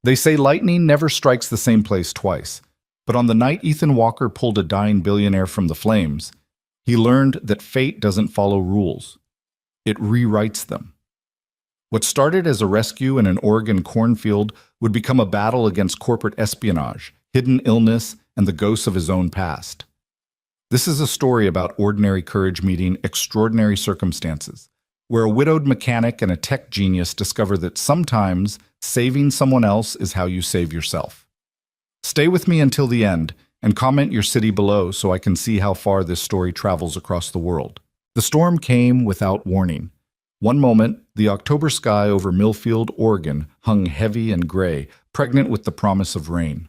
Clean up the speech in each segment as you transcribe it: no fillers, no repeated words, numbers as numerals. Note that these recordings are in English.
They say lightning never strikes the same place twice, but on the night Ethan Walker pulled a dying billionaire from the flames, he learned that fate doesn't follow rules. It rewrites them. What started as a rescue in an Oregon cornfield would become a battle against corporate espionage, hidden illness, and the ghosts of his own past. This is a story about ordinary courage meeting extraordinary circumstances, where a widowed mechanic and a tech genius discover that sometimes saving someone else is how you save yourself. Stay with me until the end, and comment your city below so I can see how far this story travels across the world. The storm came without warning. One moment, the October sky over Millfield, Oregon, hung heavy and gray, pregnant with the promise of rain.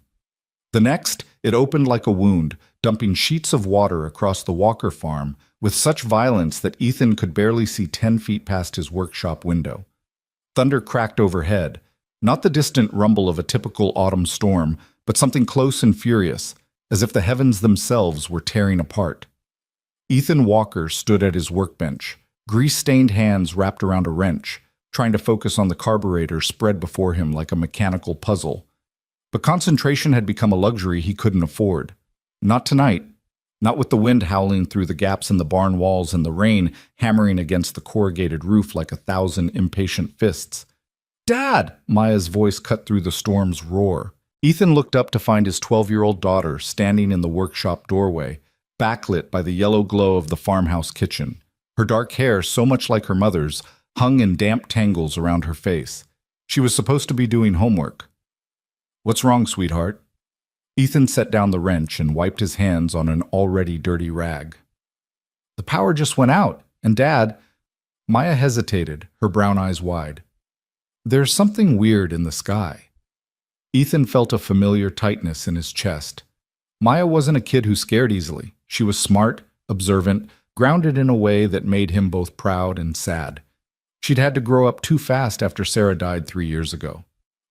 The next, it opened like a wound, dumping sheets of water across the Walker farm with such violence that Ethan could barely see 10 feet past his workshop window. Thunder cracked overhead, not the distant rumble of a typical autumn storm, but something close and furious, as if the heavens themselves were tearing apart. Ethan Walker stood at his workbench, grease-stained hands wrapped around a wrench, trying to focus on the carburetor spread before him like a mechanical puzzle. But concentration had become a luxury he couldn't afford. Not tonight. Not with the wind howling through the gaps in the barn walls and the rain hammering against the corrugated roof like 1,000 impatient fists. "Dad!" Maya's voice cut through the storm's roar. Ethan looked up to find his 12-year-old daughter standing in the workshop doorway, backlit by the yellow glow of the farmhouse kitchen. Her dark hair, so much like her mother's, hung in damp tangles around her face. She was supposed to be doing homework. "What's wrong, sweetheart?" Ethan set down the wrench and wiped his hands on an already dirty rag. "The power just went out, and Dad—" Maya hesitated, her brown eyes wide. "There's something weird in the sky." Ethan felt a familiar tightness in his chest. Maya wasn't a kid who scared easily. She was smart, observant, grounded in a way that made him both proud and sad. She'd had to grow up too fast after Sarah died 3 years ago.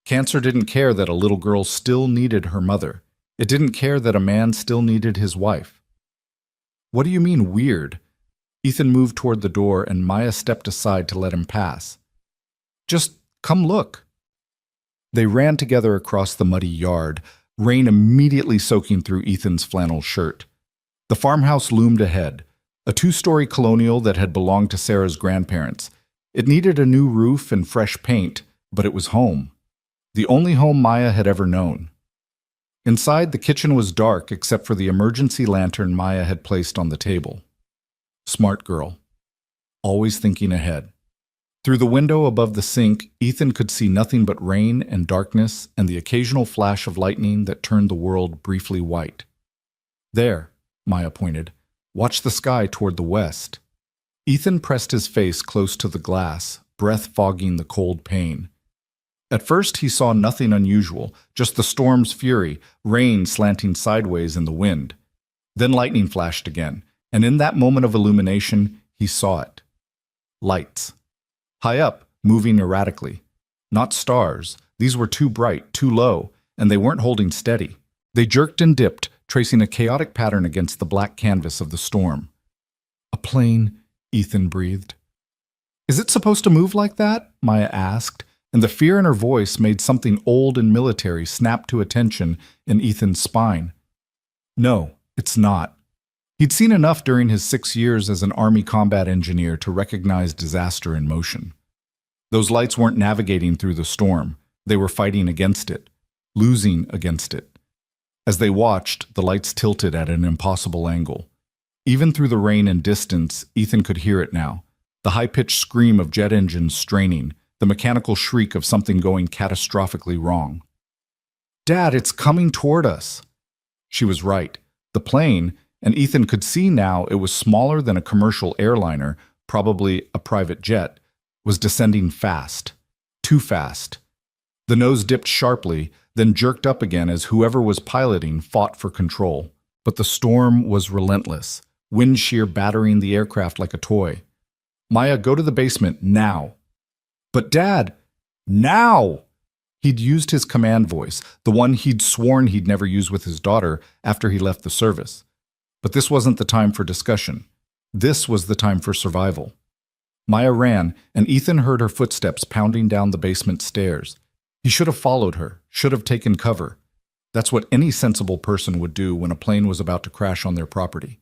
Cancer didn't care that a little girl still needed her mother. It didn't care that a man still needed his wife. "What do you mean, weird?" Ethan moved toward the door and Maya stepped aside to let him pass. "Just come look." They ran together across the muddy yard, rain immediately soaking through Ethan's flannel shirt. The farmhouse loomed ahead, a 2-story colonial that had belonged to Sarah's grandparents. It needed a new roof and fresh paint, but it was home. The only home Maya had ever known. Inside, the kitchen was dark except for the emergency lantern Maya had placed on the table. Smart girl. Always thinking ahead. Through the window above the sink, Ethan could see nothing but rain and darkness and the occasional flash of lightning that turned the world briefly white. "There," Maya pointed. "Watch the sky toward the west." Ethan pressed his face close to the glass, breath fogging the cold pane. At first he saw nothing unusual, just the storm's fury, rain slanting sideways in the wind. Then lightning flashed again, and in that moment of illumination, he saw it. Lights. High up, moving erratically. Not stars. These were too bright, too low, and they weren't holding steady. They jerked and dipped, tracing a chaotic pattern against the black canvas of the storm. "A plane," Ethan breathed. "Is it supposed to move like that?" Maya asked, and the fear in her voice made something old and military snap to attention in Ethan's spine. "No, it's not." He'd seen enough during his 6 years as an Army combat engineer to recognize disaster in motion. Those lights weren't navigating through the storm. They were fighting against it, losing against it. As they watched, the lights tilted at an impossible angle. Even through the rain and distance, Ethan could hear it now. The high-pitched scream of jet engines straining, the mechanical shriek of something going catastrophically wrong. "Dad, it's coming toward us." She was right. The plane, and Ethan could see now it was smaller than a commercial airliner, probably a private jet, was descending fast. Too fast. The nose dipped sharply, then jerked up again as whoever was piloting fought for control. But the storm was relentless, wind shear battering the aircraft like a toy. "Maya, go to the basement, now." "But Dad, now!" He'd used his command voice, the one he'd sworn he'd never use with his daughter after he left the service. But this wasn't the time for discussion. This was the time for survival. Maya ran, and Ethan heard her footsteps pounding down the basement stairs. He should have followed her, should have taken cover. That's what any sensible person would do when a plane was about to crash on their property.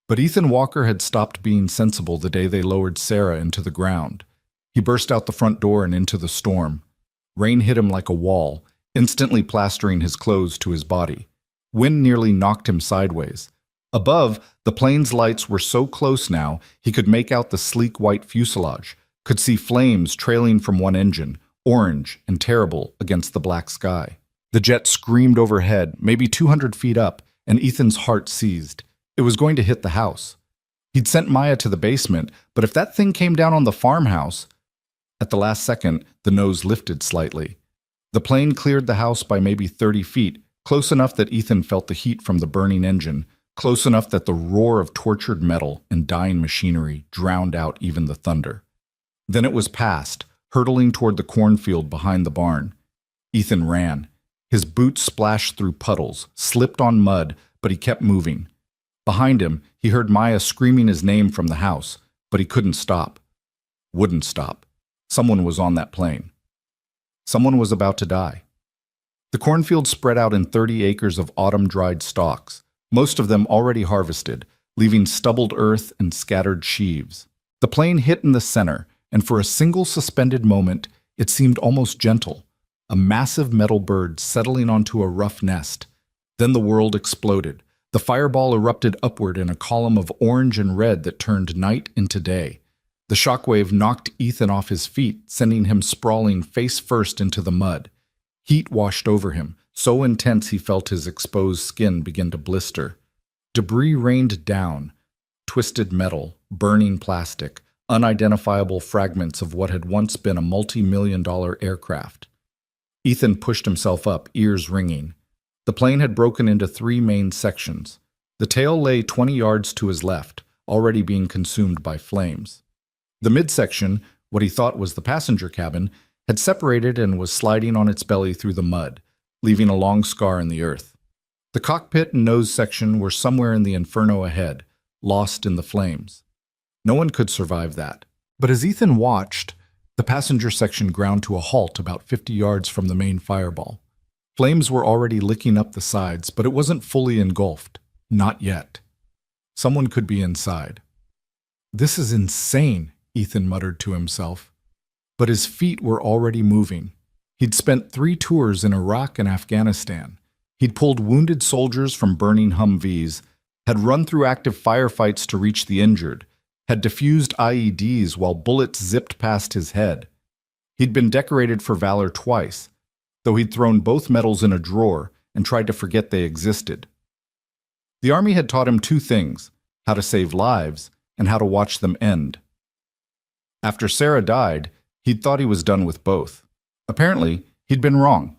But Ethan Walker had stopped being sensible the day they lowered Sarah into the ground. He burst out the front door and into the storm. Rain hit him like a wall, instantly plastering his clothes to his body. Wind nearly knocked him sideways. Above, the plane's lights were so close now he could make out the sleek white fuselage, could see flames trailing from one engine, orange and terrible against the black sky. The jet screamed overhead, maybe 200 feet up, and Ethan's heart seized. It was going to hit the house. He'd sent Maya to the basement, but if that thing came down on the farmhouse... At the last second, the nose lifted slightly. The plane cleared the house by maybe 30 feet, close enough that Ethan felt the heat from the burning engine, close enough that the roar of tortured metal and dying machinery drowned out even the thunder. Then it was past, hurtling toward the cornfield behind the barn. Ethan ran. His boots splashed through puddles, slipped on mud, but he kept moving. Behind him, he heard Maya screaming his name from the house, but he couldn't stop. Wouldn't stop. Someone was on that plane. Someone was about to die. The cornfield spread out in 30 acres of autumn-dried stalks, most of them already harvested, leaving stubbled earth and scattered sheaves. The plane hit in the center, and for a single suspended moment, it seemed almost gentle, a massive metal bird settling onto a rough nest. Then the world exploded. The fireball erupted upward in a column of orange and red that turned night into day. The shockwave knocked Ethan off his feet, sending him sprawling face first into the mud. Heat washed over him, so intense he felt his exposed skin begin to blister. Debris rained down, twisted metal, burning plastic, unidentifiable fragments of what had once been a multi-million-dollar aircraft. Ethan pushed himself up, ears ringing. The plane had broken into 3 main sections. The tail lay 20 yards to his left, already being consumed by flames. The midsection, what he thought was the passenger cabin, had separated and was sliding on its belly through the mud, leaving a long scar in the earth. The cockpit and nose section were somewhere in the inferno ahead, lost in the flames. No one could survive that. But as Ethan watched, the passenger section ground to a halt about 50 yards from the main fireball. Flames were already licking up the sides, but it wasn't fully engulfed. Not yet. Someone could be inside. "This is insane," Ethan muttered to himself. But his feet were already moving. He'd spent 3 tours in Iraq and Afghanistan. He'd pulled wounded soldiers from burning Humvees, had run through active firefights to reach the injured, had defused IEDs while bullets zipped past his head. He'd been decorated for valor twice, though he'd thrown both medals in a drawer and tried to forget they existed. The Army had taught him 2 things: how to save lives and how to watch them end. After Sarah died, he'd thought he was done with both. Apparently, he'd been wrong.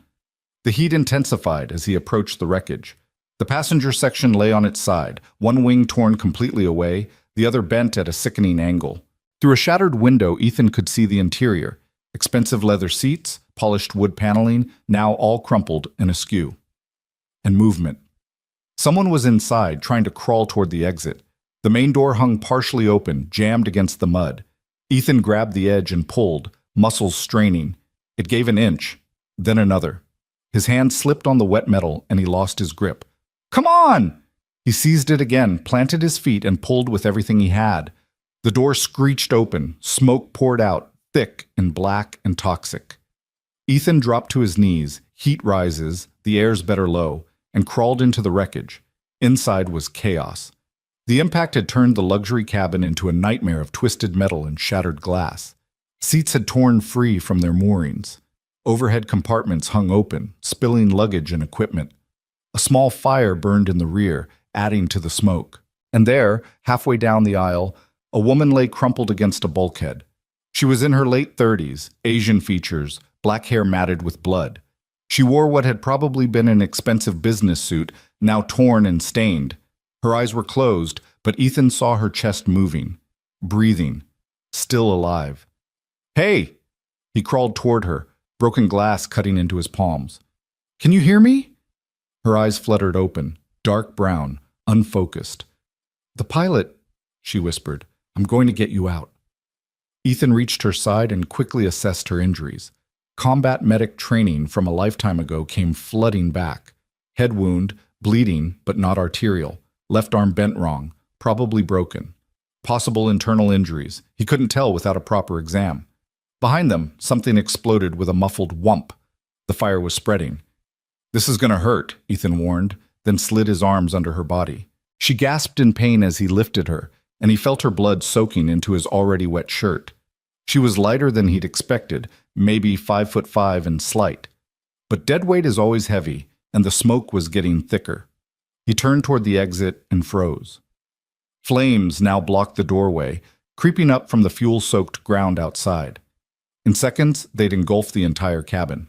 The heat intensified as he approached the wreckage. The passenger section lay on its side, one wing torn completely away, the other bent at a sickening angle. Through a shattered window, Ethan could see the interior: expensive leather seats, polished wood paneling, now all crumpled and askew. And movement. Someone was inside, trying to crawl toward the exit. The main door hung partially open, jammed against the mud. Ethan grabbed the edge and pulled, muscles straining. It gave an inch, then another. His hand slipped on the wet metal and he lost his grip. "Come on!" He seized it again, planted his feet, and pulled with everything he had. The door screeched open, smoke poured out, thick and black and toxic. Ethan dropped to his knees, heat rises, the air's better low, and crawled into the wreckage. Inside was chaos. The impact had turned the luxury cabin into a nightmare of twisted metal and shattered glass. Seats had torn free from their moorings. Overhead compartments hung open, spilling luggage and equipment. A small fire burned in the rear, adding to the smoke. And there, halfway down the aisle, a woman lay crumpled against a bulkhead. She was in her late 30s, Asian features, black hair matted with blood. She wore what had probably been an expensive business suit, now torn and stained. Her eyes were closed, but Ethan saw her chest moving, breathing, still alive. "Hey!" He crawled toward her, broken glass cutting into his palms. "Can you hear me?" Her eyes fluttered open, dark brown, unfocused. "The pilot," she whispered. "I'm going to get you out." Ethan reached her side and quickly assessed her injuries. Combat medic training from a lifetime ago came flooding back. Head wound, bleeding, but not arterial. Left arm bent wrong, probably broken. Possible internal injuries. He couldn't tell without a proper exam. Behind them, something exploded with a muffled whump. The fire was spreading. "This is gonna hurt," Ethan warned, then slid his arms under her body. She gasped in pain as he lifted her, and he felt her blood soaking into his already wet shirt. She was lighter than he'd expected, maybe 5'5" and slight. But dead weight is always heavy, and the smoke was getting thicker. He turned toward the exit and froze. Flames now blocked the doorway, creeping up from the fuel-soaked ground outside. In seconds, they'd engulfed the entire cabin.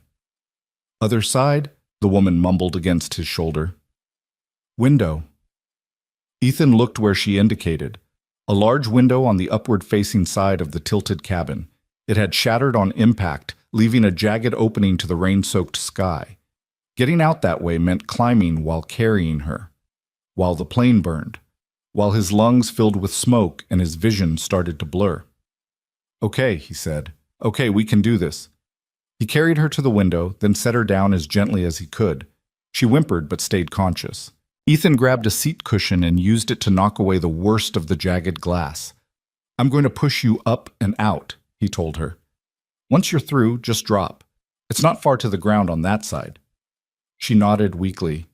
"Other side?" the woman mumbled against his shoulder. "Window." Ethan looked where she indicated. A large window on the upward-facing side of the tilted cabin. It had shattered on impact, leaving a jagged opening to the rain-soaked sky. Getting out that way meant climbing while carrying her. While the plane burned. While his lungs filled with smoke and his vision started to blur. "Okay," he said. "Okay, we can do this." He carried her to the window, then set her down as gently as he could. She whimpered but stayed conscious. Ethan grabbed a seat cushion and used it to knock away the worst of the jagged glass. "I'm going to push you up and out," he told her. "Once you're through, just drop. It's not far to the ground on that side." She nodded weakly.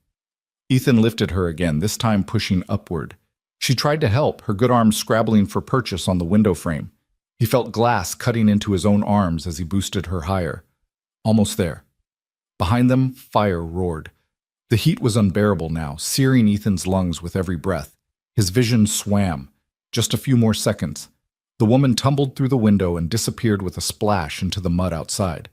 Ethan lifted her again, this time pushing upward. She tried to help, her good arms scrabbling for purchase on the window frame. He felt glass cutting into his own arms as he boosted her higher. Almost there. Behind them, fire roared. The heat was unbearable now, searing Ethan's lungs with every breath. His vision swam. Just a few more seconds. The woman tumbled through the window and disappeared with a splash into the mud outside.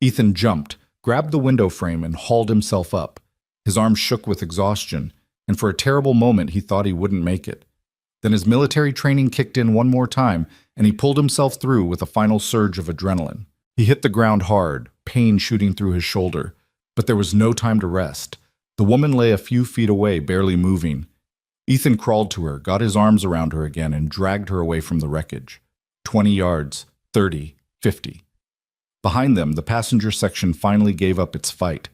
Ethan jumped, grabbed the window frame, and hauled himself up. His arms shook with exhaustion, and for a terrible moment he thought he wouldn't make it. Then his military training kicked in one more time, and he pulled himself through with a final surge of adrenaline. He hit the ground hard, pain shooting through his shoulder, but there was no time to rest. The woman lay a few feet away, barely moving. Ethan crawled to her, got his arms around her again, and dragged her away from the wreckage. 20 yards, 30, 50. Behind them, the passenger section finally gave up its fight.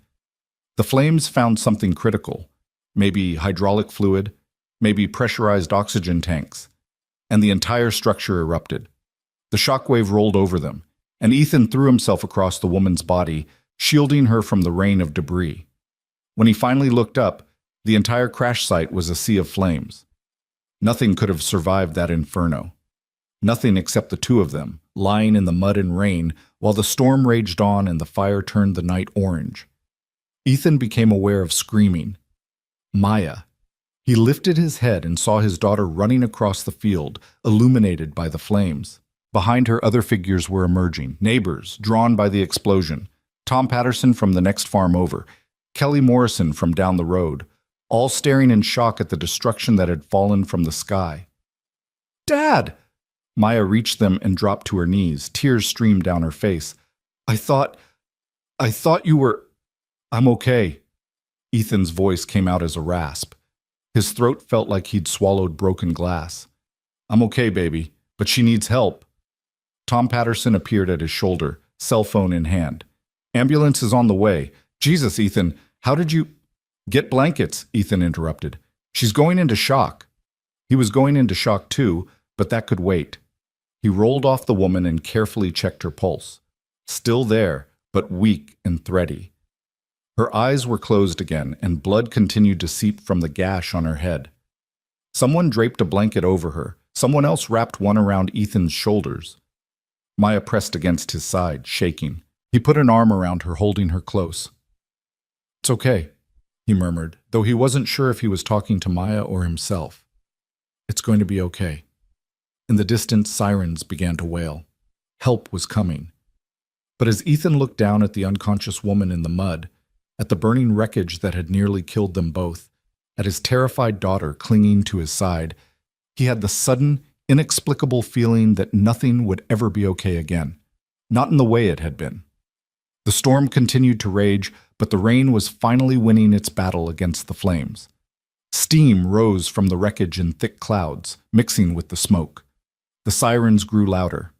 The flames found something critical, maybe hydraulic fluid, maybe pressurized oxygen tanks, and the entire structure erupted. The shockwave rolled over them, and Ethan threw himself across the woman's body, shielding her from the rain of debris. When he finally looked up, the entire crash site was a sea of flames. Nothing could have survived that inferno. Nothing except the two of them, lying in the mud and rain, while the storm raged on and the fire turned the night orange. Ethan became aware of screaming. Maya. He lifted his head and saw his daughter running across the field, illuminated by the flames. Behind her, other figures were emerging, neighbors, drawn by the explosion. Tom Patterson from the next farm over, Kelly Morrison from down the road, all staring in shock at the destruction that had fallen from the sky. "Dad!" Maya reached them and dropped to her knees. Tears streamed down her face. I thought you were..." "I'm okay." Ethan's voice came out as a rasp. His throat felt like he'd swallowed broken glass. "I'm okay, baby, but she needs help." Tom Patterson appeared at his shoulder, cell phone in hand. "Ambulance is on the way. Jesus, Ethan, how did you..." "Get blankets," Ethan interrupted. "She's going into shock." He was going into shock too, but that could wait. He rolled off the woman and carefully checked her pulse. Still there, but weak and thready. Her eyes were closed again, and blood continued to seep from the gash on her head. Someone draped a blanket over her. Someone else wrapped one around Ethan's shoulders. Maya pressed against his side, shaking. He put an arm around her, holding her close. "It's okay," he murmured, though he wasn't sure if he was talking to Maya or himself. "It's going to be okay." In the distance, sirens began to wail. Help was coming. But as Ethan looked down at the unconscious woman in the mud, at the burning wreckage that had nearly killed them both, at his terrified daughter clinging to his side, he had the sudden, inexplicable feeling that nothing would ever be okay again. Not in the way it had been. The storm continued to rage, but the rain was finally winning its battle against the flames. Steam rose from the wreckage in thick clouds, mixing with the smoke. The sirens grew louder.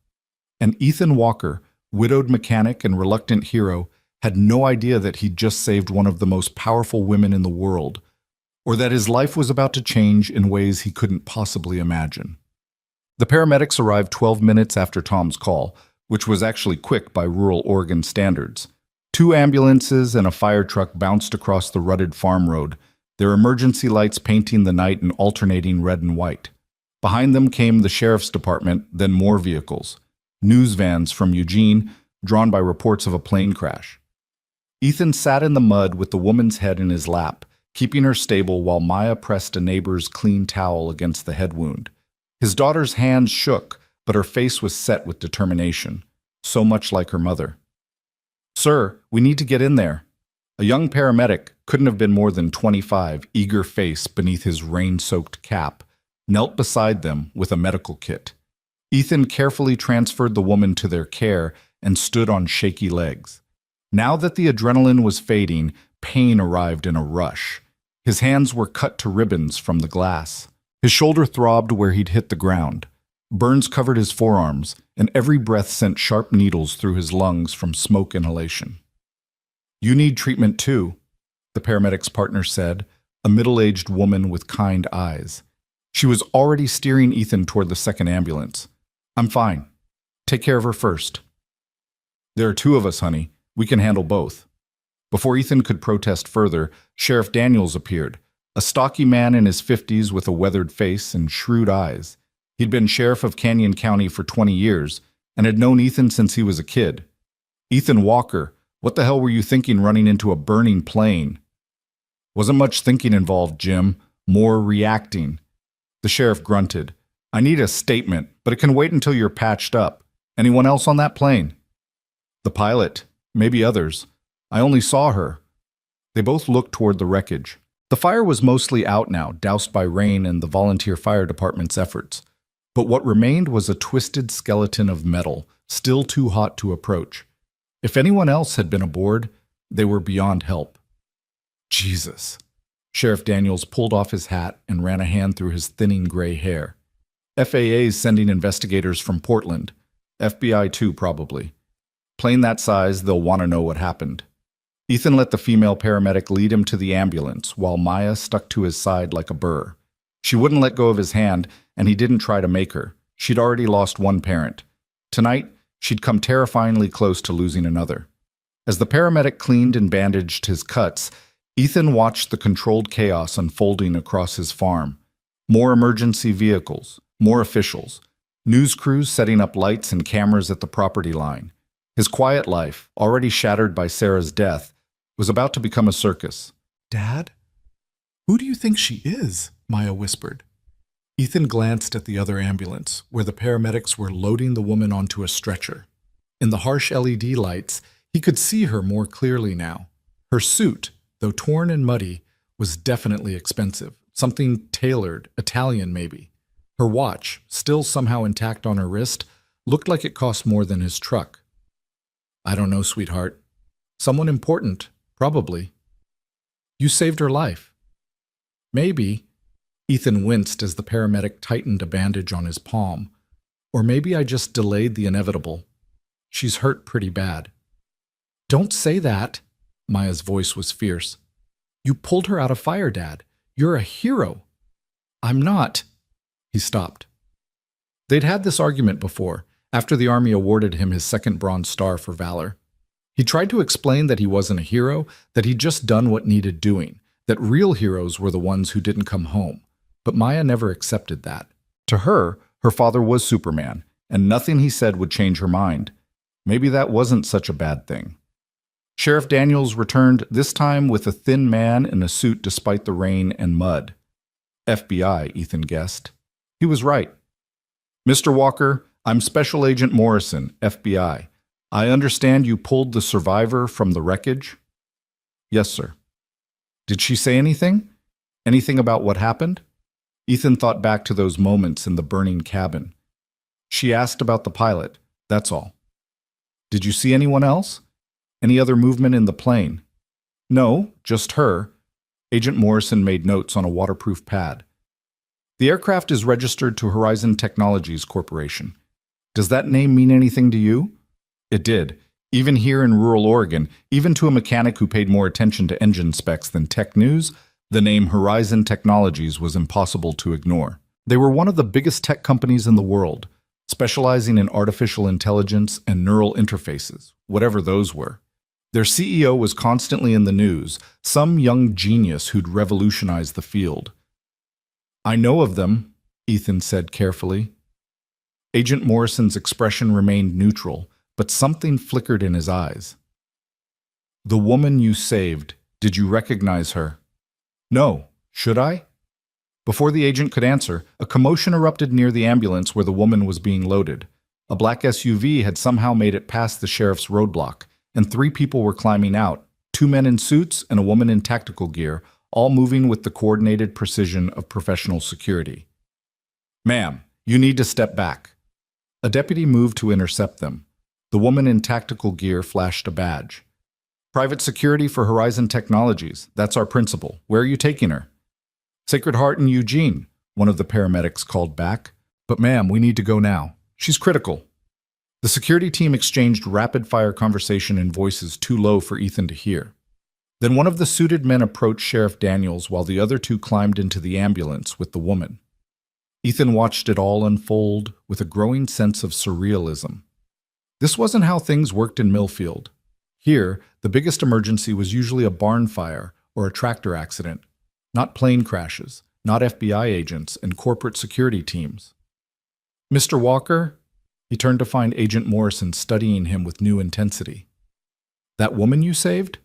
And Ethan Walker, Widowed mechanic and reluctant hero, had no idea that he'd just saved one of the most powerful women in the world, or that his life was about to change in ways he couldn't possibly imagine. The paramedics arrived 12 minutes after Tom's call, which was actually quick by rural Oregon standards. 2 ambulances and a fire truck bounced across the rutted farm road, their emergency lights painting the night in alternating red and white. Behind them came the sheriff's department, then more vehicles. News vans from Eugene, drawn by reports of a plane crash. Ethan sat in the mud with the woman's head in his lap, keeping her stable while Maya pressed a neighbor's clean towel against the head wound. His daughter's hands shook, but her face was set with determination, so much like her mother. "Sir, we need to get in there." A young paramedic, couldn't have been more than 25, eager face beneath his rain-soaked cap, knelt beside them with a medical kit. Ethan carefully transferred the woman to their care and stood on shaky legs. Now that the adrenaline was fading, pain arrived in a rush. His hands were cut to ribbons from the glass. His shoulder throbbed where he'd hit the ground. Burns covered his forearms, and every breath sent sharp needles through his lungs from smoke inhalation. "You need treatment too," the paramedic's partner said, a middle-aged woman with kind eyes. She was already steering Ethan toward the second ambulance. "I'm fine. Take care of her first." "There are 2 of us, honey. We can handle both." Before Ethan could protest further, Sheriff Daniels appeared, a stocky man in his 50s with a weathered face and shrewd eyes. He'd been sheriff of Canyon County for 20 years and had known Ethan since he was a kid. "Ethan Walker, what the hell were you thinking running into a burning plane?" "Wasn't much thinking involved, Jim. More reacting." The sheriff grunted. "I need a statement, but it can wait until you're patched up. Anyone else on that plane?" "The pilot. Maybe others. I only saw her." They both looked toward the wreckage. The fire was mostly out now, doused by rain and the volunteer fire department's efforts. But what remained was a twisted skeleton of metal, still too hot to approach. If anyone else had been aboard, they were beyond help. "Jesus." Sheriff Daniels pulled off his hat and ran a hand through his thinning gray hair. "FAA's sending investigators from Portland. FBI too, probably. Plane that size, they'll want to know what happened." Ethan let the female paramedic lead him to the ambulance, while Maya stuck to his side like a burr. She wouldn't let go of his hand, and he didn't try to make her. She'd already lost one parent. Tonight, she'd come terrifyingly close to losing another. As the paramedic cleaned and bandaged his cuts, Ethan watched the controlled chaos unfolding across his farm. More emergency vehicles, more officials, news crews setting up lights and cameras at the property line. His quiet life, already shattered by Sarah's death, was about to become a circus. "Dad? Who do you think she is?" Maya whispered. Ethan glanced at the other ambulance, where the paramedics were loading the woman onto a stretcher. In the harsh LED lights, he could see her more clearly now. Her suit, though torn and muddy, was definitely expensive, something tailored, Italian maybe. Her watch, still somehow intact on her wrist, looked like it cost more than his truck. "I don't know, sweetheart. Someone important, probably. You saved her life." "Maybe." Ethan winced as the paramedic tightened a bandage on his palm. "Or maybe I just delayed the inevitable. She's hurt pretty bad." "Don't say that." Maya's voice was fierce. "You pulled her out of fire, Dad. You're a hero." "I'm not." He stopped. They'd had this argument before, after the Army awarded him his second Bronze Star for valor. He tried to explain that he wasn't a hero, that he'd just done what needed doing, that real heroes were the ones who didn't come home. But Maya never accepted that. To her, her father was Superman, and nothing he said would change her mind. Maybe that wasn't such a bad thing. Sheriff Daniels returned, this time with a thin man in a suit despite the rain and mud. FBI, Ethan guessed. He was right. "Mr. Walker, I'm Special Agent Morrison, FBI. I understand you pulled the survivor from the wreckage?" "Yes, sir." "Did she say anything? Anything about what happened?" Ethan thought back to those moments in the burning cabin. "She asked about the pilot, that's all." "Did you see anyone else? Any other movement in the plane?" "No, just her." Agent Morrison made notes on a waterproof pad. "The aircraft is registered to Horizon Technologies Corporation. Does that name mean anything to you?" It did. Even here in rural Oregon, even to a mechanic who paid more attention to engine specs than tech news, the name Horizon Technologies was impossible to ignore. They were one of the biggest tech companies in the world, specializing in artificial intelligence and neural interfaces, whatever those were. Their CEO was constantly in the news, some young genius who'd revolutionized the field. "I know of them," Ethan said carefully. Agent Morrison's expression remained neutral, but something flickered in his eyes. "The woman you saved, did you recognize her?" "No. Should I?" Before the agent could answer, a commotion erupted near the ambulance where the woman was being loaded. A black SUV had somehow made it past the sheriff's roadblock, and 3 people were climbing out, 2 men in suits and a woman in tactical gear, all moving with the coordinated precision of professional security. "Ma'am, you need to step back." A deputy moved to intercept them. The woman in tactical gear flashed a badge. "Private security for Horizon Technologies. That's our principal. Where are you taking her?" "Sacred Heart in Eugene," one of the paramedics called back. "But ma'am, we need to go now. She's critical." The security team exchanged rapid-fire conversation in voices too low for Ethan to hear. Then one of the suited men approached Sheriff Daniels while the other 2 climbed into the ambulance with the woman. Ethan watched it all unfold with a growing sense of surrealism. This wasn't how things worked in Millfield. Here, the biggest emergency was usually a barn fire or a tractor accident, not plane crashes, not FBI agents and corporate security teams. "Mr. Walker?" He turned to find Agent Morrison studying him with new intensity. "That woman you saved?"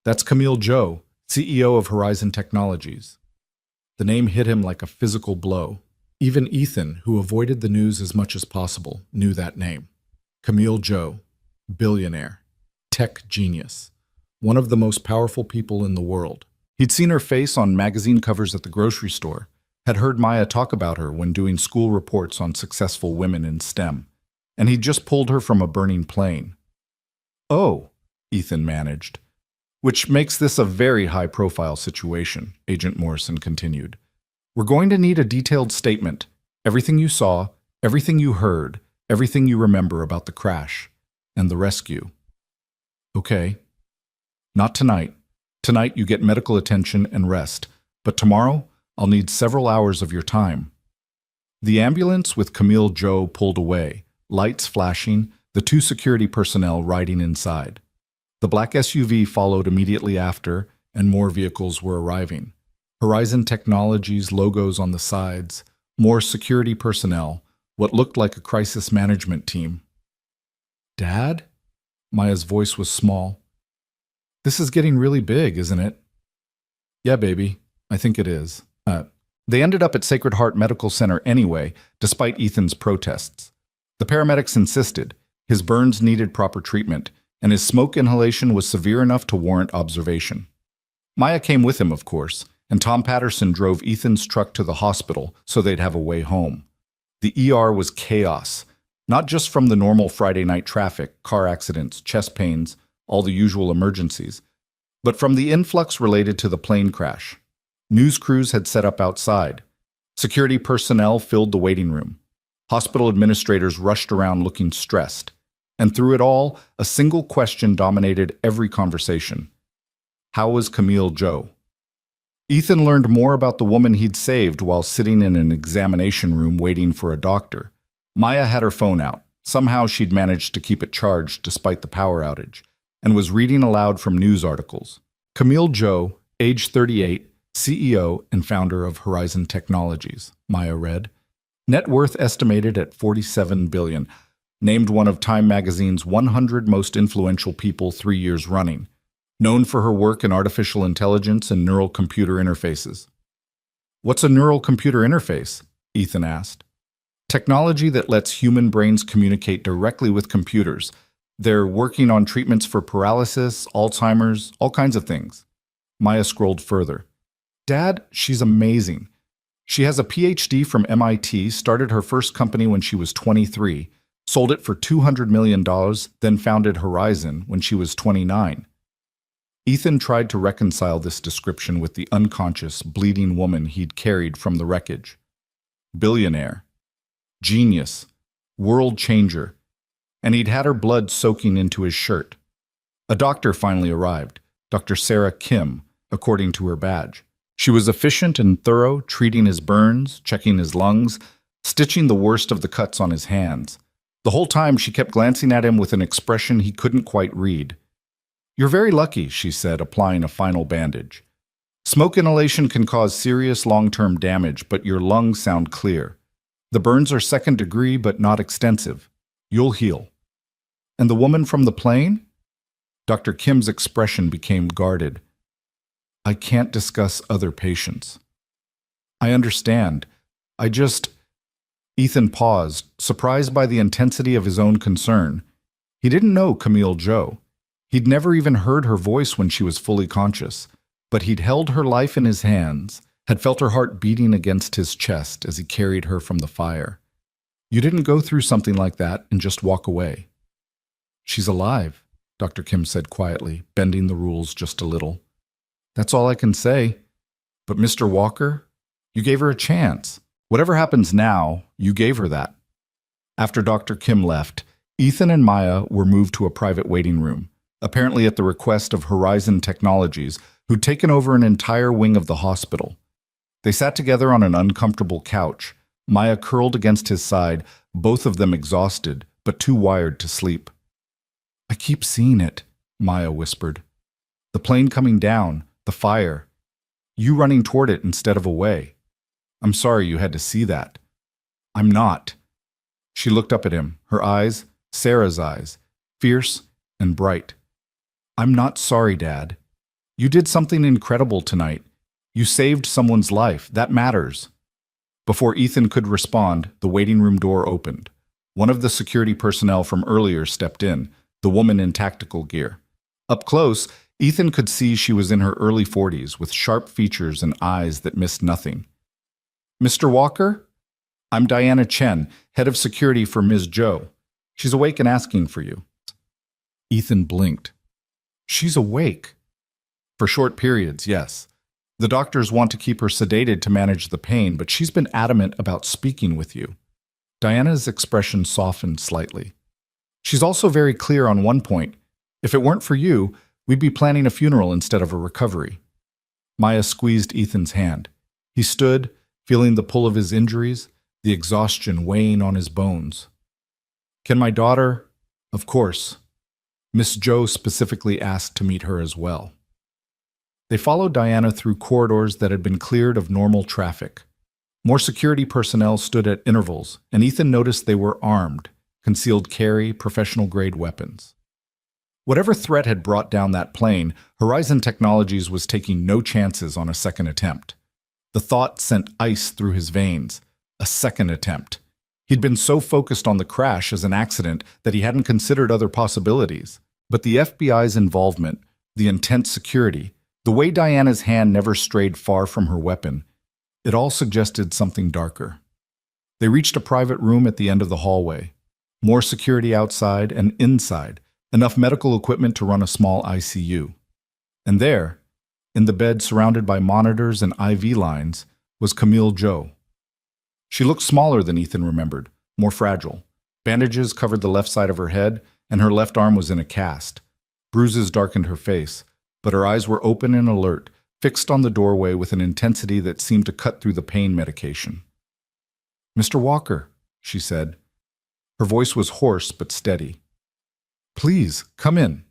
"That's Camille Joe, CEO of Horizon Technologies." The name hit him like a physical blow. Even Ethan, who avoided the news as much as possible, knew that name. Camille Joe, billionaire, tech genius, one of the most powerful people in the world. He'd seen her face on magazine covers at the grocery store, had heard Maya talk about her when doing school reports on successful women in STEM, and he'd just pulled her from a burning plane. "Oh," Ethan managed. "Which makes this a very high-profile situation," Agent Morrison continued. "We're going to need a detailed statement. Everything you saw, everything you heard, everything you remember about the crash and the rescue." "Okay. Not tonight. Tonight you get medical attention and rest, but tomorrow I'll need several hours of your time." The ambulance with Camille Joe pulled away, lights flashing, the 2 security personnel riding inside. The black SUV followed immediately after, and more vehicles were arriving. Horizon Technologies logos on the sides, more security personnel, what looked like a crisis management team. "Dad?" Maya's voice was small. "This is getting really big, isn't it?" "Yeah, baby, I think it is." They ended up at Sacred Heart Medical Center anyway, despite Ethan's protests. The paramedics insisted. His burns needed proper treatment, and his smoke inhalation was severe enough to warrant observation. Maya came with him, of course, and Tom Patterson drove Ethan's truck to the hospital so they'd have a way home. The ER was chaos, not just from the normal Friday night traffic, car accidents, chest pains, all the usual emergencies, but from the influx related to the plane crash. News crews had set up outside. Security personnel filled the waiting room. Hospital administrators rushed around looking stressed. And through it all, a single question dominated every conversation. How was Camille Joe? Ethan learned more about the woman he'd saved while sitting in an examination room waiting for a doctor. Maya had her phone out. Somehow she'd managed to keep it charged despite the power outage, and was reading aloud from news articles. Camille Joe, age 38, CEO and founder of Horizon Technologies, Maya read. Net worth estimated at $47 billion. Named one of Time magazine's 100 most influential people 3 years running. Known for her work in artificial intelligence and neural computer interfaces. "What's a neural computer interface?" Ethan asked. "Technology that lets human brains communicate directly with computers. They're working on treatments for paralysis, Alzheimer's, all kinds of things." Maya scrolled further. "Dad, she's amazing. She has a PhD from MIT, started her first company when she was 23, sold it for $200 million, then founded Horizon when she was 29. Ethan tried to reconcile this description with the unconscious, bleeding woman he'd carried from the wreckage. Billionaire. Genius. World changer. and he'd had her blood soaking into his shirt. A doctor finally arrived, Dr. Sarah Kim, according to her badge. She was efficient and thorough, treating his burns, checking his lungs, stitching the worst of the cuts on his hands. The whole time she kept glancing at him with an expression he couldn't quite read. "You're very lucky," she said, applying a final bandage. "Smoke inhalation can cause serious long-term damage, but your lungs sound clear. The burns are second degree, but not extensive. You'll heal." "And the woman from the plane?" Dr. Kim's expression became guarded. "I can't discuss other patients." "I understand. I just—" Ethan paused, surprised by the intensity of his own concern. He didn't know Camille Joe. He'd never even heard her voice when she was fully conscious, but he'd held her life in his hands, had felt her heart beating against his chest as he carried her from the fire. "You didn't go through something like that and just walk away." "She's alive," Dr. Kim said quietly, bending the rules just a little. "That's all I can say. But Mr. Walker, you gave her a chance. Whatever happens now, you gave her that." After Dr. Kim left, Ethan and Maya were moved to a private waiting room, apparently at the request of Horizon Technologies, who'd taken over an entire wing of the hospital. They sat together on an uncomfortable couch, Maya curled against his side, both of them exhausted, but too wired to sleep. "I keep seeing it," Maya whispered. "The plane coming down, the fire. You running toward it instead of away. I'm sorry you had to see that." "I'm not." She looked up at him, her eyes, Sarah's eyes, fierce and bright. "I'm not sorry, Dad. You did something incredible tonight. You saved someone's life. That matters." Before Ethan could respond, the waiting room door opened. One of the security personnel from earlier stepped in, the woman in tactical gear. Up close, Ethan could see she was in her early 40s, with sharp features and eyes that missed nothing. "Mr. Walker? I'm Diana Chen, head of security for Ms. Joe. She's awake and asking for you." Ethan blinked. "She's awake?" "For short periods, yes. The doctors want to keep her sedated to manage the pain, but she's been adamant about speaking with you." Diana's expression softened slightly. "She's also very clear on one point. If it weren't for you, we'd be planning a funeral instead of a recovery." Maya squeezed Ethan's hand. He stood, feeling the pull of his injuries, the exhaustion weighing on his bones. "Can my daughter—" "Of course." Miss Joe specifically asked to meet her as well. They followed Diana through corridors that had been cleared of normal traffic. More security personnel stood at intervals, and Ethan noticed they were armed, concealed carry, professional-grade weapons. Whatever threat had brought down that plane, Horizon Technologies was taking no chances on a second attempt. The thought sent ice through his veins. A second attempt. He'd been so focused on the crash as an accident that he hadn't considered other possibilities. But the FBI's involvement, the intense security, the way Diana's hand never strayed far from her weapon, it all suggested something darker. They reached a private room at the end of the hallway. More security outside and inside, enough medical equipment to run a small ICU. And there, in the bed surrounded by monitors and IV lines, was Camille Joe. She looked smaller than Ethan remembered, more fragile. Bandages covered the left side of her head, and her left arm was in a cast. Bruises darkened her face, but her eyes were open and alert, fixed on the doorway with an intensity that seemed to cut through the pain medication. "Mr. Walker," she said. Her voice was hoarse but steady. "Please, come in."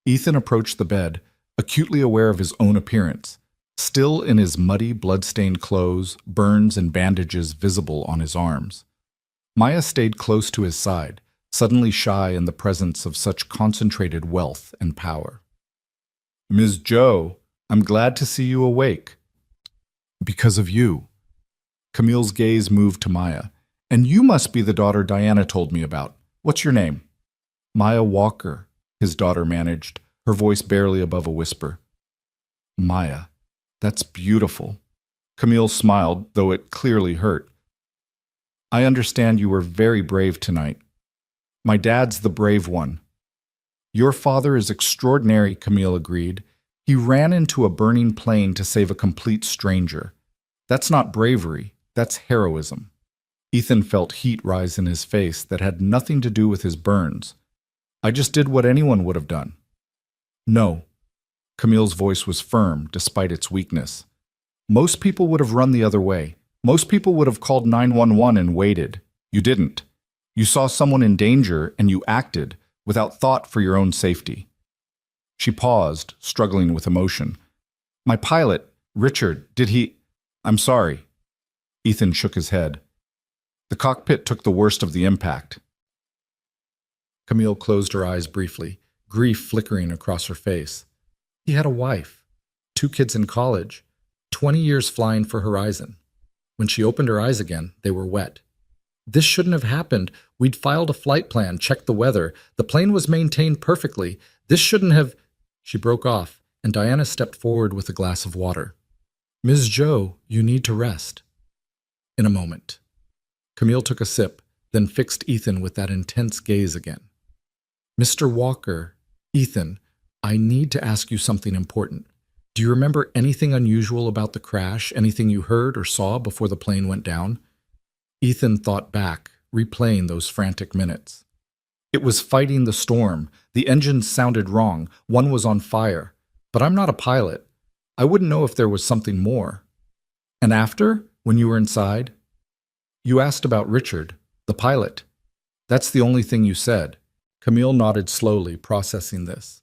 Ethan approached the bed, acutely aware of his own appearance. Still in his muddy, blood-stained clothes, burns and bandages visible on his arms. Maya stayed close to his side, suddenly shy in the presence of such concentrated wealth and power. "Ms. Joe, I'm glad to see you awake." "Because of you." Camille's gaze moved to Maya. "And you must be the daughter Diana told me about. What's your name?" "Maya Walker," his daughter managed, her voice barely above a whisper. "Maya. That's beautiful." Camille smiled, though it clearly hurt. "I understand you were very brave tonight. My dad's the brave one." "Your father is extraordinary," Camille agreed. "He ran into a burning plane to save a complete stranger. That's not bravery, that's heroism." Ethan felt heat rise in his face that had nothing to do with his burns. I just did what anyone would have done. No. Camille's voice was firm, despite its weakness. Most people would have run the other way. Most people would have called 911 and waited. You didn't. You saw someone in danger and you acted, without thought for your own safety. She paused, struggling with emotion. My pilot, Richard, did he… I'm sorry. Ethan shook his head. The cockpit took the worst of the impact. Camille closed her eyes briefly, grief flickering across her face. He had a wife, 2 kids in college, 20 years flying for Horizon. When she opened her eyes again, they were wet. This shouldn't have happened. We'd filed a flight plan, checked the weather. The plane was maintained perfectly. This shouldn't have… She broke off, and Diana stepped forward with a glass of water. Ms. Joe, you need to rest. In a moment. Camille took a sip, then fixed Ethan with that intense gaze again. Mr. Walker, Ethan, I need to ask you something important. Do you remember anything unusual about the crash, anything you heard or saw before the plane went down? Ethan thought back, replaying those frantic minutes. It was fighting the storm. The engines sounded wrong. One was on fire. But I'm not a pilot. I wouldn't know if there was something more. And after, when you were inside? You asked about Richard, the pilot. That's the only thing you said. Camille nodded slowly, processing this.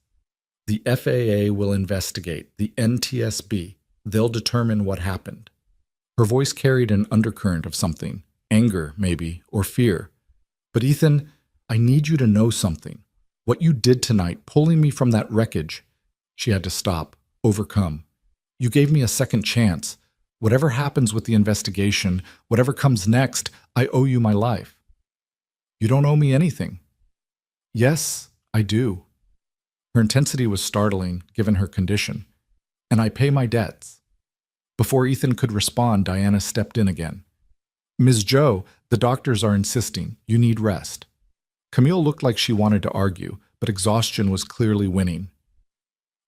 The FAA will investigate, the NTSB. They'll determine what happened. Her voice carried an undercurrent of something, anger, maybe, or fear. But Ethan, I need you to know something. What you did tonight, pulling me from that wreckage. She had to stop, overcome. You gave me a second chance. Whatever happens with the investigation, whatever comes next, I owe you my life. You don't owe me anything. Yes, I do. Her intensity was startling, given her condition. And I pay my debts. Before Ethan could respond, Diana stepped in again. Ms. Joe, the doctors are insisting. You need rest. Camille looked like she wanted to argue, but exhaustion was clearly winning.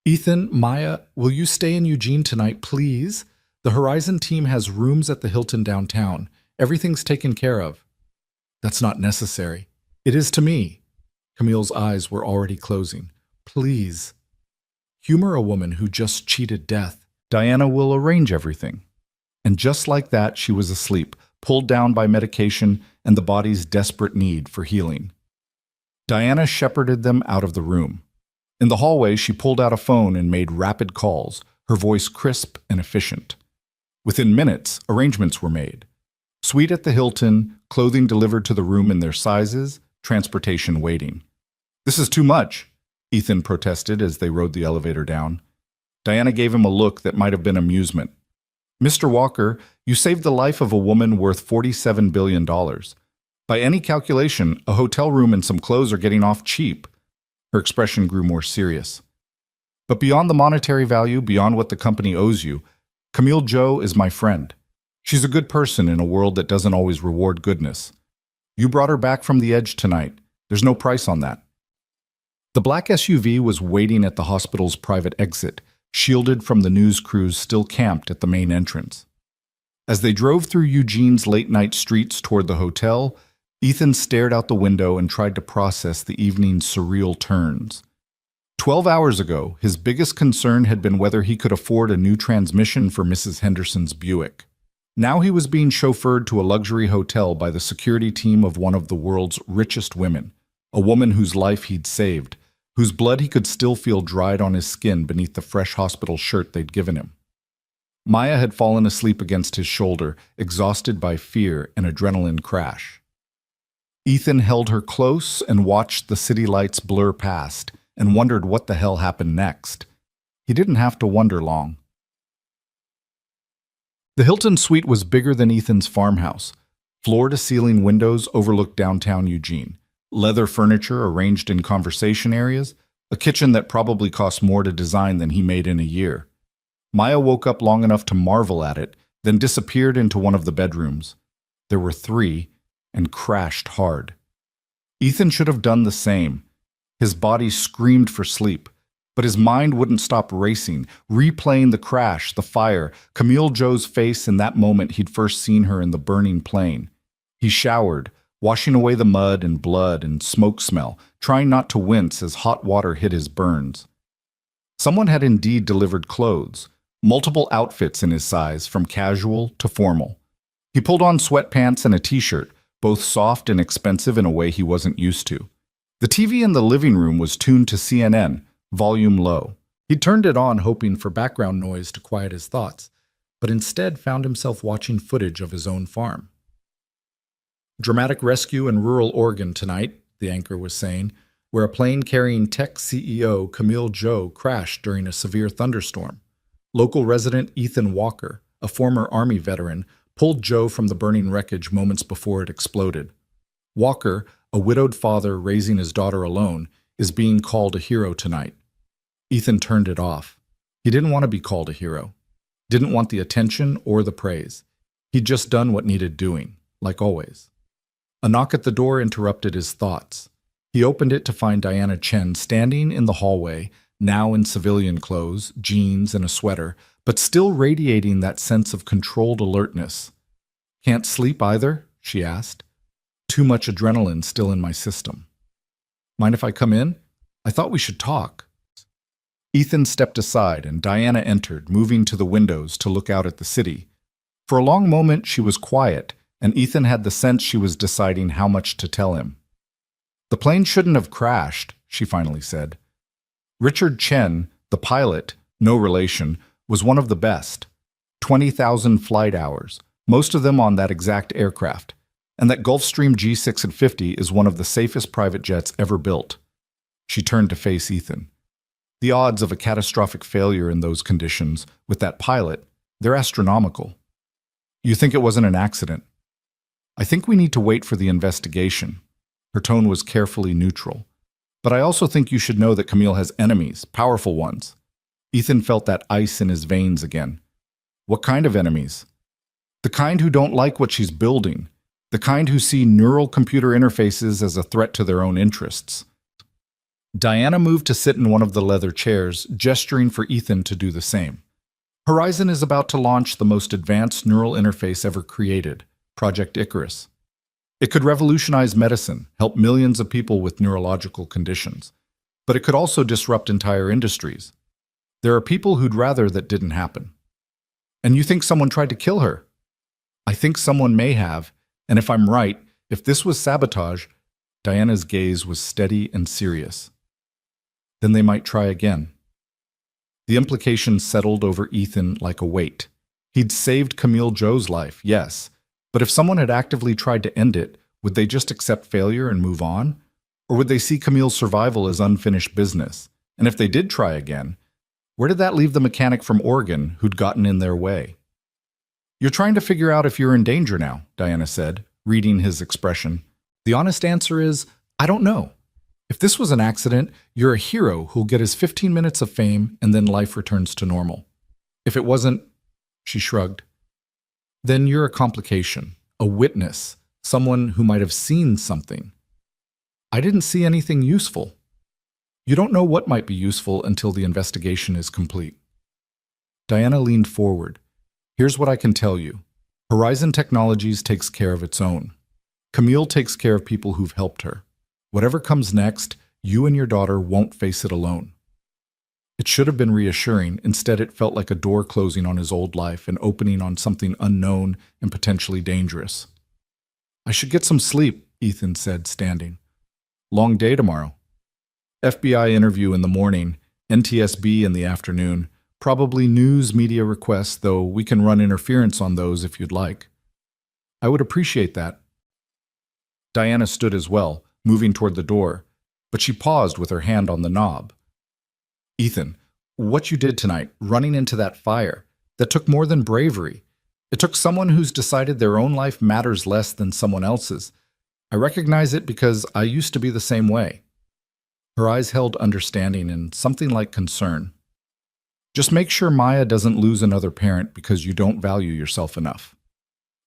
Ethan, Maya, will you stay in Eugene tonight, please? The Horizon team has rooms at the Hilton downtown. Everything's taken care of. That's not necessary. It is to me. Camille's eyes were already closing. Please. Humor a woman who just cheated death. Diana will arrange everything. And just like that, she was asleep, pulled down by medication and the body's desperate need for healing. Diana shepherded them out of the room. In the hallway, she pulled out a phone and made rapid calls, her voice crisp and efficient. Within minutes, arrangements were made. Suite at the Hilton, clothing delivered to the room in their sizes, transportation waiting. This is too much, Ethan protested as they rode the elevator down. Diana gave him a look that might have been amusement. Mr. Walker, you saved the life of a woman worth $47 billion. By any calculation, a hotel room and some clothes are getting off cheap. Her expression grew more serious. But beyond the monetary value, beyond what the company owes you, Camille Joe is my friend. She's a good person in a world that doesn't always reward goodness. You brought her back from the edge tonight. There's no price on that. The black SUV was waiting at the hospital's private exit, shielded from the news crews still camped at the main entrance. As they drove through Eugene's late-night streets toward the hotel, Ethan stared out the window and tried to process the evening's surreal turns. 12 hours ago, his biggest concern had been whether he could afford a new transmission for Mrs. Henderson's Buick. Now he was being chauffeured to a luxury hotel by the security team of one of the world's richest women, a woman whose life he'd saved, whose blood he could still feel dried on his skin beneath the fresh hospital shirt they'd given him. Maya had fallen asleep against his shoulder, exhausted by fear and adrenaline crash. Ethan held her close and watched the city lights blur past and wondered what the hell happened next. He didn't have to wonder long. The Hilton suite was bigger than Ethan's farmhouse. Floor-to-ceiling windows overlooked downtown Eugene, leather furniture arranged in conversation areas, a kitchen that probably cost more to design than he made in a year. Maya woke up long enough to marvel at it, then disappeared into one of the bedrooms. There were 3, and crashed hard. Ethan should have done the same. His body screamed for sleep, but his mind wouldn't stop racing, replaying the crash, the fire, Camille Joe's face in that moment he'd first seen her in the burning plane. He showered, washing away the mud and blood and smoke smell, trying not to wince as hot water hit his burns. Someone had indeed delivered clothes, multiple outfits in his size, from casual to formal. He pulled on sweatpants and a t-shirt, both soft and expensive in a way he wasn't used to. The TV in the living room was tuned to CNN, volume low. He turned it on hoping for background noise to quiet his thoughts, but instead found himself watching footage of his own farm. Dramatic rescue in rural Oregon tonight, the anchor was saying, where a plane carrying tech CEO Camille Joe crashed during a severe thunderstorm. Local resident Ethan Walker, a former Army veteran, pulled Joe from the burning wreckage moments before it exploded. Walker, a widowed father raising his daughter alone, is being called a hero tonight. Ethan turned it off. He didn't want to be called a hero. Didn't want the attention or the praise. He'd just done what needed doing, like always. A knock at the door interrupted his thoughts. He opened it to find Diana Chen standing in the hallway, now in civilian clothes, jeans, and a sweater, but still radiating that sense of controlled alertness. "Can't sleep either?" she asked. "Too much adrenaline still in my system." "Mind if I come in? I thought we should talk." Ethan stepped aside and Diana entered, moving to the windows to look out at the city. For a long moment she was quiet, and Ethan had the sense she was deciding how much to tell him. "The plane shouldn't have crashed," she finally said. "Richard Chen, the pilot, no relation, was one of the best. 20,000 flight hours, most of them on that exact aircraft. And that Gulfstream G650 is one of the safest private jets ever built." She turned to face Ethan. The odds of a catastrophic failure in those conditions, with that pilot, they're astronomical. "You think it wasn't an accident?" "I think we need to wait for the investigation." Her tone was carefully neutral. "But I also think you should know that Camille has enemies, powerful ones." Ethan felt that ice in his veins again. "What kind of enemies?" "The kind who don't like what she's building. The kind who see neural computer interfaces as a threat to their own interests." Diana moved to sit in one of the leather chairs, gesturing for Ethan to do the same. Horizon is about to launch the most advanced neural interface ever created, Project Icarus. It could revolutionize medicine, help millions of people with neurological conditions. But it could also disrupt entire industries. There are people who'd rather that didn't happen. "And you think someone tried to kill her?" "I think someone may have, and if I'm right, if this was sabotage," Diana's gaze was steady and serious, "then they might try again." The implications settled over Ethan like a weight. He'd saved Camille Joe's life, yes, but if someone had actively tried to end it, would they just accept failure and move on? Or would they see Camille's survival as unfinished business? And if they did try again, where did that leave the mechanic from Oregon who'd gotten in their way? "You're trying to figure out if you're in danger now," Diana said, reading his expression. "The honest answer is, I don't know. If this was an accident, you're a hero who'll get his 15 minutes of fame and then life returns to normal. If it wasn't," she shrugged, "then you're a complication, a witness, someone who might have seen something." "I didn't see anything useful." "You don't know what might be useful until the investigation is complete." Diana leaned forward. "Here's what I can tell you. Horizon Technologies takes care of its own. Camille takes care of people who've helped her. Whatever comes next, you and your daughter won't face it alone." It should have been reassuring. Instead, it felt like a door closing on his old life and opening on something unknown and potentially dangerous. "I should get some sleep," Ethan said, standing. "Long day tomorrow." FBI interview in the morning, NTSB in the afternoon, probably news media requests, though we can run interference on those if you'd like. "I would appreciate that." Diana stood as well, moving toward the door, but she paused with her hand on the knob. "Ethan, what you did tonight, running into that fire, that took more than bravery. It took someone who's decided their own life matters less than someone else's. I recognize it because I used to be the same way." Her eyes held understanding and something like concern. "Just make sure Maya doesn't lose another parent because you don't value yourself enough."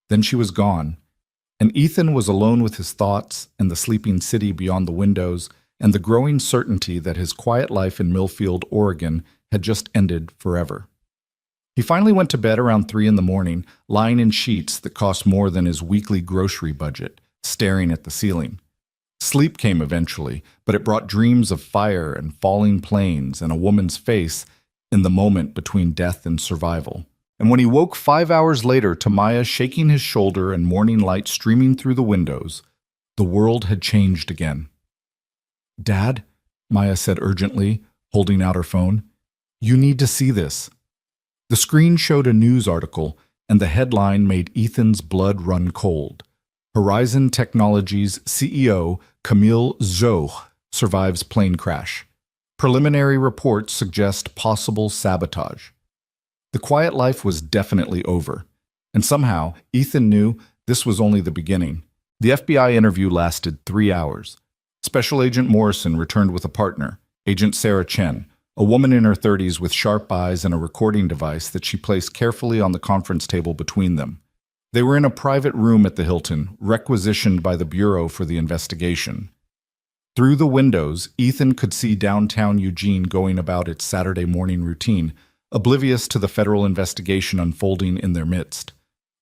Then she was gone, and Ethan was alone with his thoughts and the sleeping city beyond the windows and the growing certainty that his quiet life in Millfield, Oregon had just ended forever. He finally went to bed around 3 in the morning, lying in sheets that cost more than his weekly grocery budget, staring at the ceiling. Sleep came eventually, but it brought dreams of fire and falling planes and a woman's face in the moment between death and survival. And when he woke 5 hours later to Maya shaking his shoulder and morning light streaming through the windows, the world had changed again. "Dad," Maya said urgently, holding out her phone, "you need to see this." The screen showed a news article, and the headline made Ethan's blood run cold. Horizon Technologies CEO Camille Zhou survives plane crash. Preliminary reports suggest possible sabotage. The quiet life was definitely over, and somehow Ethan knew this was only the beginning. The FBI interview lasted 3 hours. Special Agent Morrison returned with a partner, Agent Sarah Chen, a woman in her 30s with sharp eyes and a recording device that she placed carefully on the conference table between them. They were in a private room at the Hilton, requisitioned by the Bureau for the investigation. Through the windows, Ethan could see downtown Eugene going about its Saturday morning routine, oblivious to the federal investigation unfolding in their midst.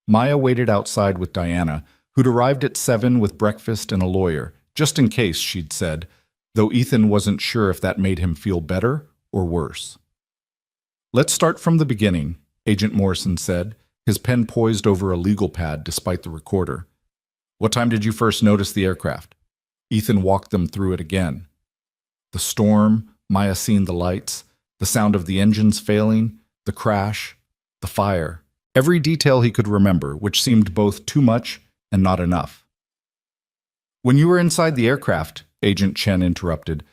Maya waited outside with Diana, who'd arrived at 7 with breakfast and a lawyer, just in case, she'd said, though Ethan wasn't sure if that made him feel better or worse. "Let's start from the beginning," Agent Morrison said, his pen poised over a legal pad despite the recorder. "What time did you first notice the aircraft?" Ethan walked them through it again. The storm, Maya seeing the lights, the sound of the engines failing, the crash, the fire. Every detail he could remember, which seemed both too much and not enough. "When you were inside the aircraft," Agent Chen interrupted,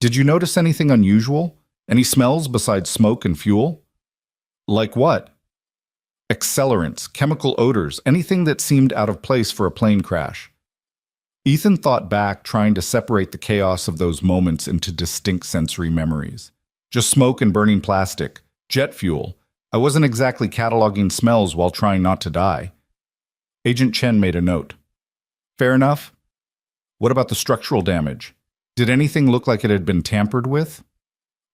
"did you notice anything unusual? Any smells besides smoke and fuel?" "Like what?" "Accelerants, chemical odors, anything that seemed out of place for a plane crash." Ethan thought back, trying to separate the chaos of those moments into distinct sensory memories. Just smoke and burning plastic, jet fuel. I wasn't exactly cataloging smells while trying not to die. Agent Chen made a note. "Fair enough. What about the structural damage? Did anything look like it had been tampered with?"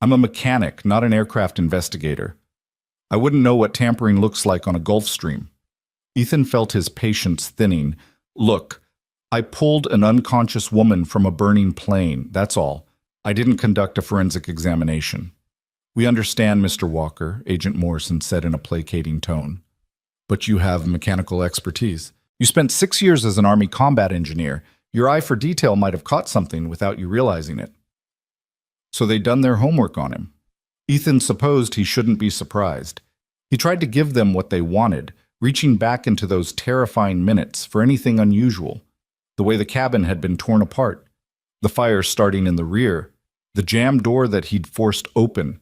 "I'm a mechanic, not an aircraft investigator. I wouldn't know what tampering looks like on a Gulfstream." Ethan felt his patience thinning. "Look, I pulled an unconscious woman from a burning plane, that's all. I didn't conduct a forensic examination." "We understand, Mr. Walker," Agent Morrison said in a placating tone. "But you have mechanical expertise. You spent 6 years as an Army combat engineer. Your eye for detail might have caught something without you realizing it." So they'd done their homework on him. Ethan supposed he shouldn't be surprised. He tried to give them what they wanted, reaching back into those terrifying minutes for anything unusual. The way the cabin had been torn apart, the fire starting in the rear, the jammed door that he'd forced open.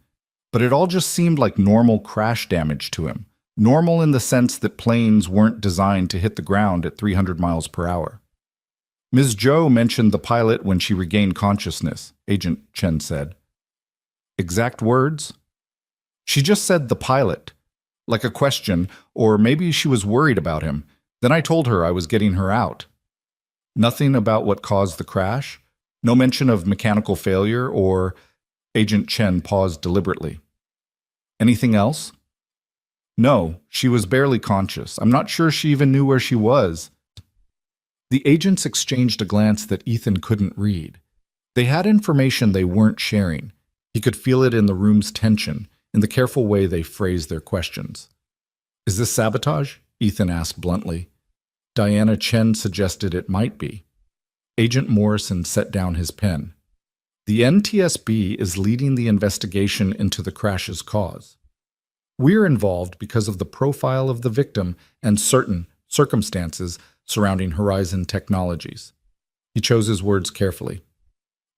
But it all just seemed like normal crash damage to him. Normal in the sense that planes weren't designed to hit the ground at 300 miles per hour. "Ms. Zhou mentioned the pilot when she regained consciousness," Agent Chen said. "Exact words?" "She just said the pilot, like a question, or maybe she was worried about him. Then I told her I was getting her out." "Nothing about what caused the crash? No mention of mechanical failure or—" Agent Chen paused deliberately. "Anything else?" "No, she was barely conscious. I'm not sure she even knew where she was." The agents exchanged a glance that Ethan couldn't read. They had information they weren't sharing. He could feel it in the room's tension, in the careful way they phrased their questions. "Is this sabotage?" Ethan asked bluntly. Diana Chen suggested it might be. Agent Morrison set down his pen. "The NTSB is leading the investigation into the crash's cause. We're involved because of the profile of the victim and certain circumstances surrounding Horizon Technologies." He chose his words carefully.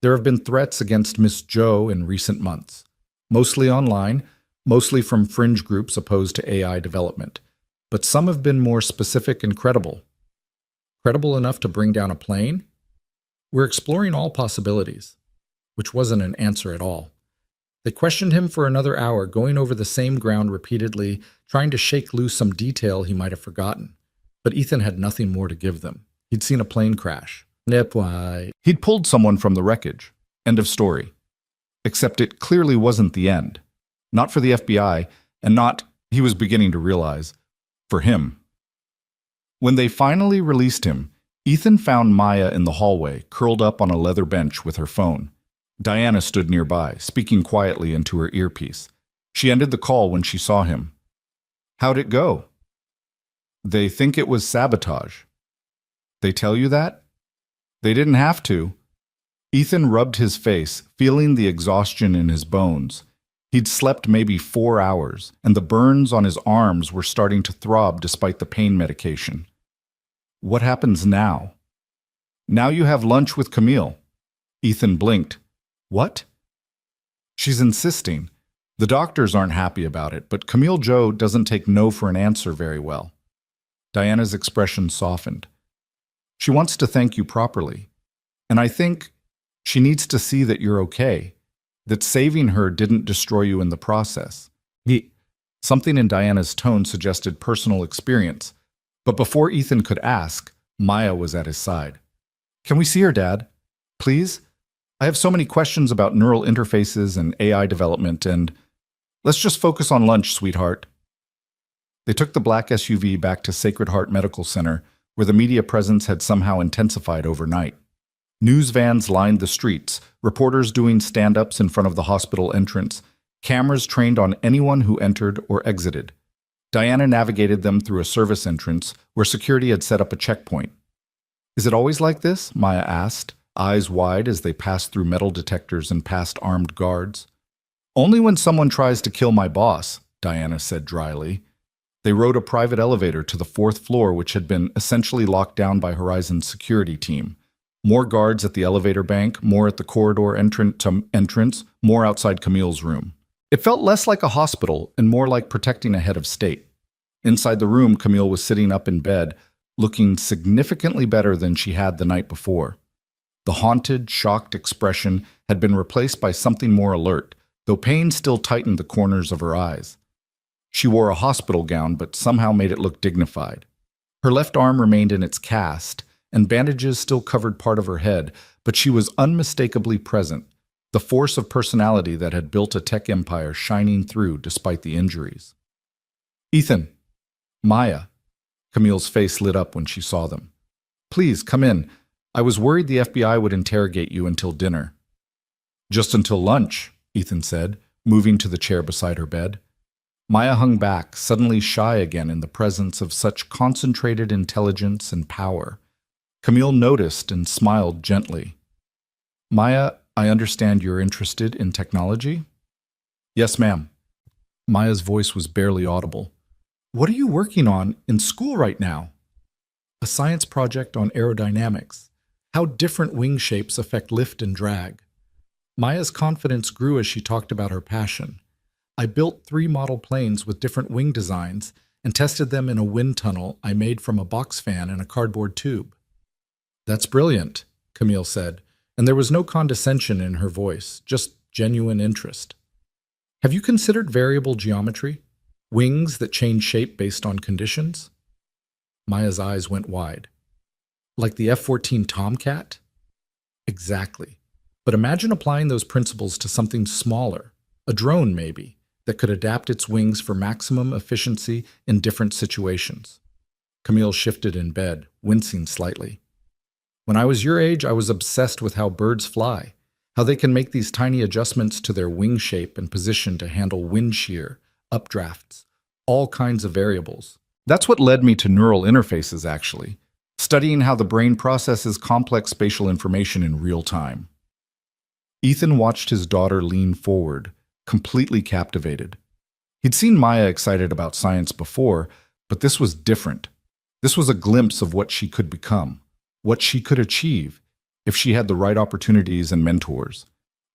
"There have been threats against Miss Zhou in recent months, mostly online, mostly from fringe groups opposed to AI development, but some have been more specific and credible." "Credible enough to bring down a plane?" "We're exploring all possibilities," which wasn't an answer at all. They questioned him for another hour, going over the same ground repeatedly, trying to shake loose some detail he might have forgotten. But Ethan had nothing more to give them. He'd seen a plane crash. He'd pulled someone from the wreckage. End of story. Except it clearly wasn't the end. Not for the FBI, and not, He was beginning to realize. For him. When they finally released him, Ethan found Maya in the hallway, curled up on a leather bench with her phone. Diana stood nearby, speaking quietly into her earpiece. She ended the call when she saw him. How'd it go? They think it was sabotage. They tell you that? They didn't have to. Ethan rubbed his face, feeling the exhaustion in his bones. He'd slept maybe 4 hours, and the burns on his arms were starting to throb despite the pain medication. What happens now? Now you have lunch with Camille. Ethan blinked. What? She's insisting. The doctors aren't happy about it, but Camille Joe doesn't take no for an answer very well. Diana's expression softened. She wants to thank you properly. And I think she needs to see that you're okay, that saving her didn't destroy you in the process. Something in Diana's tone suggested personal experience, but before Ethan could ask, Maya was at his side. Can we see her, Dad? Please? I have so many questions about neural interfaces and AI development, and let's just focus on lunch, sweetheart. They took the black SUV back to Sacred Heart Medical Center, where the media presence had somehow intensified overnight. News vans lined the streets, reporters doing stand-ups in front of the hospital entrance, cameras trained on anyone who entered or exited. Diana navigated them through a service entrance where security had set up a checkpoint. Is it always like this? Maya asked, eyes wide as they passed through metal detectors and past armed guards. Only when someone tries to kill my boss, Diana said dryly. They rode a private elevator to the 4th floor, which had been essentially locked down by Horizon's security team. More guards at the elevator bank, more at the corridor entrance, more outside Camille's room. It felt less like a hospital and more like protecting a head of state. Inside the room, Camille was sitting up in bed, looking significantly better than she had the night before. The haunted, shocked expression had been replaced by something more alert, though pain still tightened the corners of her eyes. She wore a hospital gown, but somehow made it look dignified. Her left arm remained in its cast, and bandages still covered part of her head, but she was unmistakably present, the force of personality that had built a tech empire shining through despite the injuries. Ethan. Maya. Camille's face lit up when she saw them. Please, come in. I was worried the FBI would interrogate you until dinner. Just until lunch, Ethan said, moving to the chair beside her bed. Maya hung back, suddenly shy again in the presence of such concentrated intelligence and power. Camille noticed and smiled gently. Maya, I understand you're interested in technology? Yes, ma'am. Maya's voice was barely audible. What are you working on in school right now? A science project on aerodynamics. How different wing shapes affect lift and drag. Maya's confidence grew as she talked about her passion. I built 3 model planes with different wing designs and tested them in a wind tunnel I made from a box fan and a cardboard tube. That's brilliant, Camille said, and there was no condescension in her voice, just genuine interest. Have you considered variable geometry? Wings that change shape based on conditions? Maya's eyes went wide. Like the F-14 Tomcat? Exactly. But imagine applying those principles to something smaller, a drone maybe, that could adapt its wings for maximum efficiency in different situations. Camille shifted in bed, wincing slightly. When I was your age, I was obsessed with how birds fly, how they can make these tiny adjustments to their wing shape and position to handle wind shear, updrafts, all kinds of variables. That's what led me to neural interfaces, actually, studying how the brain processes complex spatial information in real time. Ethan watched his daughter lean forward, completely captivated. He'd seen Maya excited about science before, but this was different. This was a glimpse of what she could become, what she could achieve if she had the right opportunities and mentors.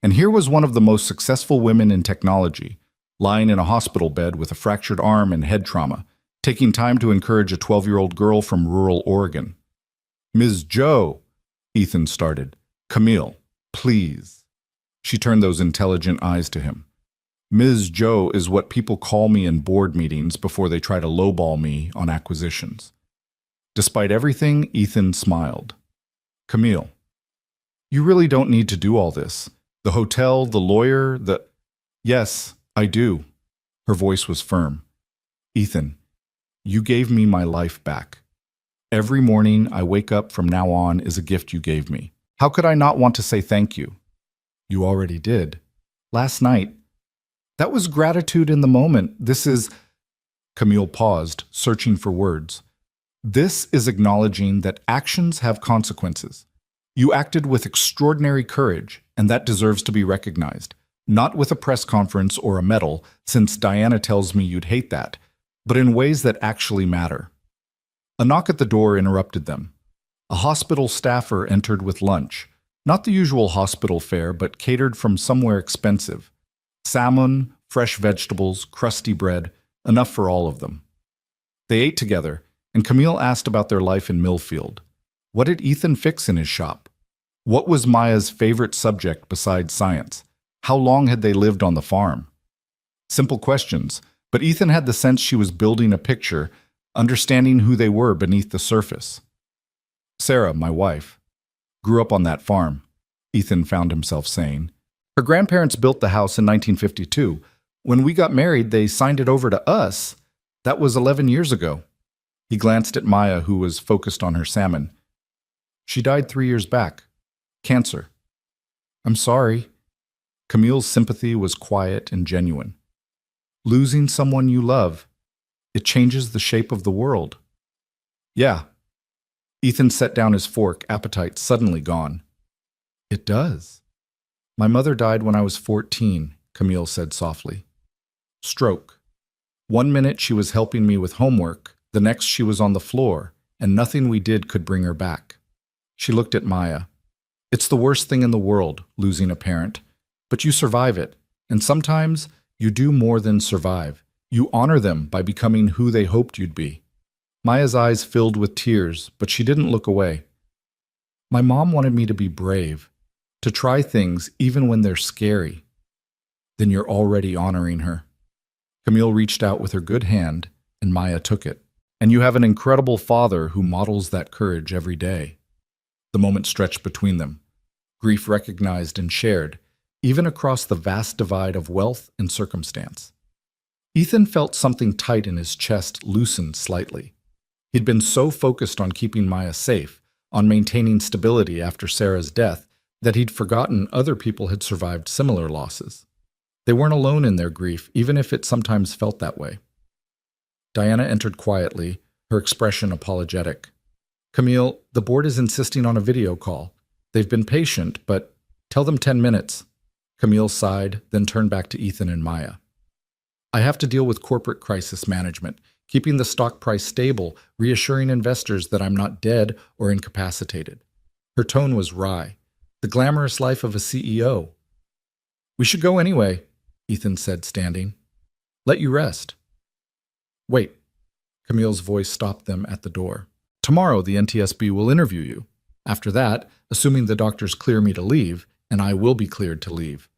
And here was one of the most successful women in technology, lying in a hospital bed with a fractured arm and head trauma, taking time to encourage a 12-year-old girl from rural Oregon. Ms. Joe, Ethan started. Camille, please. She turned those intelligent eyes to him. Ms. Joe is what people call me in board meetings before they try to lowball me on acquisitions. Despite everything, Ethan smiled. Camille, you really don't need to do all this. The hotel, the lawyer, Yes, I do. Her voice was firm. Ethan, you gave me my life back. Every morning I wake up from now on is a gift you gave me. How could I not want to say thank you? You already did. Last night. That was gratitude in the moment. This is... Camille paused, searching for words. This is acknowledging that actions have consequences. You acted with extraordinary courage, and that deserves to be recognized. Not with a press conference or a medal, since Diana tells me you'd hate that, but in ways that actually matter. A knock at the door interrupted them. A hospital staffer entered with lunch. Not the usual hospital fare, but catered from somewhere expensive. Salmon, fresh vegetables, crusty bread, enough for all of them. They ate together, and Camille asked about their life in Millfield. What did Ethan fix in his shop? What was Maya's favorite subject besides science? How long had they lived on the farm? Simple questions, but Ethan had the sense she was building a picture, understanding who they were beneath the surface. Sarah, my wife, grew up on that farm, Ethan found himself saying. Her grandparents built the house in 1952. When we got married, they signed it over to us. That was 11 years ago. He glanced at Maya, who was focused on her salmon. She died 3 years back. Cancer. I'm sorry. Camille's sympathy was quiet and genuine. Losing someone you love, it changes the shape of the world. Yeah. Ethan set down his fork, appetite suddenly gone. It does. My mother died when I was 14, Camille said softly. Stroke. 1 minute she was helping me with homework, the next she was on the floor, and nothing we did could bring her back. She looked at Maya. It's the worst thing in the world, losing a parent. But you survive it, and sometimes you do more than survive. You honor them by becoming who they hoped you'd be. Maya's eyes filled with tears, but she didn't look away. My mom wanted me to be brave, to try things even when they're scary. Then you're already honoring her. Camille reached out with her good hand, and Maya took it. And you have an incredible father who models that courage every day. The moment stretched between them, grief recognized and shared, even across the vast divide of wealth and circumstance. Ethan felt something tight in his chest loosen slightly. He'd been so focused on keeping Maya safe, on maintaining stability after Sarah's death, that he'd forgotten other people had survived similar losses. They weren't alone in their grief, even if it sometimes felt that way. Diana entered quietly, her expression apologetic. Camille, the board is insisting on a video call. They've been patient, but tell them 10 minutes. Camille sighed, then turned back to Ethan and Maya. I have to deal with corporate crisis management, keeping the stock price stable, reassuring investors that I'm not dead or incapacitated. Her tone was wry. The glamorous life of a CEO. We should go anyway, Ethan said, standing. Let you rest. Wait. Camille's voice stopped them at the door. Tomorrow the NTSB will interview you. After that, assuming the doctors clear me to leave, and I will be cleared to leave,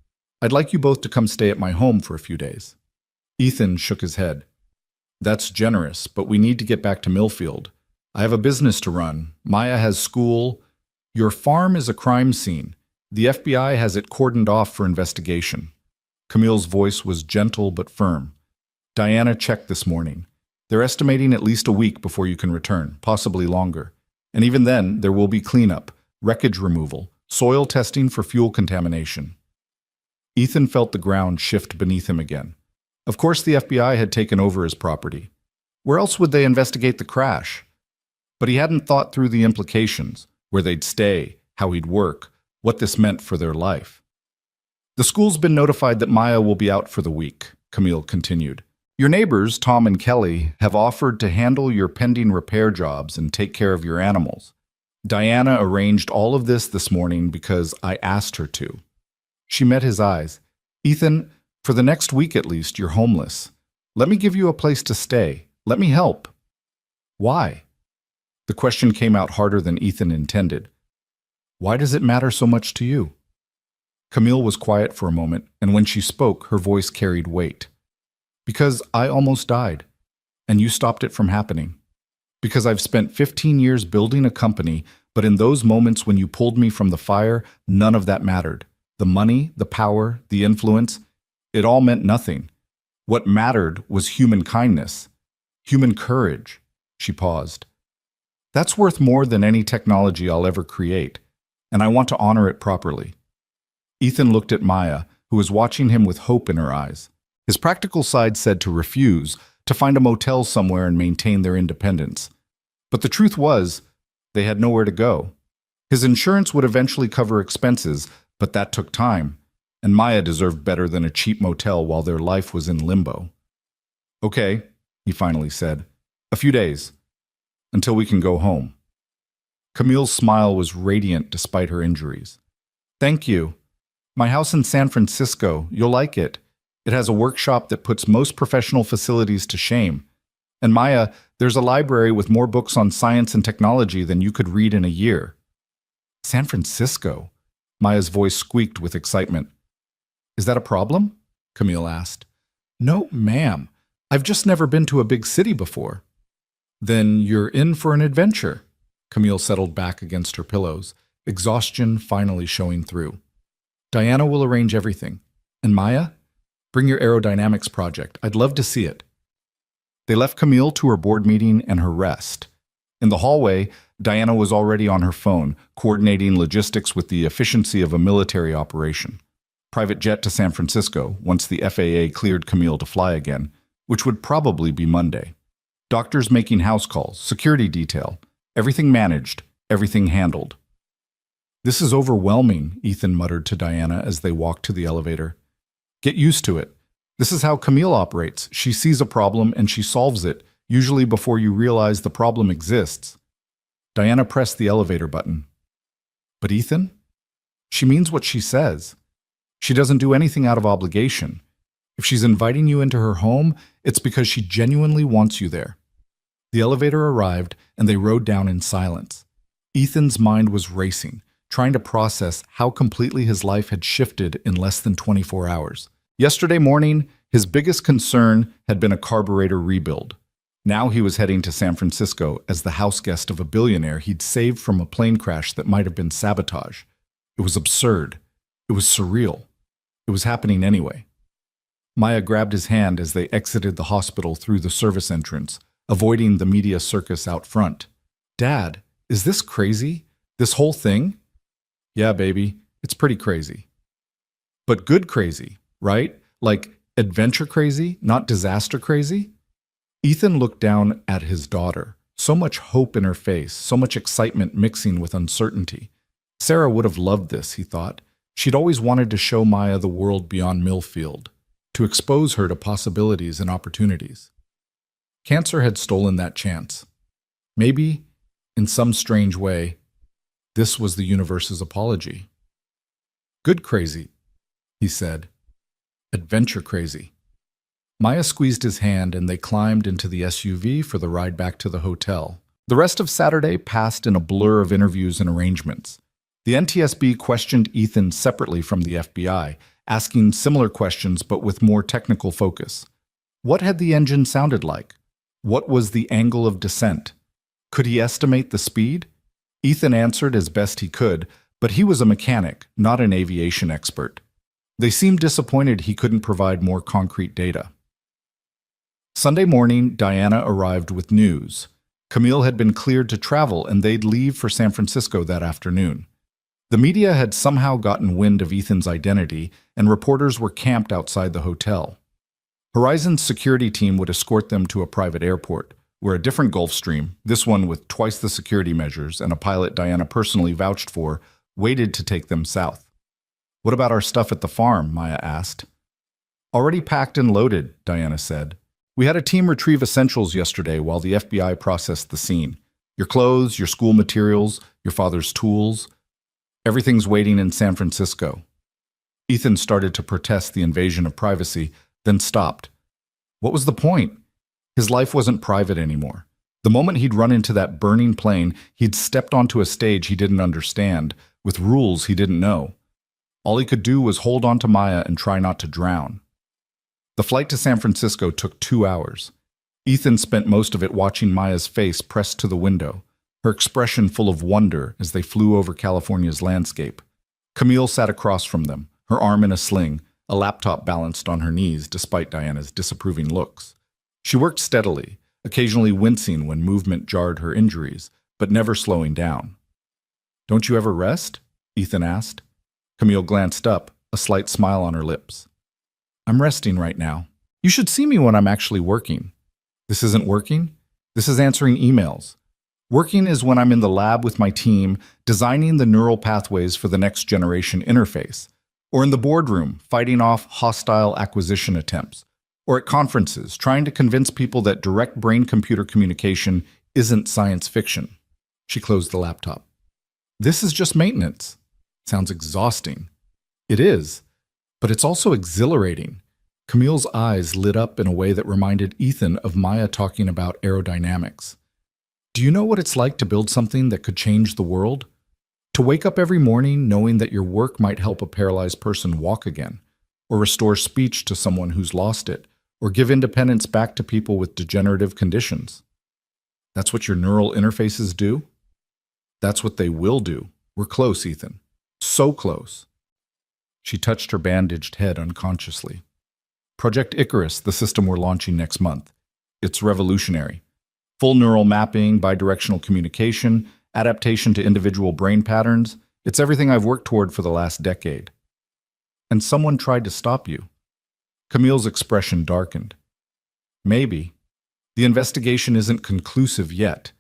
I'd like you both to come stay at my home for a few days. Ethan shook his head. That's generous, but we need to get back to Millfield. I have a business to run. Maya has school. Your farm is a crime scene. The FBI has it cordoned off for investigation. Camille's voice was gentle but firm. Diana checked this morning. They're estimating at least a week before you can return, possibly longer. And even then, there will be cleanup, wreckage removal, soil testing for fuel contamination. Ethan felt the ground shift beneath him again. Of course the FBI had taken over his property. Where else would they investigate the crash? But he hadn't thought through the implications, where they'd stay, how he'd work, what this meant for their life. The school's been notified that Maya will be out for the week, Camille continued. Your neighbors, Tom and Kelly, have offered to handle your pending repair jobs and take care of your animals. Diana arranged all of this morning because I asked her to. She met his eyes. Ethan, for the next week at least, you're homeless. Let me give you a place to stay. Let me help. Why? The question came out harder than Ethan intended. Why does it matter so much to you? Camille was quiet for a moment, and when she spoke, her voice carried weight. Because I almost died, and you stopped it from happening. Because I've spent 15 years building a company, but in those moments when you pulled me from the fire, none of that mattered. The money, the power, the influence, it all meant nothing. What mattered was human kindness. Human courage. She paused. That's worth more than any technology I'll ever create, and I want to honor it properly. Ethan looked at Maya, who was watching him with hope in her eyes. His practical side said to refuse, to find a motel somewhere and maintain their independence. But the truth was, they had nowhere to go. His insurance would eventually cover expenses, but that took time, and Maya deserved better than a cheap motel while their life was in limbo. Okay, he finally said. A few days, until we can go home. Camille's smile was radiant despite her injuries. Thank you. My house in San Francisco, you'll like it. It has a workshop that puts most professional facilities to shame. And Maya, there's a library with more books on science and technology than you could read in a year. San Francisco? Maya's voice squeaked with excitement. Is that a problem? Camille asked. No, ma'am. I've just never been to a big city before. Then you're in for an adventure. Camille settled back against her pillows, exhaustion finally showing through. Diana will arrange everything. And Maya? Bring your aerodynamics project. I'd love to see it. They left Camille to her board meeting and her rest. In the hallway, Diana was already on her phone, coordinating logistics with the efficiency of a military operation. Private jet to San Francisco, once the FAA cleared Camille to fly again, which would probably be Monday. Doctors making house calls, security detail, everything managed, everything handled. This is overwhelming, Ethan muttered to Diana as they walked to the elevator. Get used to it. This is how Camille operates. She sees a problem and she solves it, usually before you realize the problem exists. Diana pressed the elevator button. But Ethan? She means what she says. She doesn't do anything out of obligation. If she's inviting you into her home, it's because she genuinely wants you there. The elevator arrived and they rode down in silence. Ethan's mind was racing, trying to process how completely his life had shifted in less than 24 hours. Yesterday morning, his biggest concern had been a carburetor rebuild. Now he was heading to San Francisco as the house guest of a billionaire he'd saved from a plane crash that might have been sabotage. It was absurd. It was surreal. It was happening anyway. Maya grabbed his hand as they exited the hospital through the service entrance, avoiding the media circus out front. Dad, is this crazy? This whole thing? Yeah, baby, it's pretty crazy. But good crazy, right? Like adventure crazy, not disaster crazy? Ethan looked down at his daughter, so much hope in her face, so much excitement mixing with uncertainty. Sarah would have loved this, he thought. She'd always wanted to show Maya the world beyond Millfield, to expose her to possibilities and opportunities. Cancer had stolen that chance. Maybe, in some strange way, this was the universe's apology. Good crazy, he said. Adventure crazy. Maya squeezed his hand and they climbed into the SUV for the ride back to the hotel. The rest of Saturday passed in a blur of interviews and arrangements. The NTSB questioned Ethan separately from the FBI, asking similar questions but with more technical focus. What had the engine sounded like? What was the angle of descent? Could he estimate the speed? Ethan answered as best he could, but he was a mechanic, not an aviation expert. They seemed disappointed he couldn't provide more concrete data. Sunday morning, Diana arrived with news. Camille had been cleared to travel and they'd leave for San Francisco that afternoon. The media had somehow gotten wind of Ethan's identity, and reporters were camped outside the hotel. Horizon's security team would escort them to a private airport, where a different Gulfstream, this one with twice the security measures and a pilot Diana personally vouched for, waited to take them south. What about our stuff at the farm? Maya asked. Already packed and loaded, Diana said. We had a team retrieve essentials yesterday while the FBI processed the scene. Your clothes, your school materials, your father's tools. Everything's waiting in San Francisco. Ethan started to protest the invasion of privacy, then stopped. What was the point? His life wasn't private anymore. The moment he'd run into that burning plane, he'd stepped onto a stage he didn't understand, with rules he didn't know. All he could do was hold on to Maya and try not to drown. The flight to San Francisco took 2 hours. Ethan spent most of it watching Maya's face pressed to the window, her expression full of wonder as they flew over California's landscape. Camille sat across from them, her arm in a sling, a laptop balanced on her knees despite Diana's disapproving looks. She worked steadily, occasionally wincing when movement jarred her injuries, but never slowing down. "Don't you ever rest?" Ethan asked. Camille glanced up, a slight smile on her lips. "I'm resting right now. You should see me when I'm actually working." "This isn't working? This is answering emails. Working is when I'm in the lab with my team, designing the neural pathways for the next generation interface, or in the boardroom, fighting off hostile acquisition attempts, or at conferences, trying to convince people that direct brain-computer communication isn't science fiction." She closed the laptop. "This is just maintenance." Sounds exhausting. It is, but it's also exhilarating. Camille's eyes lit up in a way that reminded Ethan of Maya talking about aerodynamics. "Do you know what it's like to build something that could change the world? To wake up every morning knowing that your work might help a paralyzed person walk again, or restore speech to someone who's lost it, or give independence back to people with degenerative conditions. That's what your neural interfaces do? That's what they will do. We're close, Ethan. So close." She touched her bandaged head unconsciously. "Project Icarus, the system we're launching next month. It's revolutionary. Full neural mapping, bidirectional communication, adaptation to individual brain patterns. It's everything I've worked toward for the last decade." "And someone tried to stop you." Camille's expression darkened. "Maybe. The investigation isn't conclusive yet.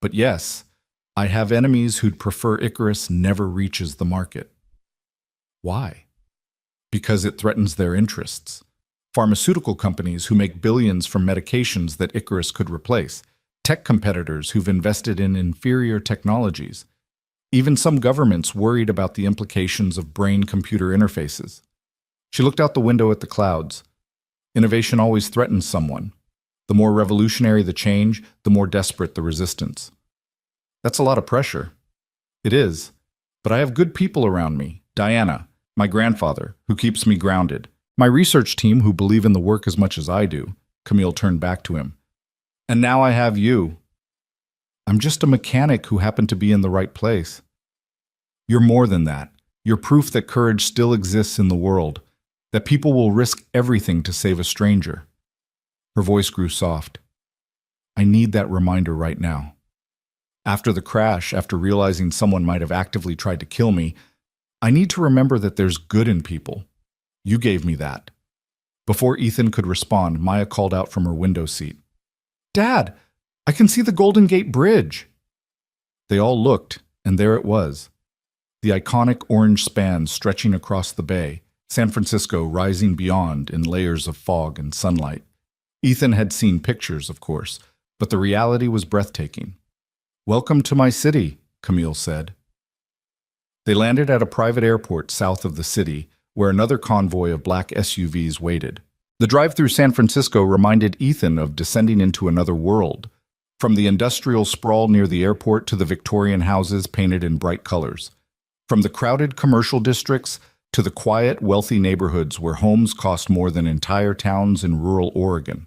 But yes, I have enemies who'd prefer Icarus never reaches the market." "Why?" "Because it threatens their interests. Pharmaceutical companies who make billions from medications that Icarus could replace. Tech competitors who've invested in inferior technologies. Even some governments worried about the implications of brain-computer interfaces." She looked out the window at the clouds. Innovation always threatens someone. The more revolutionary the change, the more desperate the resistance. "That's a lot of pressure." "It is. But I have good people around me. Diana, my grandfather, who keeps me grounded. My research team who believe in the work as much as I do." Camille turned back to him. "And now I have you." "I'm just a mechanic who happened to be in the right place." "You're more than that. You're proof that courage still exists in the world, that people will risk everything to save a stranger." Her voice grew soft. "I need that reminder right now. After the crash, after realizing someone might have actively tried to kill me, I need to remember that there's good in people. You gave me that." Before Ethan could respond, Maya called out from her window seat. "Dad, I can see the Golden Gate Bridge." They all looked, and there it was. The iconic orange span stretching across the bay, San Francisco rising beyond in layers of fog and sunlight. Ethan had seen pictures, of course, but the reality was breathtaking. "Welcome to my city," Camille said. They landed at a private airport south of the city, where another convoy of black SUVs waited. The drive through San Francisco reminded Ethan of descending into another world, from the industrial sprawl near the airport to the Victorian houses painted in bright colors, from the crowded commercial districts to the quiet, wealthy neighborhoods where homes cost more than entire towns in rural Oregon.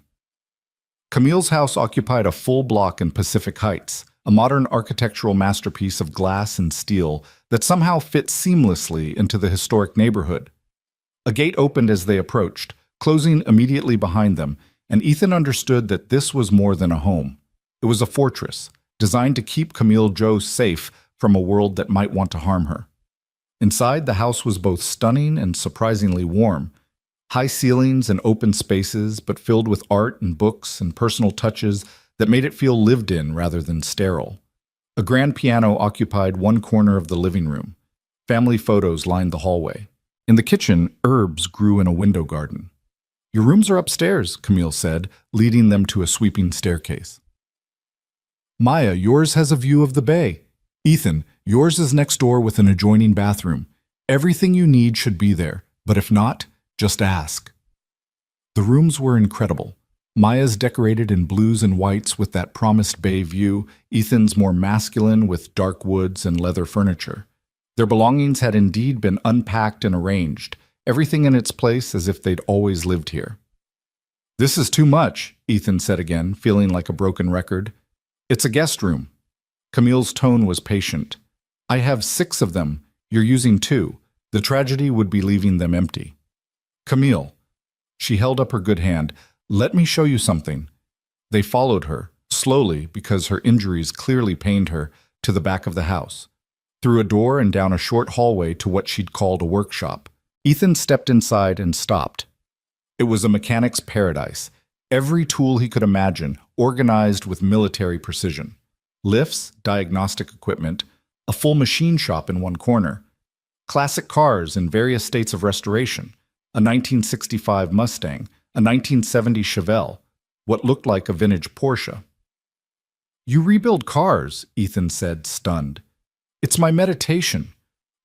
Camille's house occupied a full block in Pacific Heights, a modern architectural masterpiece of glass and steel that somehow fit seamlessly into the historic neighborhood. A gate opened as they approached, closing immediately behind them, and Ethan understood that this was more than a home. It was a fortress, designed to keep Camille Jo safe from a world that might want to harm her. Inside, the house was both stunning and surprisingly warm. High ceilings and open spaces, but filled with art and books and personal touches that made it feel lived in rather than sterile. A grand piano occupied one corner of the living room. Family photos lined the hallway. In the kitchen, herbs grew in a window garden. "Your rooms are upstairs," Camille said, leading them to a sweeping staircase. "Maya, yours has a view of the bay. Ethan, yours is next door with an adjoining bathroom. Everything you need should be there, but if not, just ask." The rooms were incredible. Maya's decorated in blues and whites with that promised bay view, Ethan's more masculine with dark woods and leather furniture. Their belongings had indeed been unpacked and arranged, everything in its place as if they'd always lived here. "This is too much," Ethan said again, feeling like a broken record. "It's a guest room." Camille's tone was patient. "I have 6 of them. You're using 2. The tragedy would be leaving them empty." "Camille." She held up her good hand. "Let me show you something." They followed her, slowly because her injuries clearly pained her, to the back of the house, through a door and down a short hallway to what she'd called a workshop. Ethan stepped inside and stopped. It was a mechanic's paradise. Every tool he could imagine, organized with military precision. Lifts, diagnostic equipment, a full machine shop in one corner. Classic cars in various states of restoration. A 1965 Mustang, a 1970 Chevelle, what looked like a vintage Porsche. "You rebuild cars," Ethan said, stunned. "It's my meditation.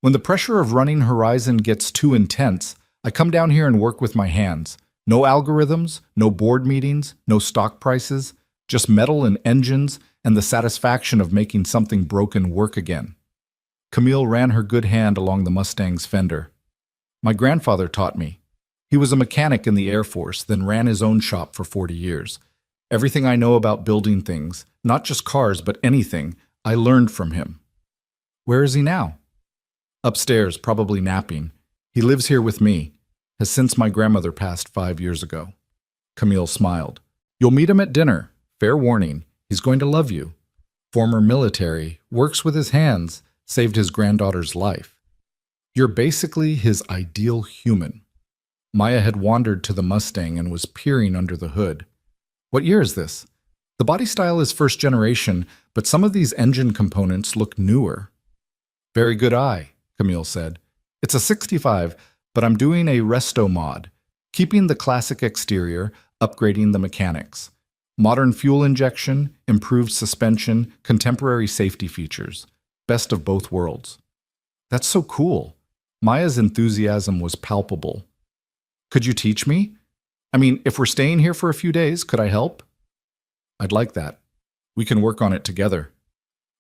When the pressure of running Horizon gets too intense, I come down here and work with my hands. No algorithms, no board meetings, no stock prices, just metal and engines and the satisfaction of making something broken work again." Camille ran her good hand along the Mustang's fender. "My grandfather taught me. He was a mechanic in the Air Force, then ran his own shop for 40 years. Everything I know about building things, not just cars but anything, I learned from him." "Where is he now?" "Upstairs, probably napping. He lives here with me. Has since my grandmother passed 5 years ago." Camille smiled. "You'll meet him at dinner. Fair warning, he's going to love you. Former military, works with his hands, saved his granddaughter's life. You're basically his ideal human." Maya had wandered to the Mustang and was peering under the hood. "What year is this?" "The body style is first generation, but some of these engine components look newer." "Very good eye," Camille said. "It's a 65, but I'm doing a resto mod, keeping the classic exterior, upgrading the mechanics. Modern fuel injection, improved suspension, contemporary safety features. Best of both worlds." "That's so cool." Maya's enthusiasm was palpable. "Could you teach me? I mean, if we're staying here for a few days, could I help?" "I'd like that. We can work on it together."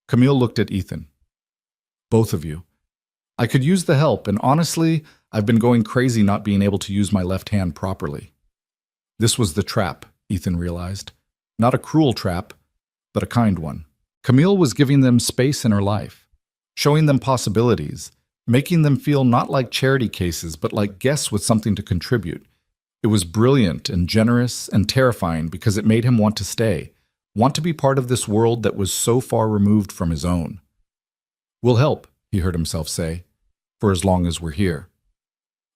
Camille looked at Ethan. "Both of you. I could use the help, and honestly, I've been going crazy not being able to use my left hand properly." This was the trap, Ethan realized. Not a cruel trap, but a kind one. Camille was giving them space in her life, showing them possibilities, making them feel not like charity cases, but like guests with something to contribute. It was brilliant and generous and terrifying because it made him want to stay, want to be part of this world that was so far removed from his own. "We'll help," he heard himself say, "for as long as we're here."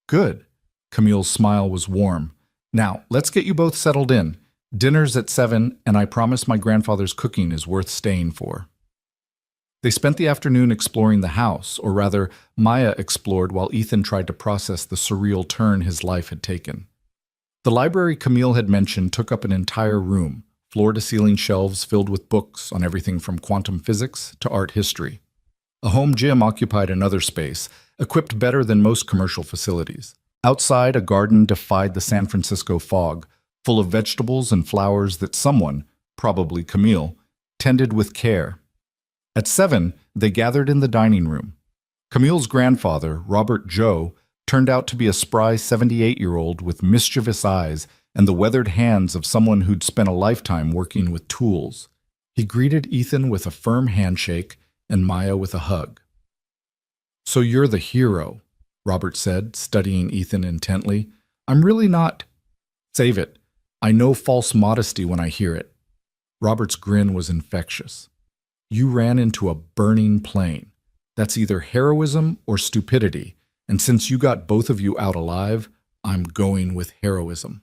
"Good." Camille's smile was warm. "Now, let's get you both settled in. Dinner's at 7, and I promise my grandfather's cooking is worth staying for." They spent the afternoon exploring the house, or rather, Maya explored while Ethan tried to process the surreal turn his life had taken. The library Camille had mentioned took up an entire room, floor-to-ceiling shelves filled with books on everything from quantum physics to art history. A home gym occupied another space, equipped better than most commercial facilities. Outside, a garden defied the San Francisco fog, full of vegetables and flowers that someone, probably Camille, tended with care. At 7, they gathered in the dining room. Camille's grandfather, Robert Joe, turned out to be a spry 78-year-old with mischievous eyes and the weathered hands of someone who'd spent a lifetime working with tools. He greeted Ethan with a firm handshake and Maya with a hug. "So you're the hero," Robert said, studying Ethan intently. "I'm really not—" "Save it. I know false modesty when I hear it." Robert's grin was infectious. "You ran into a burning plane. That's either heroism or stupidity, and since you got both of you out alive, I'm going with heroism."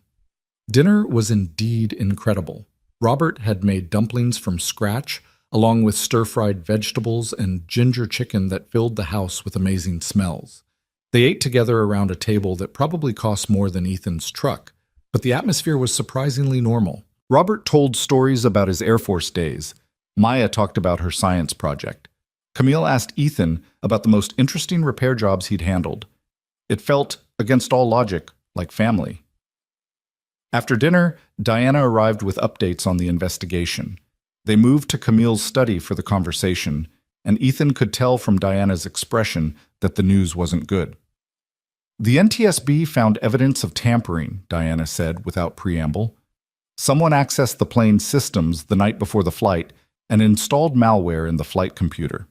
Dinner was indeed incredible. Robert had made dumplings from scratch, along with stir-fried vegetables and ginger chicken that filled the house with amazing smells. They ate together around a table that probably cost more than Ethan's truck, but the atmosphere was surprisingly normal. Robert told stories about his Air Force days. Maya talked about her science project. Camille asked Ethan about the most interesting repair jobs he'd handled. It felt, against all logic, like family. After dinner, Diana arrived with updates on the investigation. They moved to Camille's study for the conversation, and Ethan could tell from Diana's expression that the news wasn't good. "The NTSB found evidence of tampering," Diana said without preamble. "Someone accessed the plane's systems the night before the flight and installed malware in the flight computer.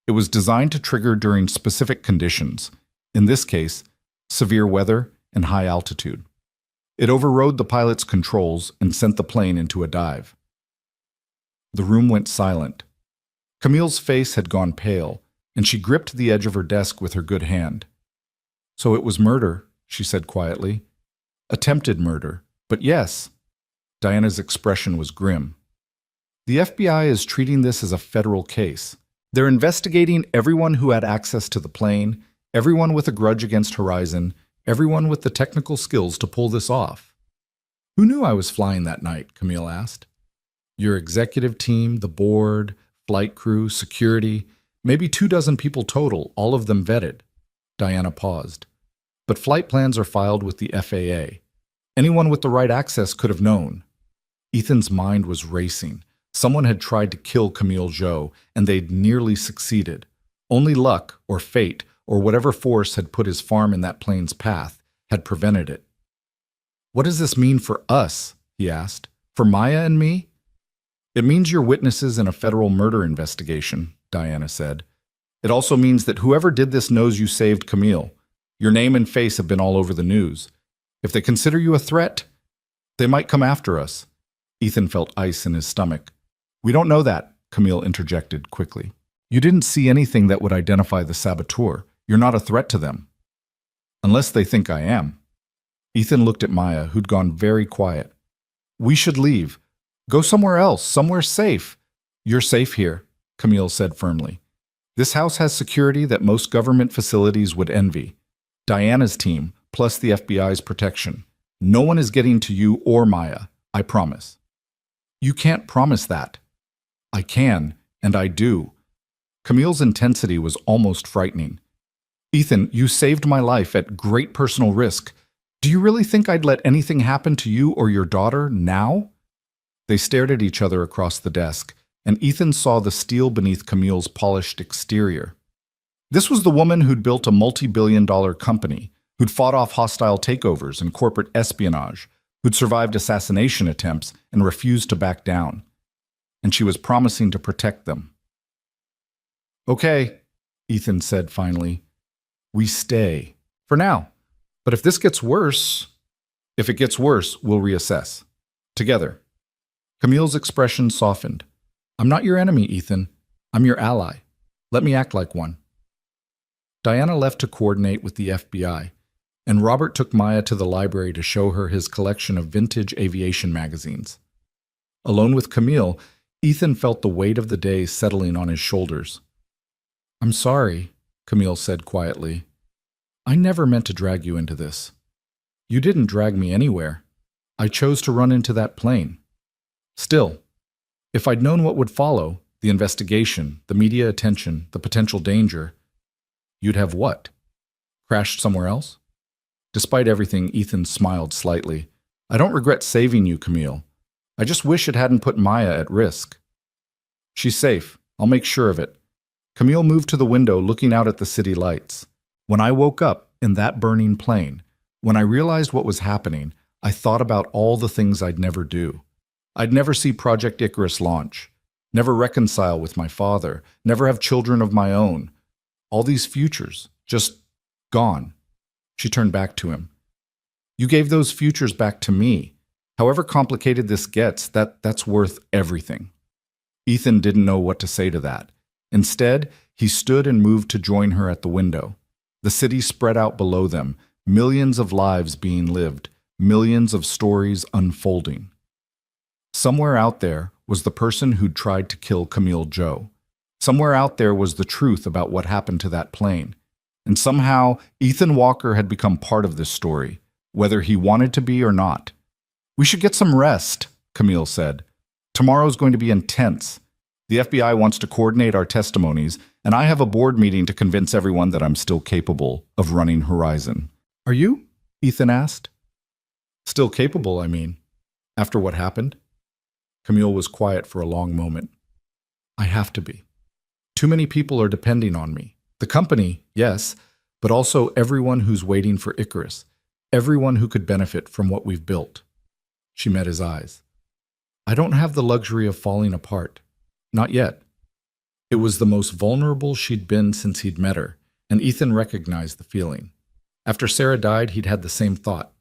It was designed to trigger during specific conditions, in this case, severe weather and high altitude. It overrode the pilot's controls and sent the plane into a dive. The room went silent. Camille's face had gone pale, and she gripped the edge of her desk with her good hand. "So it was murder," she said quietly. "Attempted murder, but yes." Diana's expression was grim. "The FBI is treating this as a federal case. They're investigating everyone who had access to the plane, everyone with a grudge against Horizon, everyone with the technical skills to pull this off." "Who knew I was flying that night?" Camille asked. "Your executive team, the board, flight crew, security, maybe 24 people total, all of them vetted." Diana paused. "But flight plans are filed with the FAA. Anyone with the right access could have known." Ethan's mind was racing. Someone had tried to kill Camille Joe, and they'd nearly succeeded. Only luck, or fate, or whatever force had put his farm in that plane's path, had prevented it. "What does this mean for us?" he asked. "For Maya and me?" "It means you're witnesses in a federal murder investigation," Diana said. "It also means that whoever did this knows you saved Camille. Your name and face have been all over the news. If they consider you a threat, they might come after us." Ethan felt ice in his stomach. "We don't know that," Camille interjected quickly. "You didn't see anything that would identify the saboteur. You're not a threat to them." "Unless they think I am." Ethan looked at Maya, who'd gone very quiet. "We should leave. Go somewhere else, somewhere safe." "You're safe here," Camille said firmly. "This house has security that most government facilities would envy. Diana's team, plus the FBI's protection. No one is getting to you or Maya, I promise." "You can't promise that." "I can, and I do." Camille's intensity was almost frightening. "Ethan, you saved my life at great personal risk. Do you really think I'd let anything happen to you or your daughter now?" They stared at each other across the desk, and Ethan saw the steel beneath Camille's polished exterior. This was the woman who'd built a multi-billion-dollar company, who'd fought off hostile takeovers and corporate espionage, who'd survived assassination attempts and refused to back down. And she was promising to protect them. "Okay," Ethan said finally. "We stay. For now. But if this gets worse..." "If it gets worse, we'll reassess. Together." Camille's expression softened. "I'm not your enemy, Ethan. I'm your ally. Let me act like one." Diana left to coordinate with the FBI, and Robert took Maya to the library to show her his collection of vintage aviation magazines. Alone with Camille, Ethan felt the weight of the day settling on his shoulders. "I'm sorry," Camille said quietly. "I never meant to drag you into this. You didn't drag me anywhere. I chose to run into that plane. Still, if I'd known what would follow, the investigation, the media attention, the potential danger, you'd have what? Crashed somewhere else?" Despite everything, Ethan smiled slightly. "I don't regret saving you, Camille. I just wish it hadn't put Maya at risk." "She's safe. I'll make sure of it." Camille moved to the window, looking out at the city lights. "When I woke up in that burning plane, when I realized what was happening, I thought about all the things I'd never do. I'd never see Project Icarus launch, never reconcile with my father, never have children of my own. All these futures, just gone." She turned back to him. "You gave those futures back to me. However complicated this gets, that's worth everything." Ethan didn't know what to say to that. Instead, he stood and moved to join her at the window. The city spread out below them, millions of lives being lived, millions of stories unfolding. Somewhere out there was the person who'd tried to kill Camille Joe. Somewhere out there was the truth about what happened to that plane. And somehow, Ethan Walker had become part of this story, whether he wanted to be or not. "We should get some rest," Camille said. "Tomorrow's going to be intense. The FBI wants to coordinate our testimonies, and I have a board meeting to convince everyone that I'm still capable of running Horizon." "Are you?" Ethan asked. "Still capable, I mean. After what happened?" Camille was quiet for a long moment. "I have to be. Too many people are depending on me. The company, yes, but also everyone who's waiting for Icarus, everyone who could benefit from what we've built." She met his eyes. "I don't have the luxury of falling apart. Not yet." It was the most vulnerable she'd been since he'd met her, and Ethan recognized the feeling. After Sarah died, he'd had the same thought.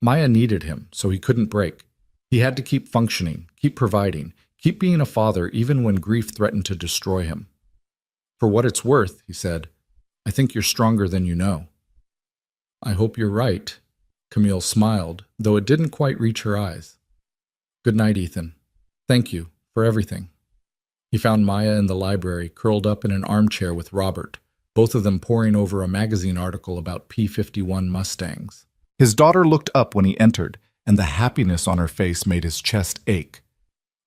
Maya needed him, so he couldn't break. He had to keep functioning, keep providing, keep being a father even when grief threatened to destroy him. For what it's worth, he said, I think you're stronger than you know. I hope you're right. Camille smiled, though it didn't quite reach her eyes. Good night, Ethan. Thank you for everything. He found Maya in the library, curled up in an armchair with Robert, both of them poring over a magazine article about P-51 Mustangs. His daughter looked up when he entered, and the happiness on her face made his chest ache.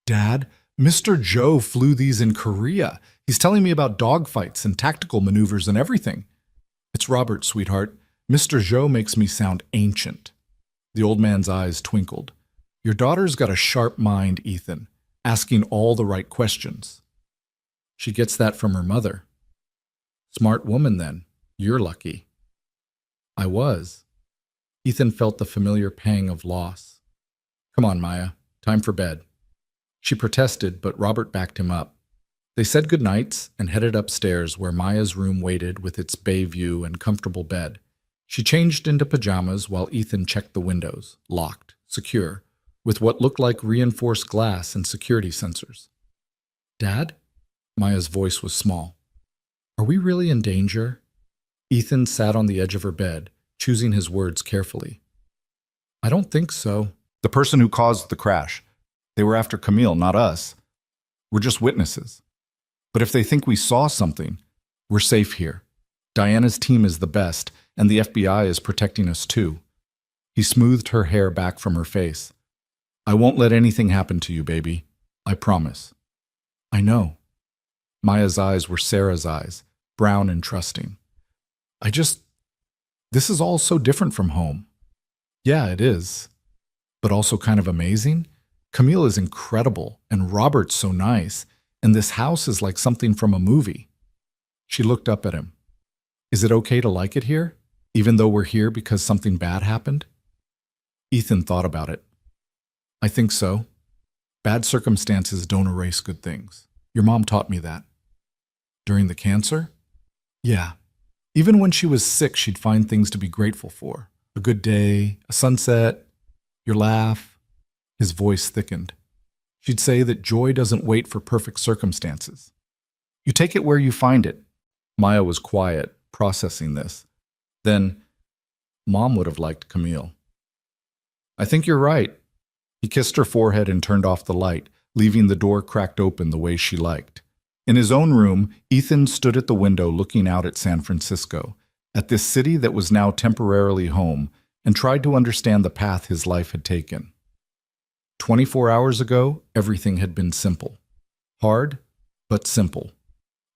Dad, Mr. Joe flew these in Korea. He's telling me about dogfights and tactical maneuvers and everything. It's Robert, sweetheart. Mr. Joe makes me sound ancient. The old man's eyes twinkled. Your daughter's got a sharp mind, Ethan, asking all the right questions. She gets that from her mother. Smart woman, then. You're lucky. I was. Ethan felt the familiar pang of loss. Come on, Maya. Time for bed. She protested, but Robert backed him up. They said goodnights and headed upstairs where Maya's room waited with its bay view and comfortable bed. She changed into pajamas while Ethan checked the windows, locked, secure, with what looked like reinforced glass and security sensors. Dad? Maya's voice was small. Are we really in danger? Ethan sat on the edge of her bed, choosing his words carefully. I don't think so. The person who caused the crash. They were after Camille, not us. We're just witnesses. But if they think we saw something, we're safe here. Diana's team is the best, and the FBI is protecting us too. He smoothed her hair back from her face. I won't let anything happen to you, baby. I promise. I know. Maya's eyes were Sarah's eyes, brown and trusting. This is all so different from home. Yeah, it is. But also kind of amazing. Camille is incredible, and Robert's so nice, and this house is like something from a movie. She looked up at him. Is it okay to like it here, even though we're here because something bad happened? Ethan thought about it. I think so. Bad circumstances don't erase good things. Your mom taught me that. During the cancer? Yeah. Even when she was sick, she'd find things to be grateful for. A good day, a sunset, your laugh. His voice thickened. She'd say that joy doesn't wait for perfect circumstances. You take it where you find it. Maya was quiet, processing this. Then, Mom would have liked Camille. I think you're right. He kissed her forehead and turned off the light, leaving the door cracked open the way she liked. In his own room, Ethan stood at the window looking out at San Francisco, at this city that was now temporarily home, and tried to understand the path his life had taken. 24 hours ago, everything had been simple. Hard, but simple.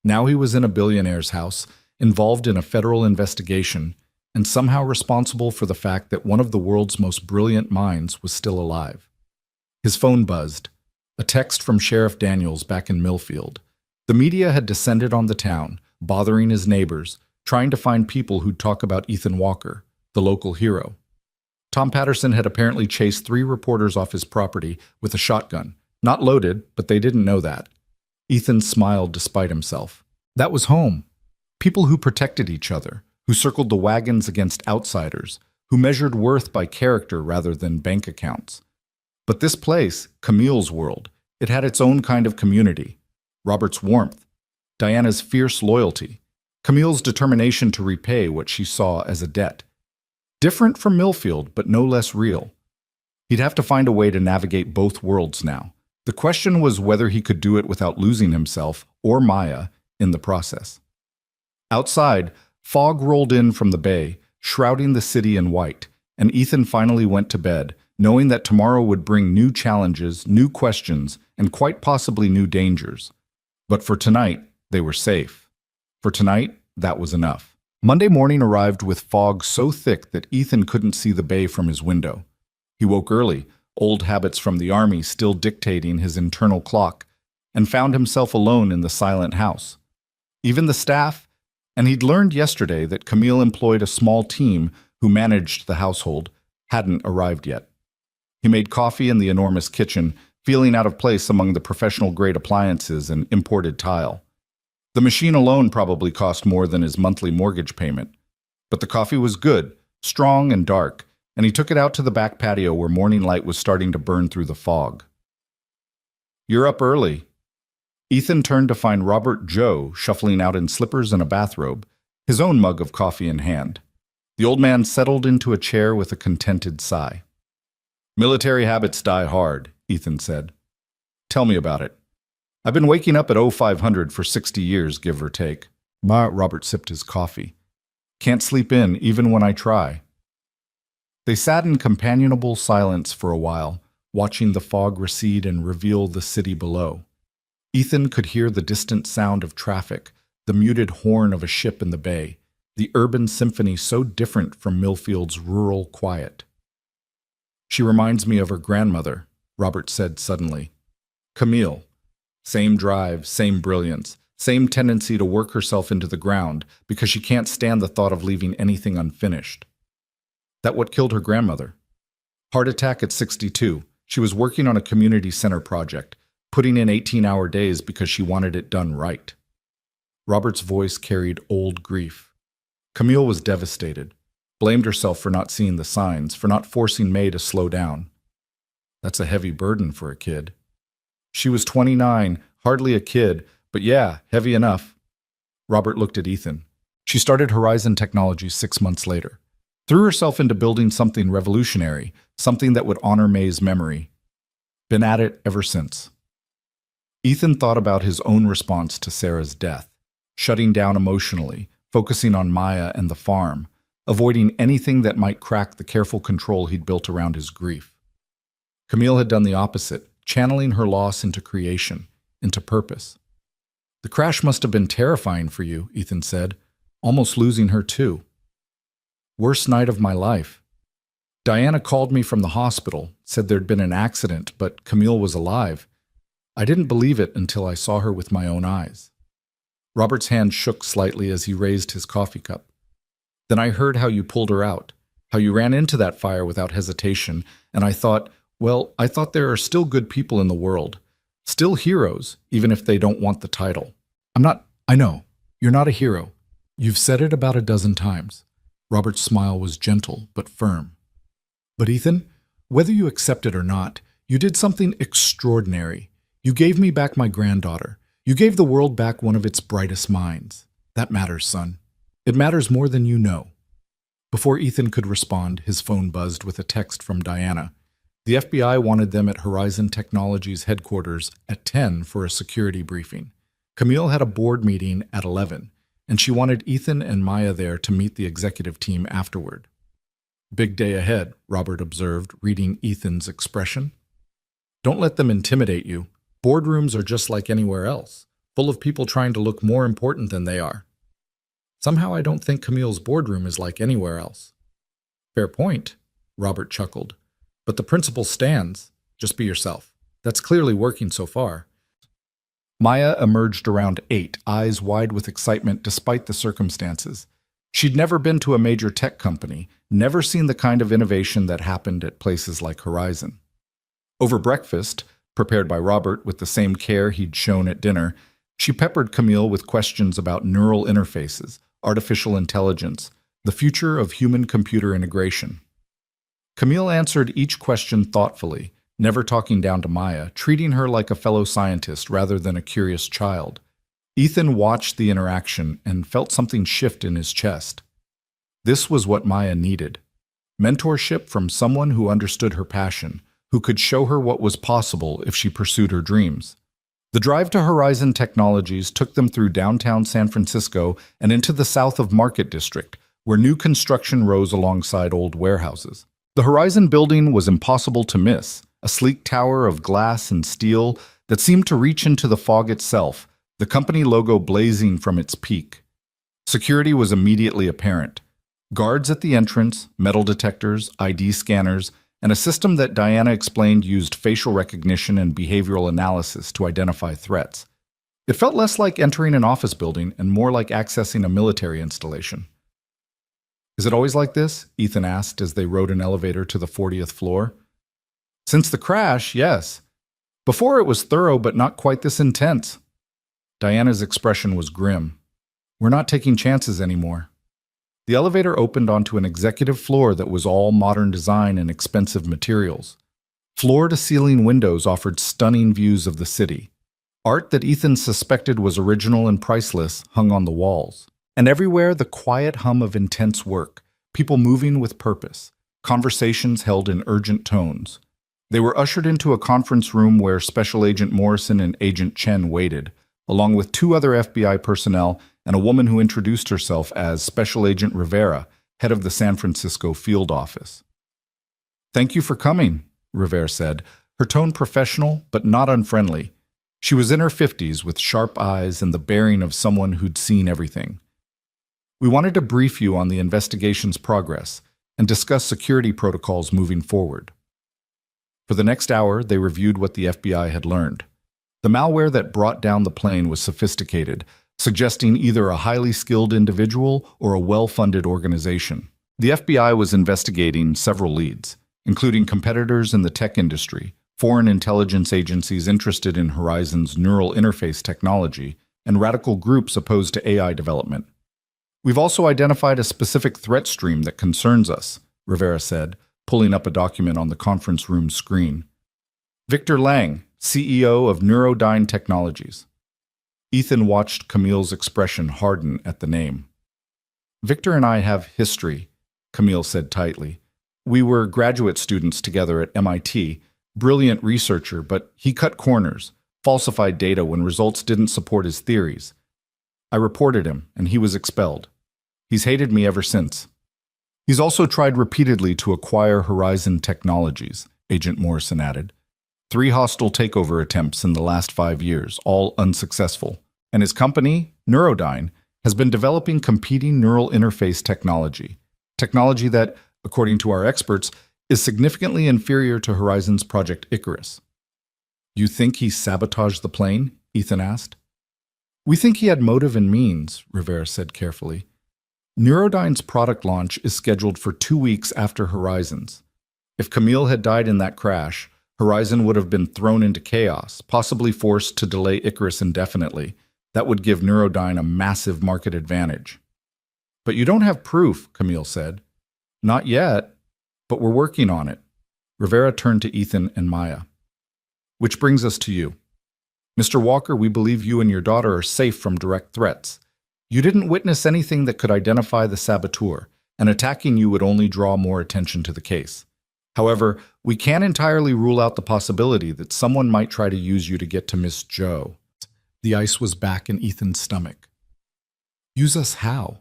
Now he was in a billionaire's house, involved in a federal investigation, and somehow responsible for the fact that one of the world's most brilliant minds was still alive. His phone buzzed. A text from Sheriff Daniels back in Millfield. The media had descended on the town, bothering his neighbors, trying to find people who'd talk about Ethan Walker, the local hero. Tom Patterson had apparently chased 3 reporters off his property with a shotgun. Not loaded, but they didn't know that. Ethan smiled despite himself. That was home. People who protected each other, who circled the wagons against outsiders, who measured worth by character rather than bank accounts. But this place, Camille's world, it had its own kind of community. Robert's warmth, Diana's fierce loyalty, Camille's determination to repay what she saw as a debt. Different from Millfield, but no less real. He'd have to find a way to navigate both worlds now. The question was whether he could do it without losing himself, or Maya, in the process. Outside, fog rolled in from the bay, shrouding the city in white, and Ethan finally went to bed, knowing that tomorrow would bring new challenges, new questions, and quite possibly new dangers. But for tonight, they were safe. For tonight, that was enough. Monday morning arrived with fog so thick that Ethan couldn't see the bay from his window. He woke early, old habits from the army still dictating his internal clock, and found himself alone in the silent house. Even the staff, and he'd learned yesterday that Camille employed a small team who managed the household, hadn't arrived yet. He made coffee in the enormous kitchen, feeling out of place among the professional-grade appliances and imported tile. The machine alone probably cost more than his monthly mortgage payment. But the coffee was good, strong and dark, and he took it out to the back patio where morning light was starting to burn through the fog. "You're up early." Ethan turned to find Robert Joe shuffling out in slippers and a bathrobe, his own mug of coffee in hand. The old man settled into a chair with a contented sigh. "Military habits die hard," Ethan said. "Tell me about it." "I've been waking up at 0500 for 60 years, give or take." Robert sipped his coffee. "Can't sleep in, even when I try." They sat in companionable silence for a while, watching the fog recede and reveal the city below. Ethan could hear the distant sound of traffic, the muted horn of a ship in the bay, the urban symphony so different from Millfield's rural quiet. "She reminds me of her grandmother," Robert said suddenly. "Camille. Same drive, same brilliance, same tendency to work herself into the ground because she can't stand the thought of leaving anything unfinished." "That what killed her grandmother?" "Heart attack at 62. She was working on a community center project, putting in 18-hour days because she wanted it done right." Robert's voice carried old grief. Camille was devastated, blamed herself for not seeing the signs, for not forcing May to slow down. "That's a heavy burden for a kid." "She was 29, hardly a kid, but yeah, heavy enough." Robert looked at Ethan. "She started Horizon Technologies 6 months later. Threw herself into building something revolutionary, something that would honor May's memory. Been at it ever since." Ethan thought about his own response to Sarah's death, shutting down emotionally, focusing on Maya and the farm, avoiding anything that might crack the careful control he'd built around his grief. Camille had done the opposite, channeling her loss into creation, into purpose. "The crash must have been terrifying for you," Ethan said, "almost losing her too." "Worst night of my life. Diana called me from the hospital, said there'd been an accident, but Camille was alive. I didn't believe it until I saw her with my own eyes." Robert's hand shook slightly as he raised his coffee cup. "Then I heard how you pulled her out, how you ran into that fire without hesitation, and I thought there are still good people in the world, still heroes, even if they don't want the title." I know, you're not a hero. You've said it about a dozen times." Robert's smile was gentle but firm. "But Ethan, whether you accept it or not, you did something extraordinary. You gave me back my granddaughter. You gave the world back one of its brightest minds. That matters, son. It matters more than you know." Before Ethan could respond, his phone buzzed with a text from Diana. The FBI wanted them at Horizon Technologies headquarters at 10 for a security briefing. Camille had a board meeting at 11, and she wanted Ethan and Maya there to meet the executive team afterward. "Big day ahead," Robert observed, reading Ethan's expression. "Don't let them intimidate you. Boardrooms are just like anywhere else, full of people trying to look more important than they are." "Somehow I don't think Camille's boardroom is like anywhere else." "Fair point," Robert chuckled. "But the principle stands. Just be yourself. That's clearly working so far." Maya emerged around 8, eyes wide with excitement despite the circumstances. She'd never been to a major tech company, never seen the kind of innovation that happened at places like Horizon. Over breakfast, prepared by Robert with the same care he'd shown at dinner, she peppered Camille with questions about neural interfaces, artificial intelligence, the future of human-computer integration. Camille answered each question thoughtfully, never talking down to Maya, treating her like a fellow scientist rather than a curious child. Ethan watched the interaction and felt something shift in his chest. This was what Maya needed. Mentorship from someone who understood her passion, who could show her what was possible if she pursued her dreams. The drive to Horizon Technologies took them through downtown San Francisco and into the south of Market District, where new construction rose alongside old warehouses. The Horizon building was impossible to miss, a sleek tower of glass and steel that seemed to reach into the fog itself, the company logo blazing from its peak. Security was immediately apparent. Guards at the entrance, metal detectors, ID scanners, and a system that Diana explained used facial recognition and behavioral analysis to identify threats. It felt less like entering an office building and more like accessing a military installation. "Is it always like this?" Ethan asked as they rode an elevator to the 40th floor. "Since the crash, yes. Before it was thorough but not quite this intense." Diana's expression was grim. "We're not taking chances anymore." The elevator opened onto an executive floor that was all modern design and expensive materials. Floor-to-ceiling windows offered stunning views of the city. Art that Ethan suspected was original and priceless hung on the walls. And everywhere the quiet hum of intense work, people moving with purpose, conversations held in urgent tones. They were ushered into a conference room where Special Agent Morrison and Agent Chen waited, along with two other FBI personnel and a woman who introduced herself as Special Agent Rivera, head of the San Francisco field office. "Thank you for coming," Rivera said, her tone professional but not unfriendly. She was in her 50s with sharp eyes and the bearing of someone who'd seen everything. "We wanted to brief you on the investigation's progress and discuss security protocols moving forward." For the next hour, they reviewed what the FBI had learned. The malware that brought down the plane was sophisticated, suggesting either a highly skilled individual or a well-funded organization. The FBI was investigating several leads, including competitors in the tech industry, foreign intelligence agencies interested in Horizon's neural interface technology, and radical groups opposed to AI development. "We've also identified a specific threat stream that concerns us," Rivera said, pulling up a document on the conference room screen. "Victor Lang, CEO of Neurodyne Technologies." Ethan watched Camille's expression harden at the name. "Victor and I have history," Camille said tightly. "We were graduate students together at MIT, brilliant researcher, but he cut corners, falsified data when results didn't support his theories. I reported him, and he was expelled. He's hated me ever since." "He's also tried repeatedly to acquire Horizon Technologies," Agent Morrison added. 3 hostile takeover attempts in the last 5 years, all unsuccessful. And his company, Neurodyne, has been developing competing neural interface technology that, according to our experts, is significantly inferior to Horizon's Project Icarus. "You think he sabotaged the plane?" Ethan asked. "We think he had motive and means," Rivera said carefully. "Neurodyne's product launch is scheduled for 2 weeks after Horizon's. If Camille had died in that crash, Horizon would have been thrown into chaos, possibly forced to delay Icarus indefinitely. That would give Neurodyne a massive market advantage." "But you don't have proof," Camille said. "Not yet, but we're working on it." Rivera turned to Ethan and Maya. "Which brings us to you. Mr. Walker, we believe you and your daughter are safe from direct threats. You didn't witness anything that could identify the saboteur, and attacking you would only draw more attention to the case. However, we can't entirely rule out the possibility that someone might try to use you to get to Miss Joe." The ice was back in Ethan's stomach. "Use us how?"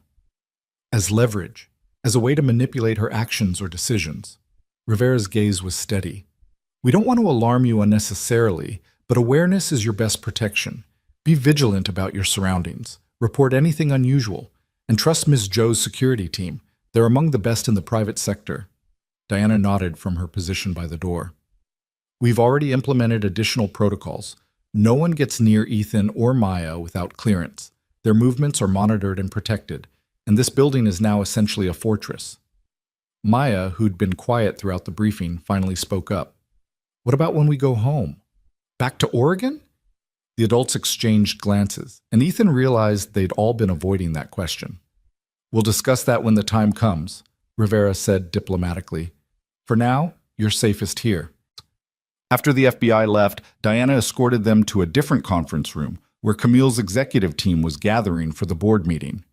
"As leverage, as a way to manipulate her actions or decisions." Rivera's gaze was steady. "We don't want to alarm you unnecessarily, but awareness is your best protection. Be vigilant about your surroundings. Report anything unusual, and trust Ms. Joe's security team. They're among the best in the private sector." Diana nodded from her position by the door. "We've already implemented additional protocols. No one gets near Ethan or Maya without clearance. Their movements are monitored and protected, and this building is now essentially a fortress." Maya, who'd been quiet throughout the briefing, finally spoke up. "What about when we go home? Back to Oregon?" The adults exchanged glances, and Ethan realized they'd all been avoiding that question. "We'll discuss that when the time comes," Rivera said diplomatically. "For now, you're safest here." After the FBI left, Diana escorted them to a different conference room where Camille's executive team was gathering for the board meeting.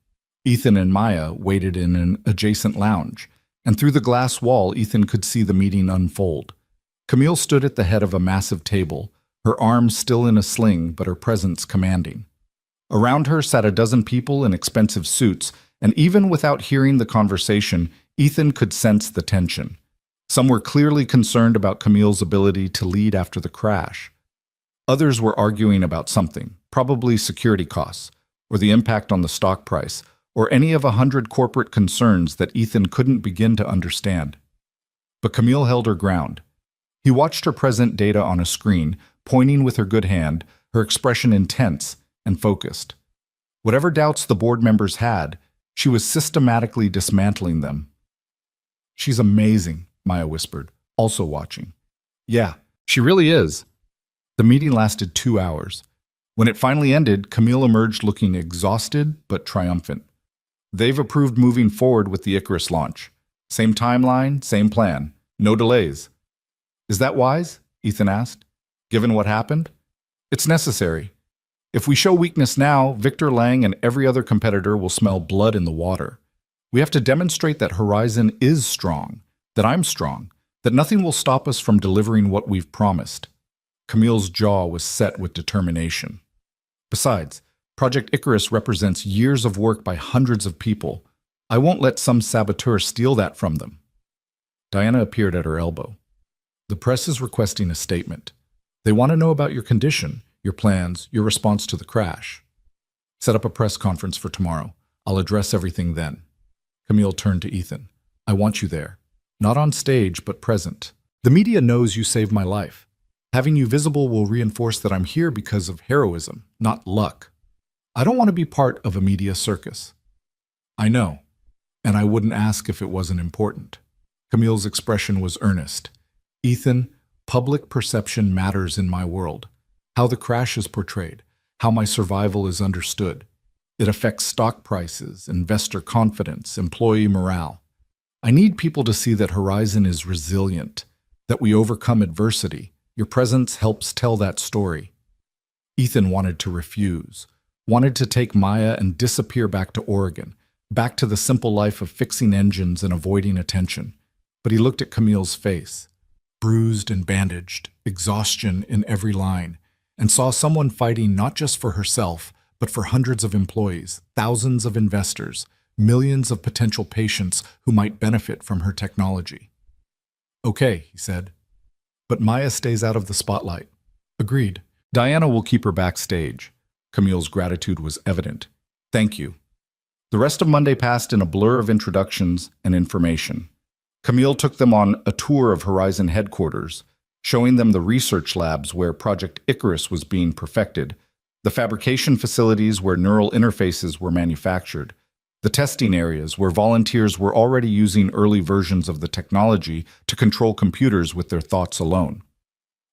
Ethan and Maya waited in an adjacent lounge, and through the glass wall, Ethan could see the meeting unfold. Camille stood at the head of a massive table, her arms still in a sling but her presence commanding. Around her sat a dozen people in expensive suits, and even without hearing the conversation, Ethan could sense the tension. Some were clearly concerned about Camille's ability to lead after the crash. Others were arguing about something, probably security costs, or the impact on the stock price, or any of 100 corporate concerns that Ethan couldn't begin to understand. But Camille held her ground. He watched her present data on a screen, pointing with her good hand, her expression intense and focused. Whatever doubts the board members had, she was systematically dismantling them. "She's amazing," Maya whispered, also watching. "Yeah, she really is." The meeting lasted 2 hours. When it finally ended, Camille emerged looking exhausted but triumphant. They've approved moving forward with the Icarus launch. Same timeline, same plan. No delays. Is that wise? Ethan asked. Given what happened? It's necessary. If we show weakness now, Victor Lang and every other competitor will smell blood in the water. We have to demonstrate that Horizon is strong, that I'm strong, that nothing will stop us from delivering what we've promised. Camille's jaw was set with determination. Besides, Project Icarus represents years of work by hundreds of people. I won't let some saboteur steal that from them. Diana appeared at her elbow. The press is requesting a statement. They want to know about your condition, your plans, your response to the crash. Set up a press conference for tomorrow. I'll address everything then. Camille turned to Ethan. I want you there. Not on stage, but present. The media knows you saved my life. Having you visible will reinforce that I'm here because of heroism, not luck. I don't want to be part of a media circus. I know, and I wouldn't ask if it wasn't important. Camille's expression was earnest. Ethan, public perception matters in my world. How the crash is portrayed, how my survival is understood. It affects stock prices, investor confidence, employee morale. I need people to see that Horizon is resilient, that we overcome adversity. Your presence helps tell that story. Ethan wanted to refuse, wanted to take Maya and disappear back to Oregon, back to the simple life of fixing engines and avoiding attention. But he looked at Camille's face, bruised and bandaged, exhaustion in every line, and saw someone fighting not just for herself, but for hundreds of employees, thousands of investors, millions of potential patients who might benefit from her technology. Okay, he said. But Maya stays out of the spotlight. Agreed. Diana will keep her backstage. Camille's gratitude was evident. Thank you. The rest of Monday passed in a blur of introductions and information. Camille took them on a tour of Horizon headquarters, showing them the research labs where Project Icarus was being perfected, the fabrication facilities where neural interfaces were manufactured, the testing areas where volunteers were already using early versions of the technology to control computers with their thoughts alone.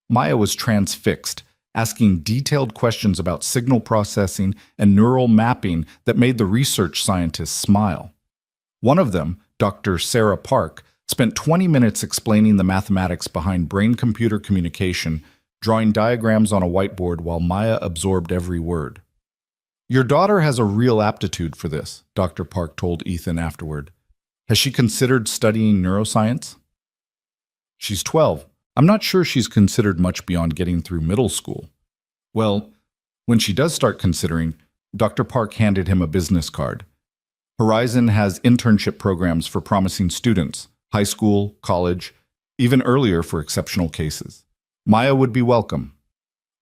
Maya was transfixed, asking detailed questions about signal processing and neural mapping that made the research scientists smile. One of them, Dr. Sarah Park, spent 20 minutes explaining the mathematics behind brain-computer communication, drawing diagrams on a whiteboard while Maya absorbed every word. Your daughter has a real aptitude for this, Dr. Park told Ethan afterward. Has she considered studying neuroscience? She's 12. I'm not sure she's considered much beyond getting through middle school. Well, when she does start considering, Dr. Park handed him a business card. Horizon has internship programs for promising students, high school, college, even earlier for exceptional cases. Maya would be welcome.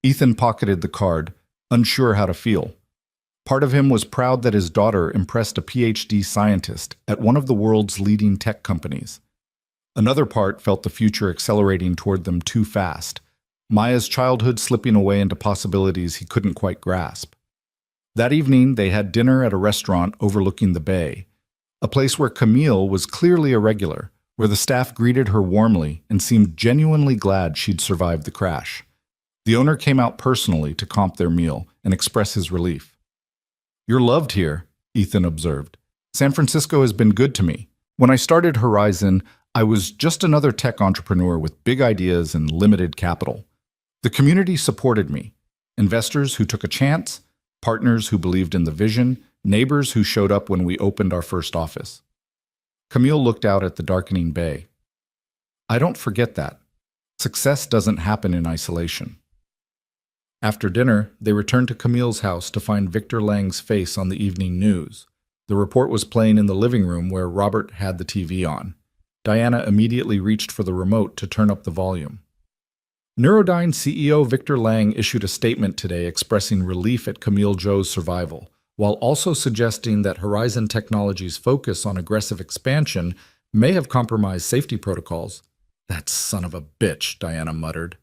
Ethan pocketed the card, unsure how to feel. Part of him was proud that his daughter impressed a PhD scientist at one of the world's leading tech companies. Another part felt the future accelerating toward them too fast, Maya's childhood slipping away into possibilities he couldn't quite grasp. That evening, they had dinner at a restaurant overlooking the bay, a place where Camille was clearly a regular, where the staff greeted her warmly and seemed genuinely glad she'd survived the crash. The owner came out personally to comp their meal and express his relief. You're loved here, Ethan observed. San Francisco has been good to me. When I started Horizon, I was just another tech entrepreneur with big ideas and limited capital. The community supported me. Investors who took a chance, partners who believed in the vision, neighbors who showed up when we opened our first office. Camille looked out at the darkening bay. I don't forget that. Success doesn't happen in isolation. After dinner, they returned to Camille's house to find Victor Lang's face on the evening news. The report was playing in the living room where Robert had the TV on. Diana immediately reached for the remote to turn up the volume. Neurodyne CEO Victor Lang issued a statement today expressing relief at Camille Zhou's survival, while also suggesting that Horizon Technologies' focus on aggressive expansion may have compromised safety protocols. That son of a bitch, Diana muttered.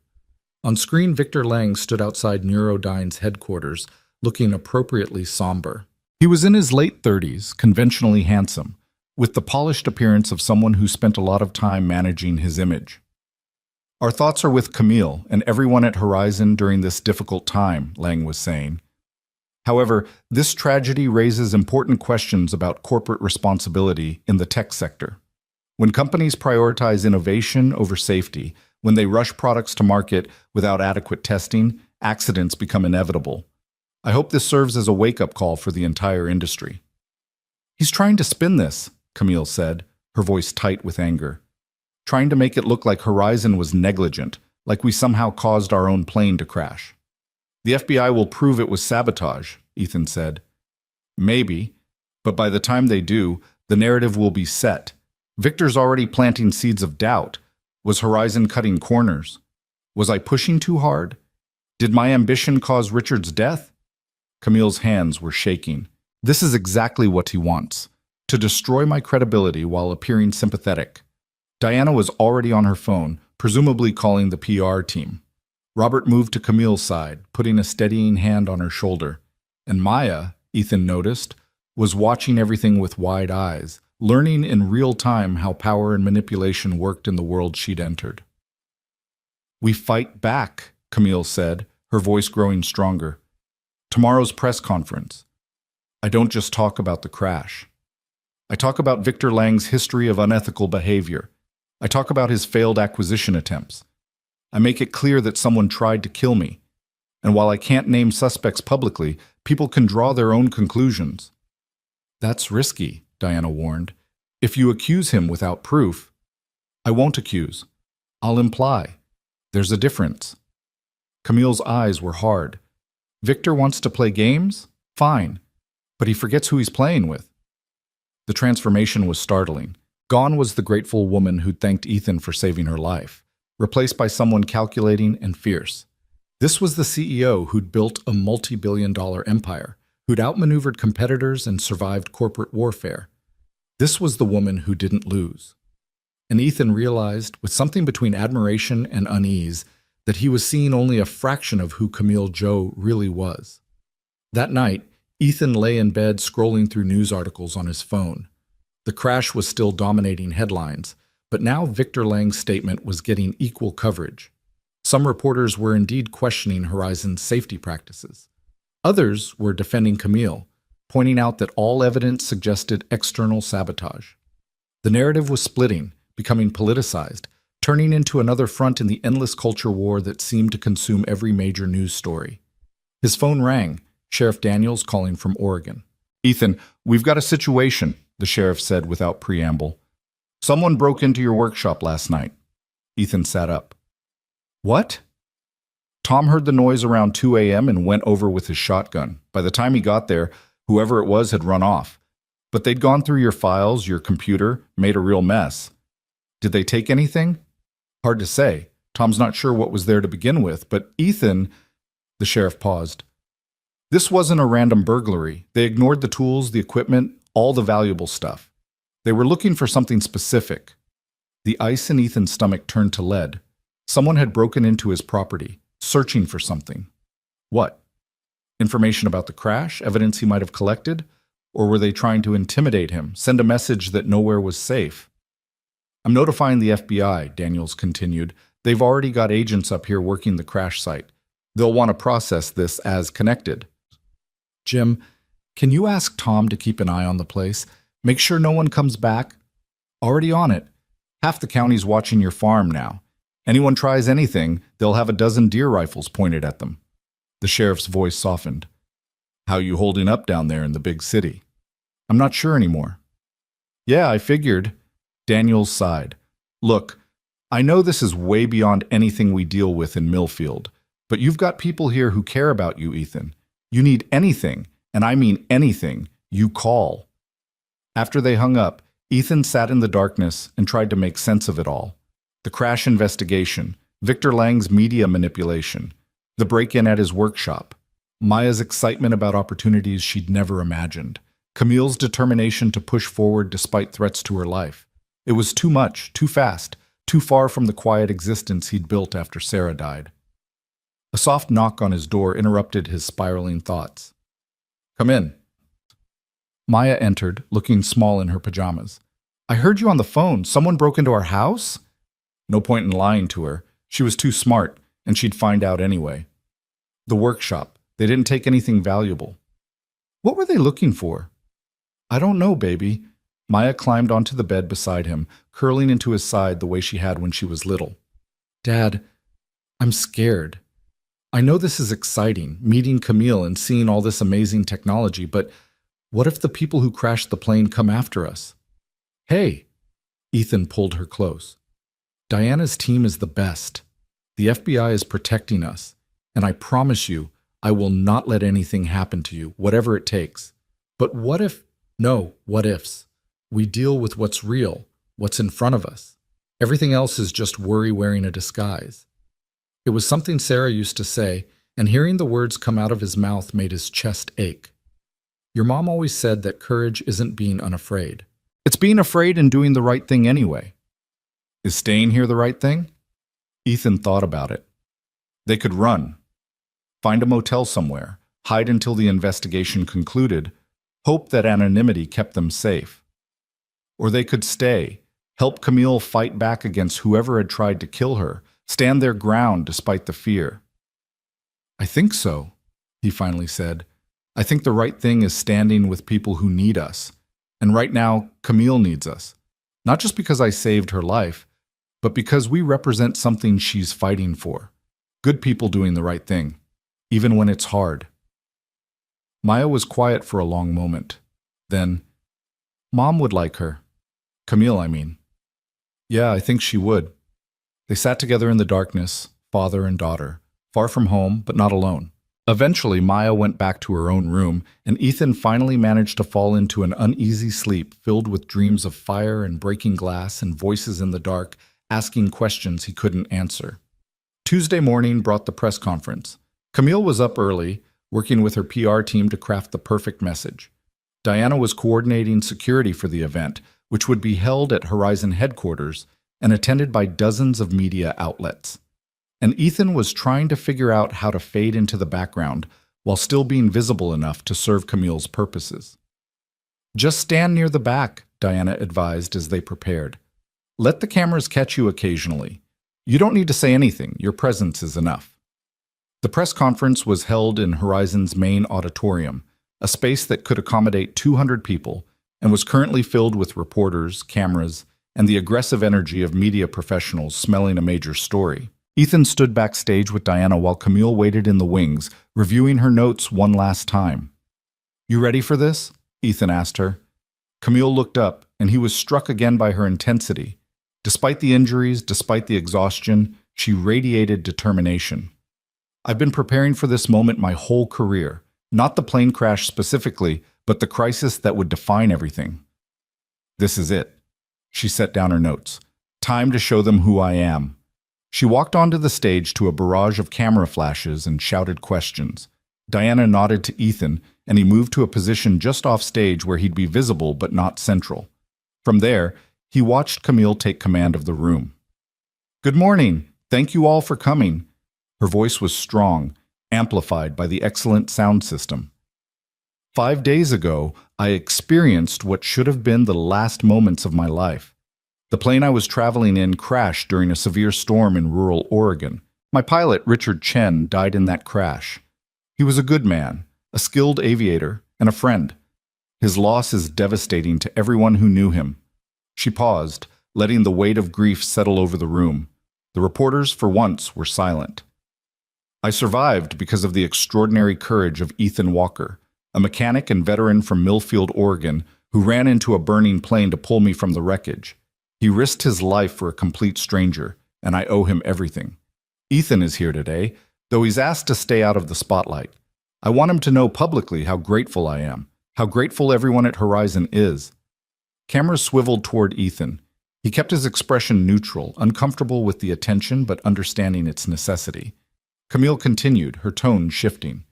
On screen, Victor Lang stood outside Neurodyne's headquarters, looking appropriately somber. He was in his late 30s, conventionally handsome, with the polished appearance of someone who spent a lot of time managing his image. Our thoughts are with Camille and everyone at Horizon during this difficult time, Lang was saying. However, this tragedy raises important questions about corporate responsibility in the tech sector. When companies prioritize innovation over safety, when they rush products to market without adequate testing, accidents become inevitable. I hope this serves as a wake-up call for the entire industry. He's trying to spin this, Camille said, her voice tight with anger. Trying to make it look like Horizon was negligent, like we somehow caused our own plane to crash. The FBI will prove it was sabotage, Ethan said. Maybe, but by the time they do, the narrative will be set. Victor's already planting seeds of doubt. Was Horizon cutting corners? Was I pushing too hard? Did my ambition cause Richard's death? Camille's hands were shaking. This is exactly what he wants, to destroy my credibility while appearing sympathetic. Diana was already on her phone, presumably calling the PR team. Robert moved to Camille's side, putting a steadying hand on her shoulder. And Maya, Ethan noticed, was watching everything with wide eyes, learning in real time how power and manipulation worked in the world she'd entered. "We fight back," Camille said, her voice growing stronger. "Tomorrow's press conference. I don't just talk about the crash. I talk about Victor Lang's history of unethical behavior. I talk about his failed acquisition attempts. I make it clear that someone tried to kill me. And while I can't name suspects publicly, people can draw their own conclusions." "That's risky," Diana warned. "If you accuse him without proof." "I won't accuse. I'll imply. There's a difference." Camille's eyes were hard. "Victor wants to play games? Fine. But he forgets who he's playing with." The transformation was startling. Gone was the grateful woman who'd thanked Ethan for saving her life, replaced by someone calculating and fierce. This was the CEO who'd built a multi-billion-dollar empire, who'd outmaneuvered competitors and survived corporate warfare. This was the woman who didn't lose. And Ethan realized, with something between admiration and unease, that he was seeing only a fraction of who Camille Joe really was. That night, Ethan lay in bed scrolling through news articles on his phone. The crash was still dominating headlines, but now Victor Lang's statement was getting equal coverage. Some reporters were indeed questioning Horizon's safety practices. Others were defending Camille, pointing out that all evidence suggested external sabotage. The narrative was splitting, becoming politicized, turning into another front in the endless culture war that seemed to consume every major news story. His phone rang, Sheriff Daniels calling from Oregon. "Ethan, we've got a situation," the sheriff said without preamble. "Someone broke into your workshop last night." Ethan sat up. "What?" Tom heard the noise around 2 a.m. and went over with his shotgun. By the time he got there, whoever it was had run off. But they'd gone through your files, your computer, made a real mess. "Did they take anything?" "Hard to say. Tom's not sure what was there to begin with, but Ethan—" The sheriff paused. "This wasn't a random burglary. They ignored the tools, the equipment, all the valuable stuff. They were looking for something specific." The ice in Ethan's stomach turned to lead. Someone had broken into his property, searching for something. What? Information about the crash, evidence he might have collected? Or were they trying to intimidate him, send a message that nowhere was safe? "I'm notifying the FBI," Daniels continued. "They've already got agents up here working the crash site. They'll want to process this as connected." "Jim, can you ask Tom to keep an eye on the place? Make sure no one comes back?" "Already on it. Half the county's watching your farm now. Anyone tries anything, they'll have a dozen deer rifles pointed at them." The sheriff's voice softened. "How you holding up down there in the big city?" "I'm not sure anymore." "Yeah, I figured." Daniels sighed. "Look, I know this is way beyond anything we deal with in Millfield, but you've got people here who care about you, Ethan. You need anything, and I mean anything, you call." After they hung up, Ethan sat in the darkness and tried to make sense of it all. The crash investigation, Victor Lang's media manipulation, the break-in at his workshop, Maya's excitement about opportunities she'd never imagined, Camille's determination to push forward despite threats to her life. It was too much, too fast, too far from the quiet existence he'd built after Sarah died. A soft knock on his door interrupted his spiraling thoughts. "Come in." Maya entered, looking small in her pajamas. "I heard you on the phone. Someone broke into our house?" No point in lying to her. She was too smart, and she'd find out anyway. "The workshop. They didn't take anything valuable." What were they looking for? I don't know, baby. Maya climbed onto the bed beside him, curling into his side the way she had when she was little. Dad, I'm scared. I know this is exciting, meeting Camille and seeing all this amazing technology, but what if the people who crashed the plane come after us? Hey, Ethan pulled her close. Diana's team is the best. The FBI is protecting us, and I promise you, I will not let anything happen to you, whatever it takes. But what if? No, what ifs. We deal with what's real, what's in front of us. Everything else is just worry wearing a disguise. It was something Sarah used to say, and hearing the words come out of his mouth made his chest ache. Your mom always said that courage isn't being unafraid. It's being afraid and doing the right thing anyway. Is staying here the right thing? Ethan thought about it. They could run, find a motel somewhere, hide until the investigation concluded, hope that anonymity kept them safe. Or they could stay, help Camille fight back against whoever had tried to kill her, stand their ground despite the fear. I think so, he finally said. I think the right thing is standing with people who need us. And right now, Camille needs us. Not just because I saved her life, but because we represent something she's fighting for. Good people doing the right thing, even when it's hard. Maya was quiet for a long moment. Then, Mom would like her. Camille, I mean. Yeah, I think she would. They sat together in the darkness, father and daughter, far from home, but not alone. Eventually, Maya went back to her own room, and Ethan finally managed to fall into an uneasy sleep filled with dreams of fire and breaking glass and voices in the dark asking questions he couldn't answer. Tuesday morning brought the press conference. Camille was up early, working with her PR team to craft the perfect message. Diana was coordinating security for the event, which would be held at Horizon headquarters and attended by dozens of media outlets. And Ethan was trying to figure out how to fade into the background while still being visible enough to serve Camille's purposes. Just stand near the back, Diana advised as they prepared. Let the cameras catch you occasionally. You don't need to say anything, your presence is enough. The press conference was held in Horizon's main auditorium, a space that could accommodate 200 people, and was currently filled with reporters, cameras, and the aggressive energy of media professionals smelling a major story. Ethan stood backstage with Diana while Camille waited in the wings, reviewing her notes one last time. You ready for this? Ethan asked her. Camille looked up, and he was struck again by her intensity. Despite the injuries, despite the exhaustion, she radiated determination. I've been preparing for this moment my whole career, not the plane crash specifically, but the crisis that would define everything. This is it. She set down her notes. Time to show them who I am. She walked onto the stage to a barrage of camera flashes and shouted questions. Diana nodded to Ethan, and he moved to a position just off stage where he'd be visible but not central. From there, he watched Camille take command of the room. Good morning. Thank you all for coming. Her voice was strong, amplified by the excellent sound system. 5 days ago, I experienced what should have been the last moments of my life. The plane I was traveling in crashed during a severe storm in rural Oregon. My pilot, Richard Chen, died in that crash. He was a good man, a skilled aviator, and a friend. His loss is devastating to everyone who knew him. She paused, letting the weight of grief settle over the room. The reporters, for once, were silent. I survived because of the extraordinary courage of Ethan Walker, a mechanic and veteran from Millfield, Oregon, who ran into a burning plane to pull me from the wreckage. He risked his life for a complete stranger, and I owe him everything. Ethan is here today, though he's asked to stay out of the spotlight. I want him to know publicly how grateful I am, how grateful everyone at Horizon is. Cameras swiveled toward Ethan. He kept his expression neutral, uncomfortable with the attention but understanding its necessity. Camille continued, her tone shifting.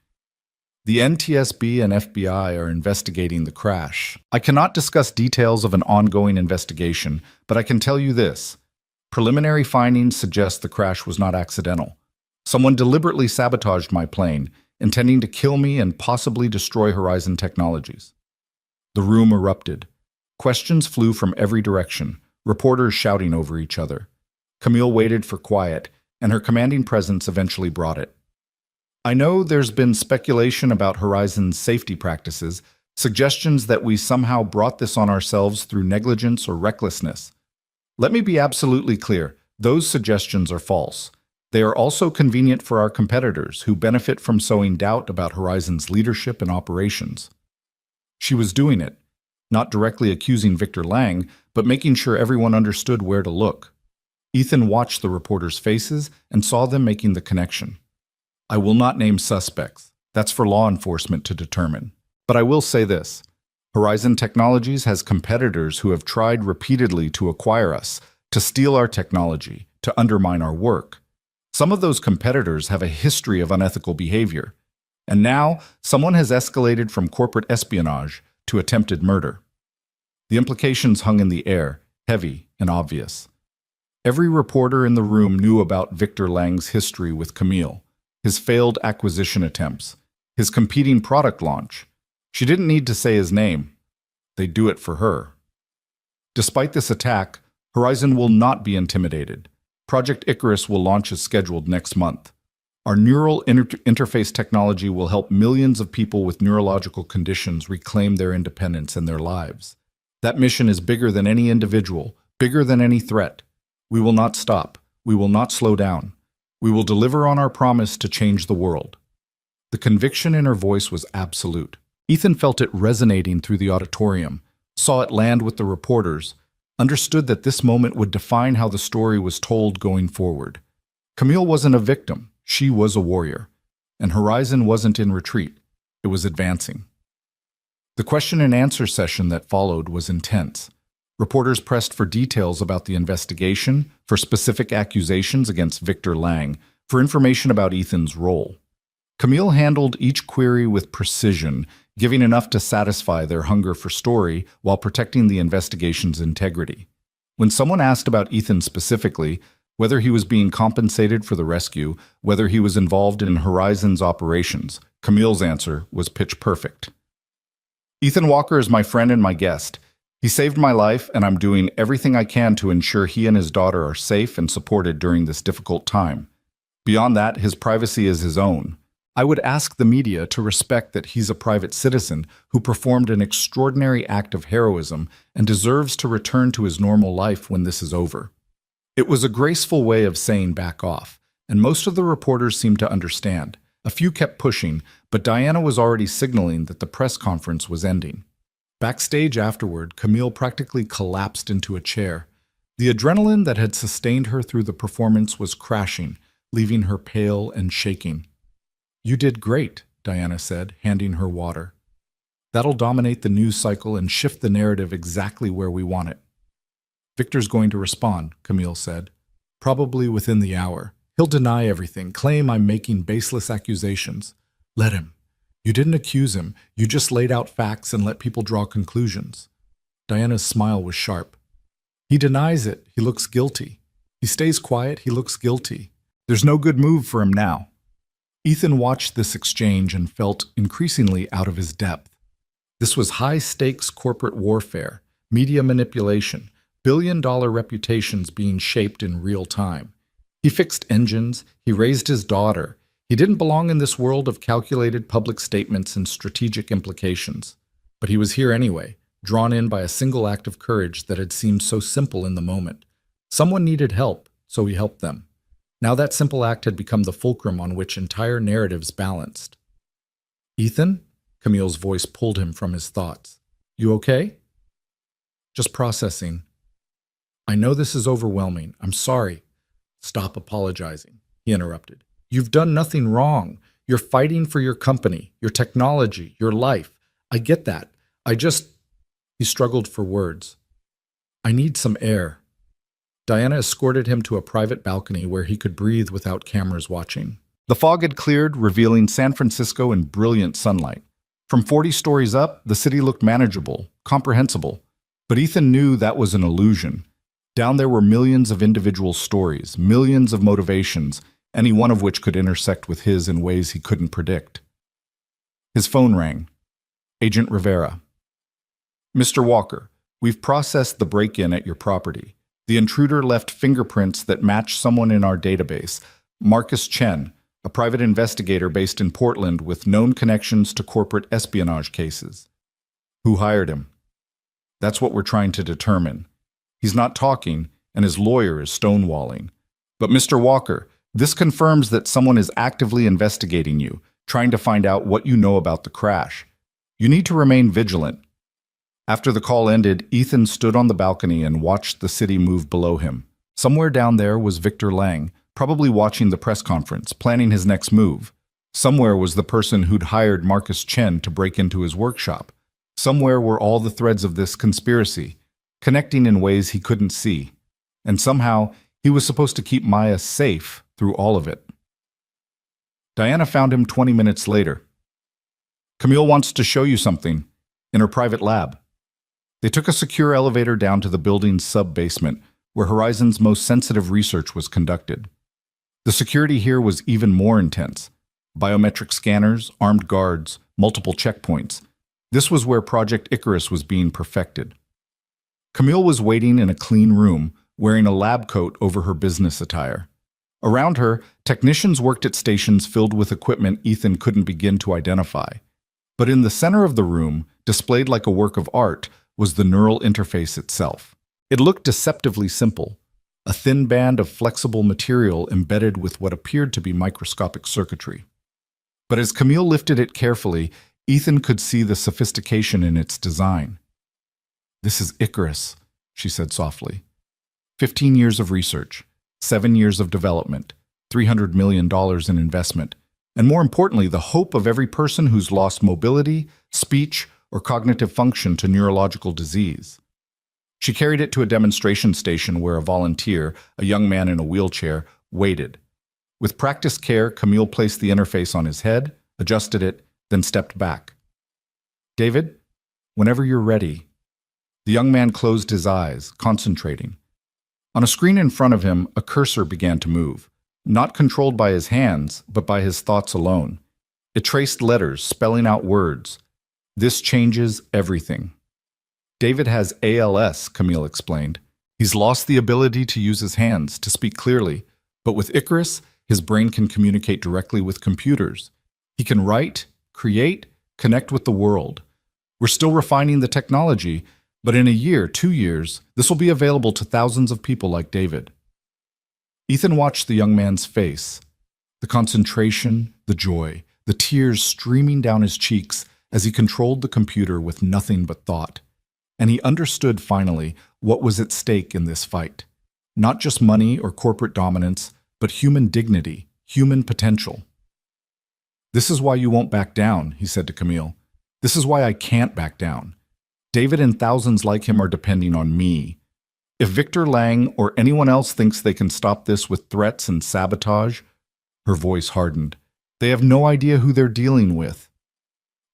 The NTSB and FBI are investigating the crash. I cannot discuss details of an ongoing investigation, but I can tell you this. Preliminary findings suggest the crash was not accidental. Someone deliberately sabotaged my plane, intending to kill me and possibly destroy Horizon Technologies. The room erupted. Questions flew from every direction, reporters shouting over each other. Camille waited for quiet, and her commanding presence eventually brought it. I know there's been speculation about Horizon's safety practices, suggestions that we somehow brought this on ourselves through negligence or recklessness. Let me be absolutely clear. Those suggestions are false. They are also convenient for our competitors who benefit from sowing doubt about Horizon's leadership and operations. She was doing it, not directly accusing Victor Lang, but making sure everyone understood where to look. Ethan watched the reporters' faces and saw them making the connection. I will not name suspects. That's for law enforcement to determine. But I will say this. Horizon Technologies has competitors who have tried repeatedly to acquire us, to steal our technology, to undermine our work. Some of those competitors have a history of unethical behavior. And now, someone has escalated from corporate espionage to attempted murder. The implications hung in the air, heavy and obvious. Every reporter in the room knew about Victor Lang's history with Camille, his failed acquisition attempts, his competing product launch. She didn't need to say his name. They'd do it for her. Despite this attack, Horizon will not be intimidated. Project Icarus will launch as scheduled next month. Our neural interface technology will help millions of people with neurological conditions reclaim their independence and their lives. That mission is bigger than any individual, bigger than any threat. We will not stop. We will not slow down. We will deliver on our promise to change the world. The conviction in her voice was absolute. Ethan felt it resonating through the auditorium, saw it land with the reporters, understood that this moment would define how the story was told going forward. Camille wasn't a victim. She was a warrior. And Horizon wasn't in retreat. It was advancing. The question and answer session that followed was intense. Reporters pressed for details about the investigation, for specific accusations against Victor Lang, for information about Ethan's role. Camille handled each query with precision, giving enough to satisfy their hunger for story while protecting the investigation's integrity. When someone asked about Ethan specifically, whether he was being compensated for the rescue, whether he was involved in Horizon's operations, Camille's answer was pitch perfect. Ethan Walker is my friend and my guest. He saved my life, and I'm doing everything I can to ensure he and his daughter are safe and supported during this difficult time. Beyond that, his privacy is his own. I would ask the media to respect that he's a private citizen who performed an extraordinary act of heroism and deserves to return to his normal life when this is over. It was a graceful way of saying back off, and most of the reporters seemed to understand. A few kept pushing, but Diana was already signaling that the press conference was ending. Backstage afterward, Camille practically collapsed into a chair. The adrenaline that had sustained her through the performance was crashing, leaving her pale and shaking. "You did great," Diana said, handing her water. "That'll dominate the news cycle and shift the narrative exactly where we want it." "Victor's going to respond," Camille said. "Probably within the hour. He'll deny everything, claim I'm making baseless accusations. Let him. You didn't accuse him. You just laid out facts and let people draw conclusions." Diana's smile was sharp. "He denies it. He looks guilty. He stays quiet. He looks guilty. There's no good move for him now." Ethan watched this exchange and felt increasingly out of his depth. This was high-stakes corporate warfare, media manipulation, billion-dollar reputations being shaped in real time. He fixed engines, he raised his daughter. He didn't belong in this world of calculated public statements and strategic implications. But he was here anyway, drawn in by a single act of courage that had seemed so simple in the moment. Someone needed help, so he helped them. Now that simple act had become the fulcrum on which entire narratives balanced. "Ethan?" Camille's voice pulled him from his thoughts. "You okay?" "Just processing." "I know this is overwhelming. I'm sorry." "Stop apologizing," he interrupted. "You've done nothing wrong. You're fighting for your company, your technology, your life. I get that. He struggled for words. "I need some air." Diana escorted him to a private balcony where he could breathe without cameras watching. The fog had cleared, revealing San Francisco in brilliant sunlight. From 40 stories up, the city looked manageable, comprehensible. But Ethan knew that was an illusion. Down there were millions of individual stories, millions of motivations, any one of which could intersect with his in ways he couldn't predict. His phone rang. Agent Rivera. "Mr. Walker, we've processed the break-in at your property. The intruder left fingerprints that match someone in our database, Marcus Chen, a private investigator based in Portland with known connections to corporate espionage cases. Who hired him? That's what we're trying to determine. He's not talking, and his lawyer is stonewalling. But Mr. Walker, this confirms that someone is actively investigating you, trying to find out what you know about the crash. You need to remain vigilant. After the call ended, Ethan stood on the balcony and watched the city move below him. Somewhere down there was Victor Lang, probably watching the press conference, planning his next move. Somewhere was the person who'd hired Marcus Chen to break into his workshop. Somewhere were all the threads of this conspiracy, connecting in ways he couldn't see. And somehow, he was supposed to keep Maya safe through all of it. Diana found him 20 minutes later. Camille wants to show you something, in her private lab. They took a secure elevator down to the building's sub-basement, where Horizon's most sensitive research was conducted. The security here was even more intense. Biometric scanners, armed guards, multiple checkpoints. This was where Project Icarus was being perfected. Camille was waiting in a clean room, wearing a lab coat over her business attire. Around her, technicians worked at stations filled with equipment Ethan couldn't begin to identify. But in the center of the room, displayed like a work of art, was the neural interface itself. It looked deceptively simple, a thin band of flexible material embedded with what appeared to be microscopic circuitry. But as Camille lifted it carefully, Ethan could see the sophistication in its design. "This is Icarus," she said softly. 15 years of research, 7 years of development, $300 million in investment, and more importantly, the hope of every person who's lost mobility, speech, or cognitive function to neurological disease. She carried it to a demonstration station where a volunteer, a young man in a wheelchair, waited. With practiced care, Camille placed the interface on his head, adjusted it, then stepped back. "David, whenever you're ready." The young man closed his eyes, concentrating. On a screen in front of him, a cursor began to move, not controlled by his hands, but by his thoughts alone. It traced letters, spelling out words. "This changes everything." "David has ALS," Camille explained. "He's lost the ability to use his hands, to speak clearly. But with Icarus, his brain can communicate directly with computers. He can write, create, connect with the world. We're still refining the technology, but in a year, 2 years, this will be available to thousands of people like David." Ethan watched the young man's face, the concentration, the joy, the tears streaming down his cheeks as he controlled the computer with nothing but thought. And he understood finally what was at stake in this fight. Not just money or corporate dominance, but human dignity, human potential. "This is why you won't back down," he said to Camille. "This is why I can't back down. David and thousands like him are depending on me. If Victor Lang or anyone else thinks they can stop this with threats and sabotage," her voice hardened, "they have no idea who they're dealing with."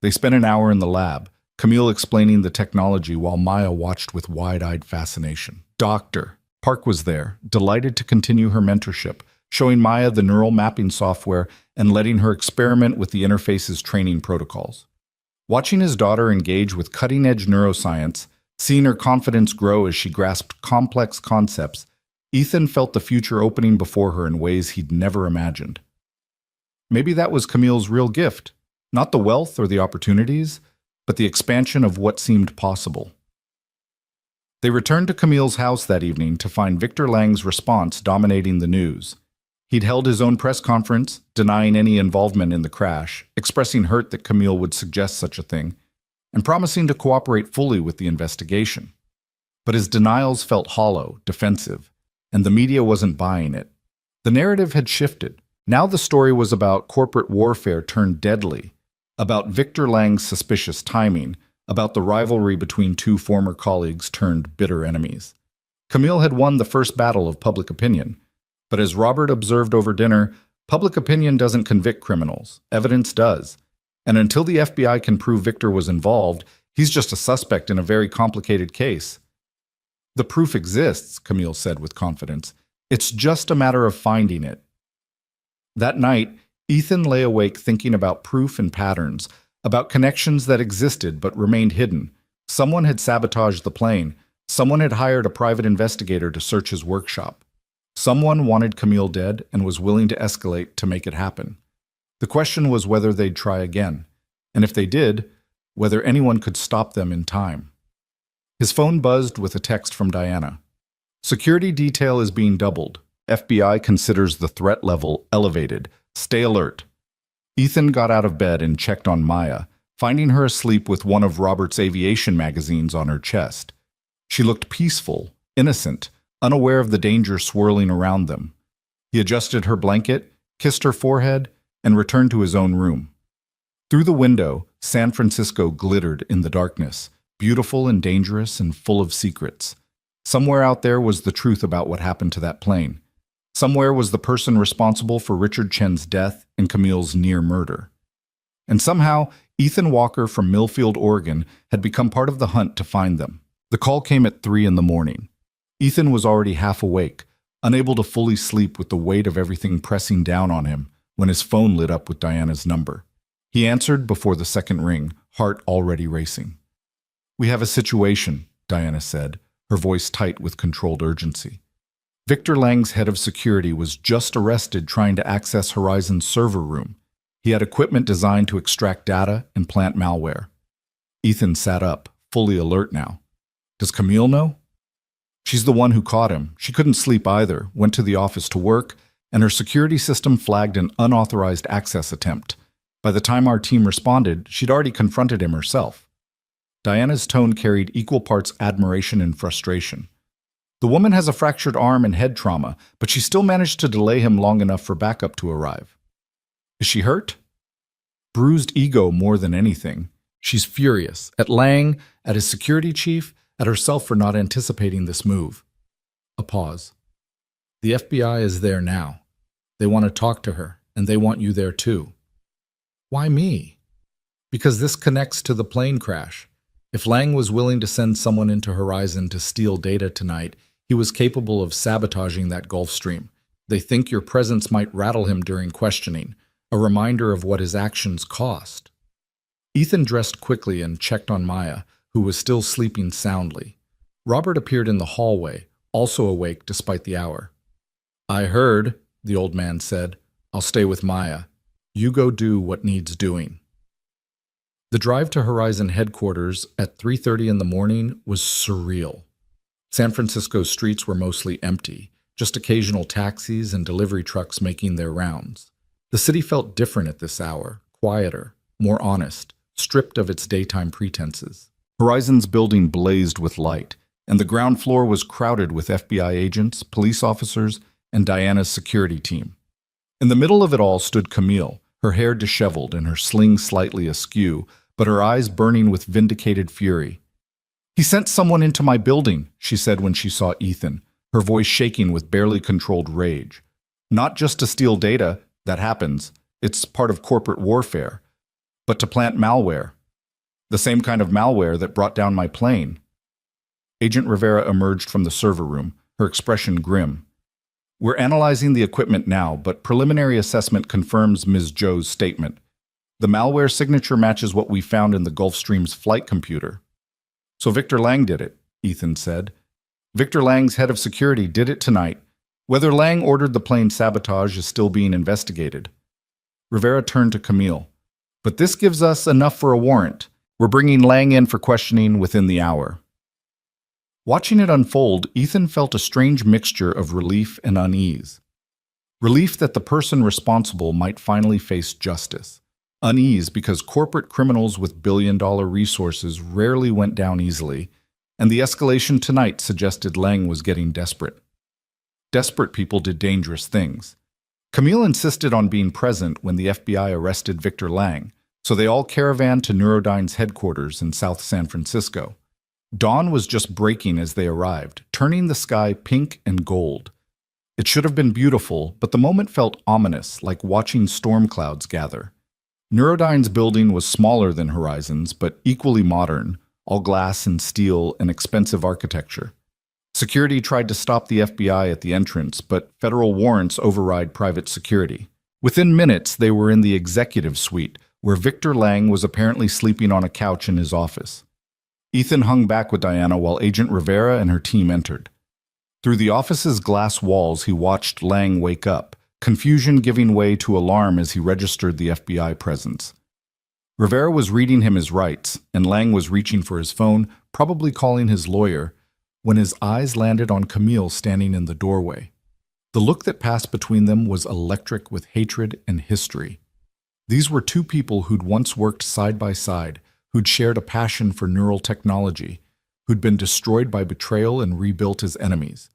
They spent an hour in the lab, Camille explaining the technology while Maya watched with wide-eyed fascination. Dr. Park was there, delighted to continue her mentorship, showing Maya the neural mapping software and letting her experiment with the interface's training protocols. Watching his daughter engage with cutting-edge neuroscience, seeing her confidence grow as she grasped complex concepts, Ethan felt the future opening before her in ways he'd never imagined. Maybe that was Camille's real gift, not the wealth or the opportunities, but the expansion of what seemed possible. They returned to Camille's house that evening to find Victor Lang's response dominating the news. He'd held his own press conference, denying any involvement in the crash, expressing hurt that Camille would suggest such a thing, and promising to cooperate fully with the investigation. But his denials felt hollow, defensive, and the media wasn't buying it. The narrative had shifted. Now the story was about corporate warfare turned deadly, about Victor Lang's suspicious timing, about the rivalry between two former colleagues turned bitter enemies. Camille had won the first battle of public opinion, but as Robert observed over dinner, public opinion doesn't convict criminals, evidence does. And until the FBI can prove Victor was involved, he's just a suspect in a very complicated case. "The proof exists," Camille said with confidence. "It's just a matter of finding it." That night, Ethan lay awake thinking about proof and patterns, about connections that existed but remained hidden. Someone had sabotaged the plane. Someone had hired a private investigator to search his workshop. Someone wanted Camille dead and was willing to escalate to make it happen. The question was whether they'd try again, and if they did, whether anyone could stop them in time. His phone buzzed with a text from Diana. Security detail is being doubled. FBI considers the threat level elevated. Stay alert. Ethan got out of bed and checked on Maya, finding her asleep with one of Robert's aviation magazines on her chest. She looked peaceful, innocent, unaware of the danger swirling around them. He adjusted her blanket, kissed her forehead, and returned to his own room. Through the window, San Francisco glittered in the darkness, beautiful and dangerous and full of secrets. Somewhere out there was the truth about what happened to that plane. Somewhere was the person responsible for Richard Chen's death and Camille's near murder. And somehow, Ethan Walker from Millfield, Oregon, had become part of the hunt to find them. The call came at 3 in the morning. Ethan was already half awake, unable to fully sleep with the weight of everything pressing down on him, when his phone lit up with Diana's number. He answered before the second ring, heart already racing. "We have a situation," Diana said, her voice tight with controlled urgency. Victor Lang's head of security was just arrested trying to access Horizon's server room. He had equipment designed to extract data and plant malware. Ethan sat up, fully alert now. Does Camille know? She's the one who caught him. She couldn't sleep either, went to the office to work, and her security system flagged an unauthorized access attempt. By the time our team responded, she'd already confronted him herself. Diana's tone carried equal parts admiration and frustration. The woman has a fractured arm and head trauma, but she still managed to delay him long enough for backup to arrive. Is she hurt? Bruised ego more than anything. She's furious. At Lang, at his security chief, at herself for not anticipating this move. A pause. The FBI is there now. They want to talk to her, and they want you there too. Why me? Because this connects to the plane crash. If Lang was willing to send someone into Horizon to steal data tonight, he was capable of sabotaging that Gulf Stream. They think your presence might rattle him during questioning, a reminder of what his actions cost. Ethan dressed quickly and checked on Maya, who was still sleeping soundly. Robert appeared in the hallway, also awake despite the hour. "I heard," the old man said. "I'll stay with Maya. You go do what needs doing." The drive to Horizon headquarters at 3:30 in the morning was surreal. San Francisco's streets were mostly empty, just occasional taxis and delivery trucks making their rounds. The city felt different at this hour, quieter, more honest, stripped of its daytime pretenses. Horizon's building blazed with light, and the ground floor was crowded with FBI agents, police officers, and Diana's security team. In the middle of it all stood Camille, her hair disheveled and her sling slightly askew, but her eyes burning with vindicated fury. "He sent someone into my building," she said when she saw Ethan, her voice shaking with barely controlled rage. "Not just to steal data, that happens, it's part of corporate warfare, but to plant malware. The same kind of malware that brought down my plane." Agent Rivera emerged from the server room, her expression grim. "We're analyzing the equipment now, but preliminary assessment confirms Ms. Zhou's statement. The malware signature matches what we found in the Gulfstream's flight computer." "So Victor Lang did it," Ethan said. "Victor Lang's head of security did it tonight. Whether Lang ordered the plane sabotage is still being investigated." Rivera turned to Camille. "But this gives us enough for a warrant. We're bringing Lang in for questioning within the hour." Watching it unfold, Ethan felt a strange mixture of relief and unease. Relief that the person responsible might finally face justice. Unease because corporate criminals with billion-dollar resources rarely went down easily, and the escalation tonight suggested Lang was getting desperate. Desperate people did dangerous things. Camille insisted on being present when the FBI arrested Victor Lang, so they all caravanned to Neurodyne's headquarters in South San Francisco. Dawn was just breaking as they arrived, turning the sky pink and gold. It should have been beautiful, but the moment felt ominous, like watching storm clouds gather. Neurodyne's building was smaller than Horizon's, but equally modern, all glass and steel and expensive architecture. Security tried to stop the FBI at the entrance, but federal warrants override private security. Within minutes, they were in the executive suite, where Victor Lang was apparently sleeping on a couch in his office. Ethan hung back with Diana while Agent Rivera and her team entered. Through the office's glass walls, he watched Lang wake up, confusion giving way to alarm as he registered the FBI presence. Rivera was reading him his rights, and Lang was reaching for his phone, probably calling his lawyer, when his eyes landed on Camille standing in the doorway. The look that passed between them was electric with hatred and history. These were two people who'd once worked side by side, who'd shared a passion for neural technology, who'd been destroyed by betrayal and rebuilt as enemies.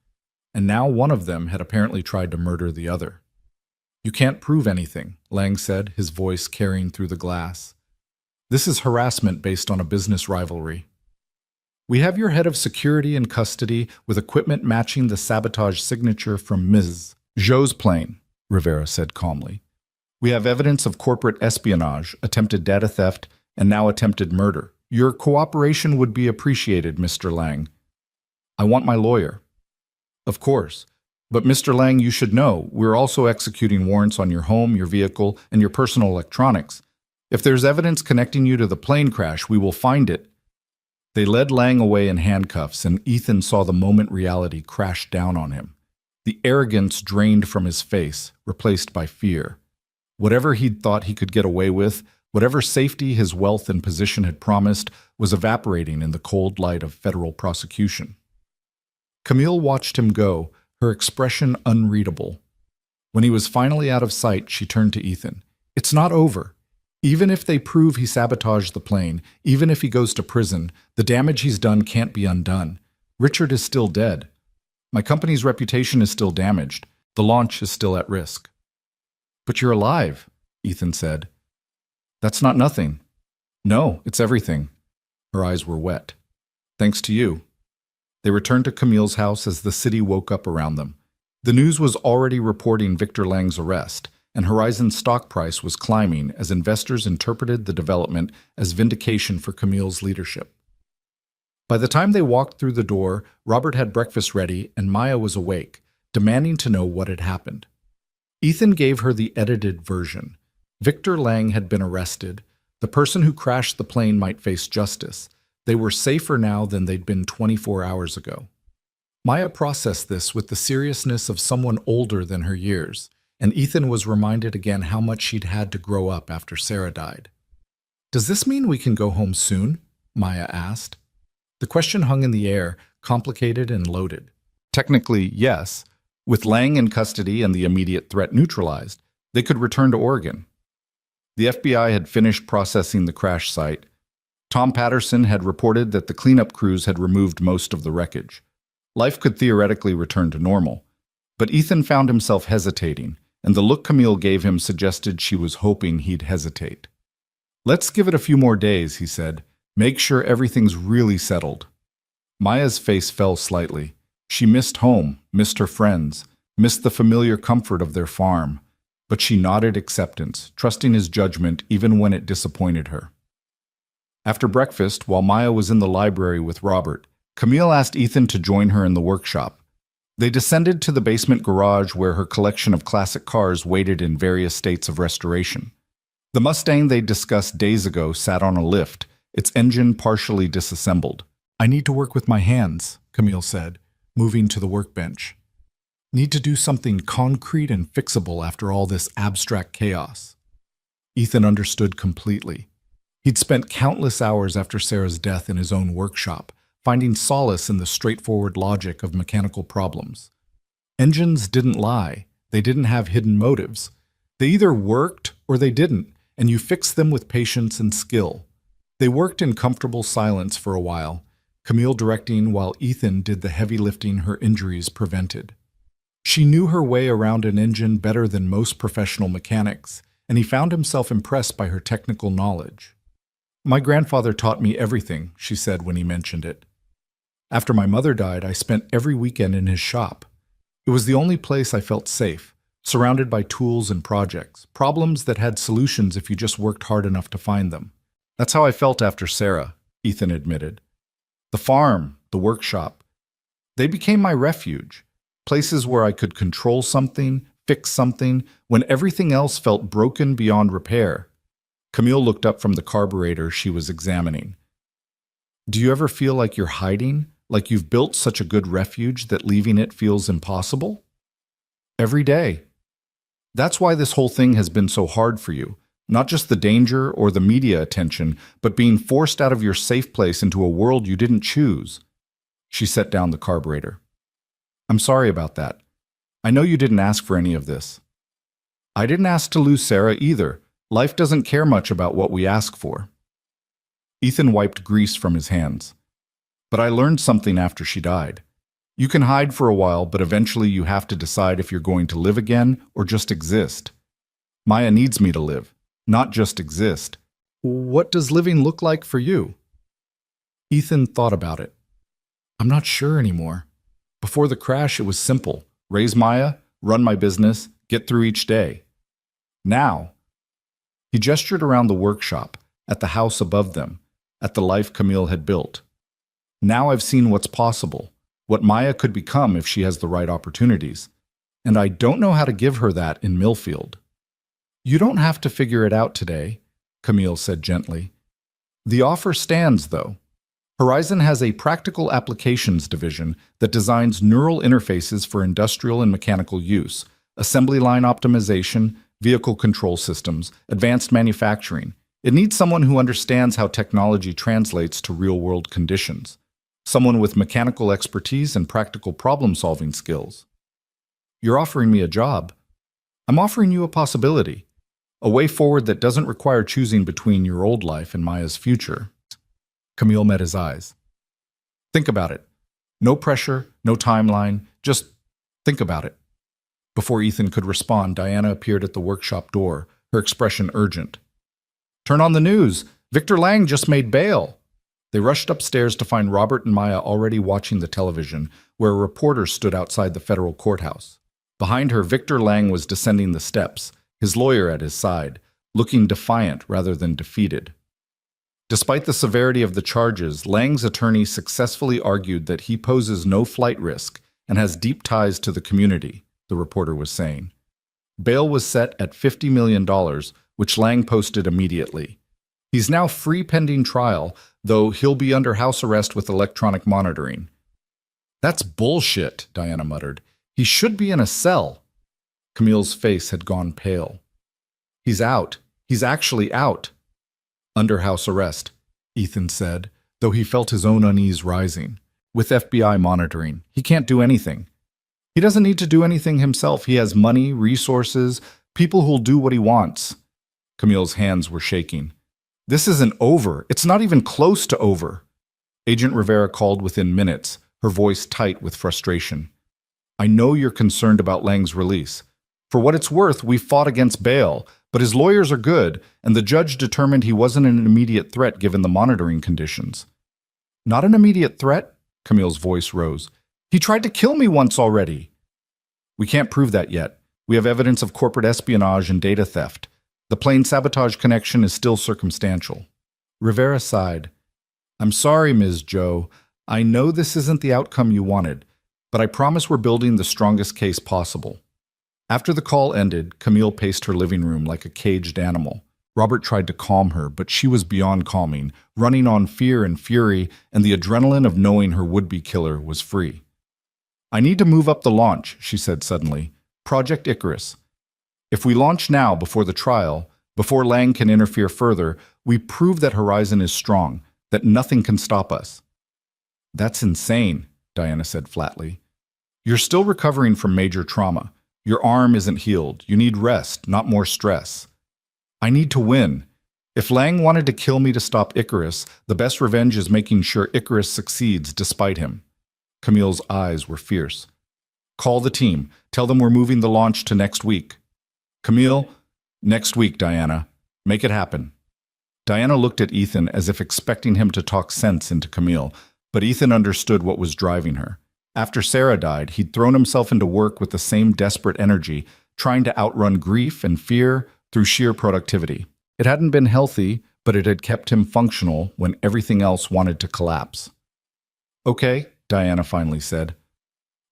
And now one of them had apparently tried to murder the other. "You can't prove anything," Lang said, his voice carrying through the glass. "This is harassment based on a business rivalry. We have your head of security in custody with equipment matching the sabotage signature from Ms. Zhou's plane," Rivera said calmly. "We have evidence of corporate espionage, attempted data theft, and now attempted murder. Your cooperation would be appreciated, Mr. Lang." "I want my lawyer." "Of course. But Mr. Lang, you should know, we're also executing warrants on your home, your vehicle, and your personal electronics. If there's evidence connecting you to the plane crash, we will find it." They led Lang away in handcuffs, and Ethan saw the moment reality crash down on him. The arrogance drained from his face, replaced by fear. Whatever he'd thought he could get away with, whatever safety his wealth and position had promised, was evaporating in the cold light of federal prosecution. Camille watched him go, her expression unreadable. When he was finally out of sight, she turned to Ethan. "It's not over. Even if they prove he sabotaged the plane, even if he goes to prison, the damage he's done can't be undone. Richard is still dead. My company's reputation is still damaged. The launch is still at risk." "But you're alive," Ethan said. "That's not nothing." "No, it's everything." Her eyes were wet. "Thanks to you." They returned to Camille's house as the city woke up around them. The news was already reporting Victor Lang's arrest, and Horizon's stock price was climbing as investors interpreted the development as vindication for Camille's leadership. By the time they walked through the door, Robert had breakfast ready and Maya was awake, demanding to know what had happened. Ethan gave her the edited version. Victor Lang had been arrested. The person who crashed the plane might face justice. They were safer now than they'd been 24 hours ago. Maya processed this with the seriousness of someone older than her years, and Ethan was reminded again how much she'd had to grow up after Sarah died. "Does this mean we can go home soon?" Maya asked. The question hung in the air, complicated and loaded. Technically, yes. With Lang in custody and the immediate threat neutralized, they could return to Oregon. The FBI had finished processing the crash site. Tom Patterson had reported that the cleanup crews had removed most of the wreckage. Life could theoretically return to normal. But Ethan found himself hesitating, and the look Camille gave him suggested she was hoping he'd hesitate. "Let's give it a few more days," he said. "Make sure everything's really settled." Maya's face fell slightly. She missed home, missed her friends, missed the familiar comfort of their farm. But she nodded acceptance, trusting his judgment even when it disappointed her. After breakfast, while Maya was in the library with Robert, Camille asked Ethan to join her in the workshop. They descended to the basement garage where her collection of classic cars waited in various states of restoration. The Mustang they'd discussed days ago sat on a lift, its engine partially disassembled. "I need to work with my hands," Camille said, moving to the workbench. "Need to do something concrete and fixable after all this abstract chaos." Ethan understood completely. He'd spent countless hours after Sarah's death in his own workshop, finding solace in the straightforward logic of mechanical problems. Engines didn't lie. They didn't have hidden motives. They either worked or they didn't, and you fixed them with patience and skill. They worked in comfortable silence for a while, Camille directing while Ethan did the heavy lifting her injuries prevented. She knew her way around an engine better than most professional mechanics, and he found himself impressed by her technical knowledge. "My grandfather taught me everything," she said when he mentioned it. "After my mother died, I spent every weekend in his shop. It was the only place I felt safe, surrounded by tools and projects, problems that had solutions if you just worked hard enough to find them. That's how I felt after Sarah," Ethan admitted. "The farm, the workshop, they became my refuge, places where I could control something, fix something, when everything else felt broken beyond repair." Camille looked up from the carburetor she was examining. "Do you ever feel like you're hiding, Like you've built such a good refuge that leaving it feels impossible? Every day. That's why this whole thing has been so hard for you. Not just the danger or the media attention, but being forced out of your safe place into a world you didn't choose. She set down the carburetor. I'm sorry about that. I know you didn't ask for any of this. I didn't ask to lose Sarah either. Life doesn't care much about what we ask for. Ethan wiped grease from his hands. But I learned something after she died. You can hide for a while, but eventually you have to decide if you're going to live again or just exist. Maya needs me to live, not just exist. What does living look like for you? Ethan thought about it. I'm not sure anymore. Before the crash, it was simple. Raise Maya, run my business, get through each day. Now, he gestured around the workshop, at the house above them, at the life Camille had built. Now I've seen what's possible, what Maya could become if she has the right opportunities. And I don't know how to give her that in Millfield. You don't have to figure it out today, Camille said gently. The offer stands, though. Horizon has a practical applications division that designs neural interfaces for industrial and mechanical use, assembly line optimization, vehicle control systems, advanced manufacturing. It needs someone who understands how technology translates to real-world conditions, someone with mechanical expertise and practical problem-solving skills. You're offering me a job. I'm offering you a possibility, a way forward that doesn't require choosing between your old life and Maya's future. Camille met his eyes. Think about it. No pressure, no timeline, just think about it. Before Ethan could respond, Diana appeared at the workshop door, her expression urgent. Turn on the news. Victor Lang just made bail. They rushed upstairs to find Robert and Maya already watching the television, where a reporter stood outside the federal courthouse. Behind her, Victor Lang was descending the steps, his lawyer at his side, looking defiant rather than defeated. Despite the severity of the charges, Lang's attorney successfully argued that he poses no flight risk and has deep ties to the community, the reporter was saying. Bail was set at $50 million, which Lang posted immediately. He's now free pending trial, though he'll be under house arrest with electronic monitoring. That's bullshit, Diana muttered. He should be in a cell. Camille's face had gone pale. He's out. He's actually out. Under house arrest, Ethan said, though he felt his own unease rising. With FBI monitoring, he can't do anything. He doesn't need to do anything himself. He has money, resources, people who'll do what he wants. Camille's hands were shaking. This isn't over. It's not even close to over. Agent Rivera called within minutes, her voice tight with frustration. I know you're concerned about Lang's release. For what it's worth, we fought against bail, but his lawyers are good, and the judge determined he wasn't an immediate threat given the monitoring conditions. Not an immediate threat? Camille's voice rose. He tried to kill me once already. We can't prove that yet. We have evidence of corporate espionage and data theft. The plane sabotage connection is still circumstantial. Rivera sighed. I'm sorry, Ms. Joe. I know this isn't the outcome you wanted, but I promise we're building the strongest case possible. After the call ended, Camille paced her living room like a caged animal. Robert tried to calm her, but she was beyond calming, running on fear and fury and the adrenaline of knowing her would-be killer was free. I need to move up the launch, she said suddenly. Project Icarus. If we launch now before the trial, before Lang can interfere further, we prove that Horizon is strong, that nothing can stop us. That's insane, Diana said flatly. You're still recovering from major trauma. Your arm isn't healed. You need rest, not more stress. I need to win. If Lang wanted to kill me to stop Icarus, the best revenge is making sure Icarus succeeds despite him. Camille's eyes were fierce. Call the team. Tell them we're moving the launch to next week. Camille, next week, Diana. Make it happen. Diana looked at Ethan as if expecting him to talk sense into Camille, but Ethan understood what was driving her. After Sarah died, he'd thrown himself into work with the same desperate energy, trying to outrun grief and fear through sheer productivity. It hadn't been healthy, but it had kept him functional when everything else wanted to collapse. Okay, Diana finally said.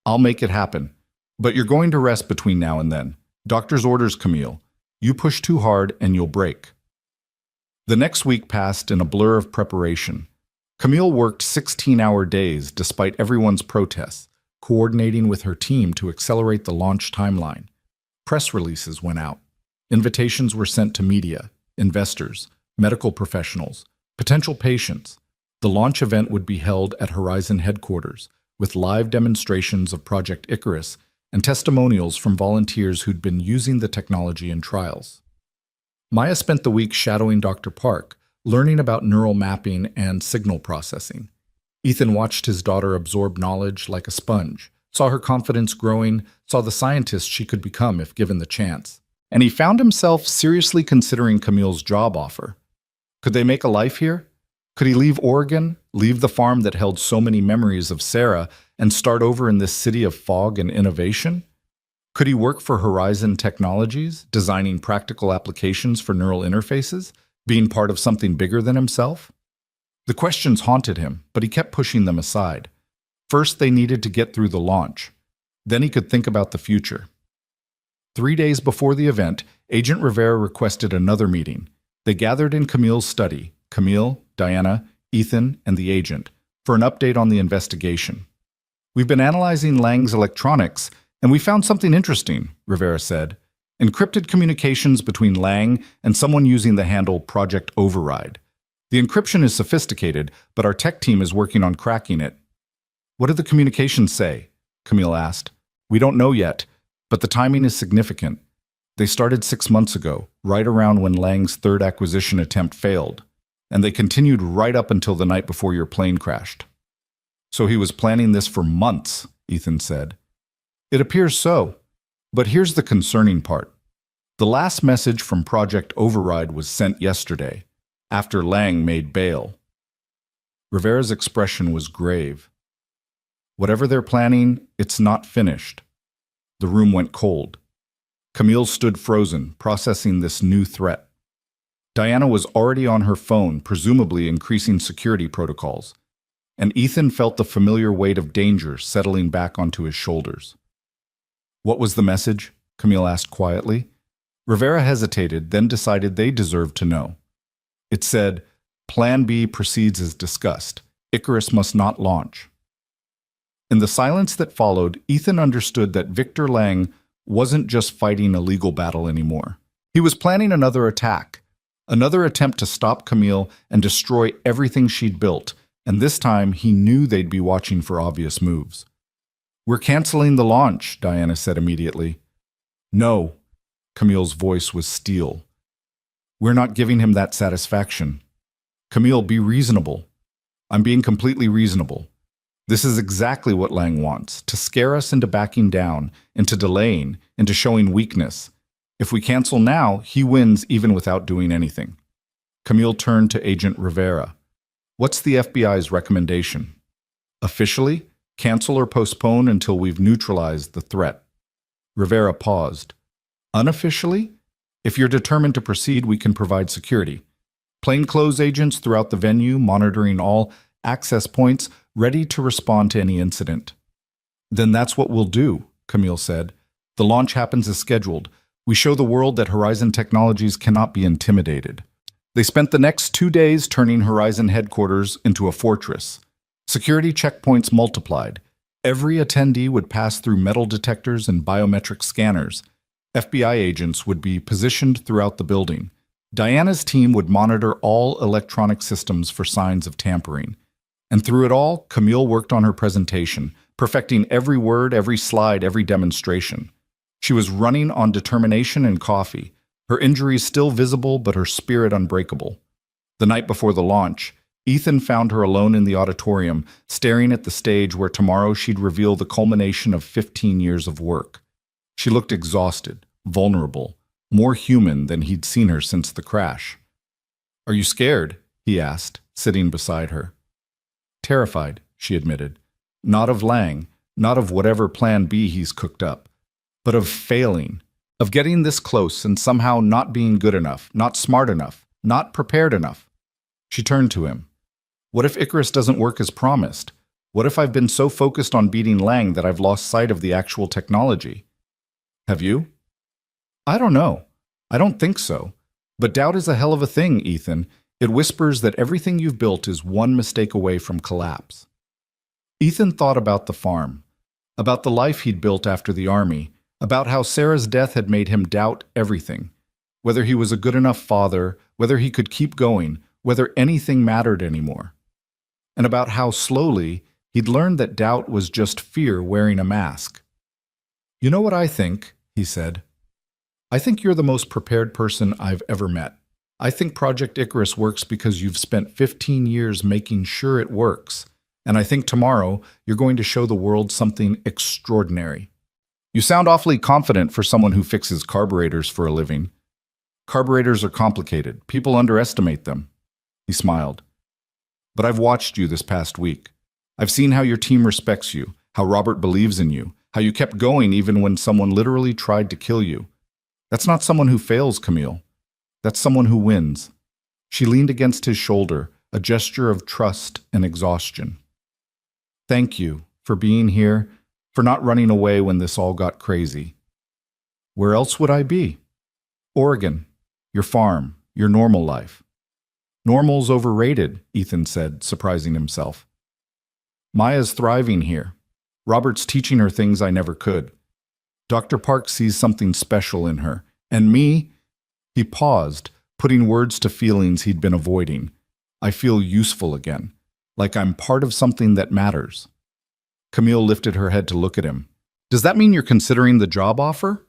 I'll make it happen. But you're going to rest between now and then. Doctor's orders, Camille. You push too hard and you'll break. The next week passed in a blur of preparation. Camille worked 16-hour days despite everyone's protests, coordinating with her team to accelerate the launch timeline. Press releases went out. Invitations were sent to media, investors, medical professionals, potential patients. The launch event would be held at Horizon headquarters, with live demonstrations of Project Icarus and testimonials from volunteers who'd been using the technology in trials. Maya spent the week shadowing Dr. Park, learning about neural mapping and signal processing. Ethan watched his daughter absorb knowledge like a sponge, saw her confidence growing, saw the scientist she could become if given the chance. And he found himself seriously considering Camille's job offer. Could they make a life here? Could he leave Oregon, leave the farm that held so many memories of Sarah, and start over in this city of fog and innovation? Could he work for Horizon Technologies, designing practical applications for neural interfaces, being part of something bigger than himself? The questions haunted him, but he kept pushing them aside. First, they needed to get through the launch. Then he could think about the future. 3 days before the event, Agent Rivera requested another meeting. They gathered in Camille's study, Camille, Diana, Ethan, and the agent, for an update on the investigation. "We've been analyzing Lang's electronics, and we found something interesting," Rivera said. "Encrypted communications between Lang and someone using the handle Project Override. The encryption is sophisticated, but our tech team is working on cracking it." "What did the communications say?" Camille asked. "We don't know yet, but the timing is significant. They started 6 months ago, right around when Lang's third acquisition attempt failed, and they continued right up until the night before your plane crashed." "So he was planning this for months," Ethan said. "It appears so. But here's the concerning part. The last message from Project Override was sent yesterday, after Lang made bail." Rivera's expression was grave. "Whatever they're planning, it's not finished." The room went cold. Camille stood frozen, processing this new threat. Diana was already on her phone, presumably increasing security protocols, and Ethan felt the familiar weight of danger settling back onto his shoulders. "What was the message?" Camille asked quietly. Rivera hesitated, then decided they deserved to know. It said, "Plan B proceeds as discussed. Icarus must not launch." In the silence that followed, Ethan understood that Victor Lang wasn't just fighting a legal battle anymore. He was planning another attack, another attempt to stop Camille and destroy everything she'd built, and this time he knew they'd be watching for obvious moves. "We're canceling the launch," Diana said immediately. "No," Camille's voice was steel. "We're not giving him that satisfaction. Camille, be reasonable." "I'm being completely reasonable. This is exactly what Lang wants, to scare us into backing down, into delaying, into showing weakness. If we cancel now, he wins even without doing anything." Camille turned to Agent Rivera. "What's the FBI's recommendation?" "Officially, cancel or postpone until we've neutralized the threat." Rivera paused. "Unofficially? If you're determined to proceed, we can provide security. Plainclothes agents throughout the venue, monitoring all access points, ready to respond to any incident." "Then that's what we'll do," Camille said. "The launch happens as scheduled. We show the world that Horizon Technologies cannot be intimidated." They spent the next 2 days turning Horizon headquarters into a fortress. Security checkpoints multiplied. Every attendee would pass through metal detectors and biometric scanners. FBI agents would be positioned throughout the building. Diana's team would monitor all electronic systems for signs of tampering. And through it all, Camille worked on her presentation, perfecting every word, every slide, every demonstration. She was running on determination and coffee, her injuries still visible but her spirit unbreakable. The night before the launch, Ethan found her alone in the auditorium, staring at the stage where tomorrow she'd reveal the culmination of 15 years of work. She looked exhausted, vulnerable, more human than he'd seen her since the crash. "Are you scared?" he asked, sitting beside her. "Terrified," she admitted. "Not of Lang, not of whatever plan B he's cooked up, but of failing, of getting this close and somehow not being good enough, not smart enough, not prepared enough." She turned to him. "What if Icarus doesn't work as promised? What if I've been so focused on beating Lang that I've lost sight of the actual technology?" "Have you?" "I don't know. I don't think so. But doubt is a hell of a thing, Ethan. It whispers that everything you've built is one mistake away from collapse. Ethan thought about the farm, about the life he'd built after the army, about how Sarah's death had made him doubt everything, whether he was a good enough father, whether he could keep going, whether anything mattered anymore. And about how slowly he'd learned that doubt was just fear wearing a mask. "You know what I think," he said. "I think you're the most prepared person I've ever met. I think Project Icarus works because you've spent 15 years making sure it works. And I think tomorrow you're going to show the world something extraordinary." "You sound awfully confident for someone who fixes carburetors for a living." "Carburetors are complicated. People underestimate them." He smiled. "But I've watched you this past week. I've seen how your team respects you, how Robert believes in you, how you kept going even when someone literally tried to kill you. That's not someone who fails, Camille. That's someone who wins." She leaned against his shoulder, a gesture of trust and exhaustion. "Thank you for being here, for not running away when this all got crazy." "Where else would I be?" "Oregon, your farm, your normal life." "Normal's overrated," Ethan said, surprising himself. "Maya's thriving here. Robert's teaching her things I never could. Dr. Park sees something special in her. And me?" He paused, putting words to feelings he'd been avoiding. "I feel useful again, like I'm part of something that matters." Camille lifted her head to look at him. "Does that mean you're considering the job offer?"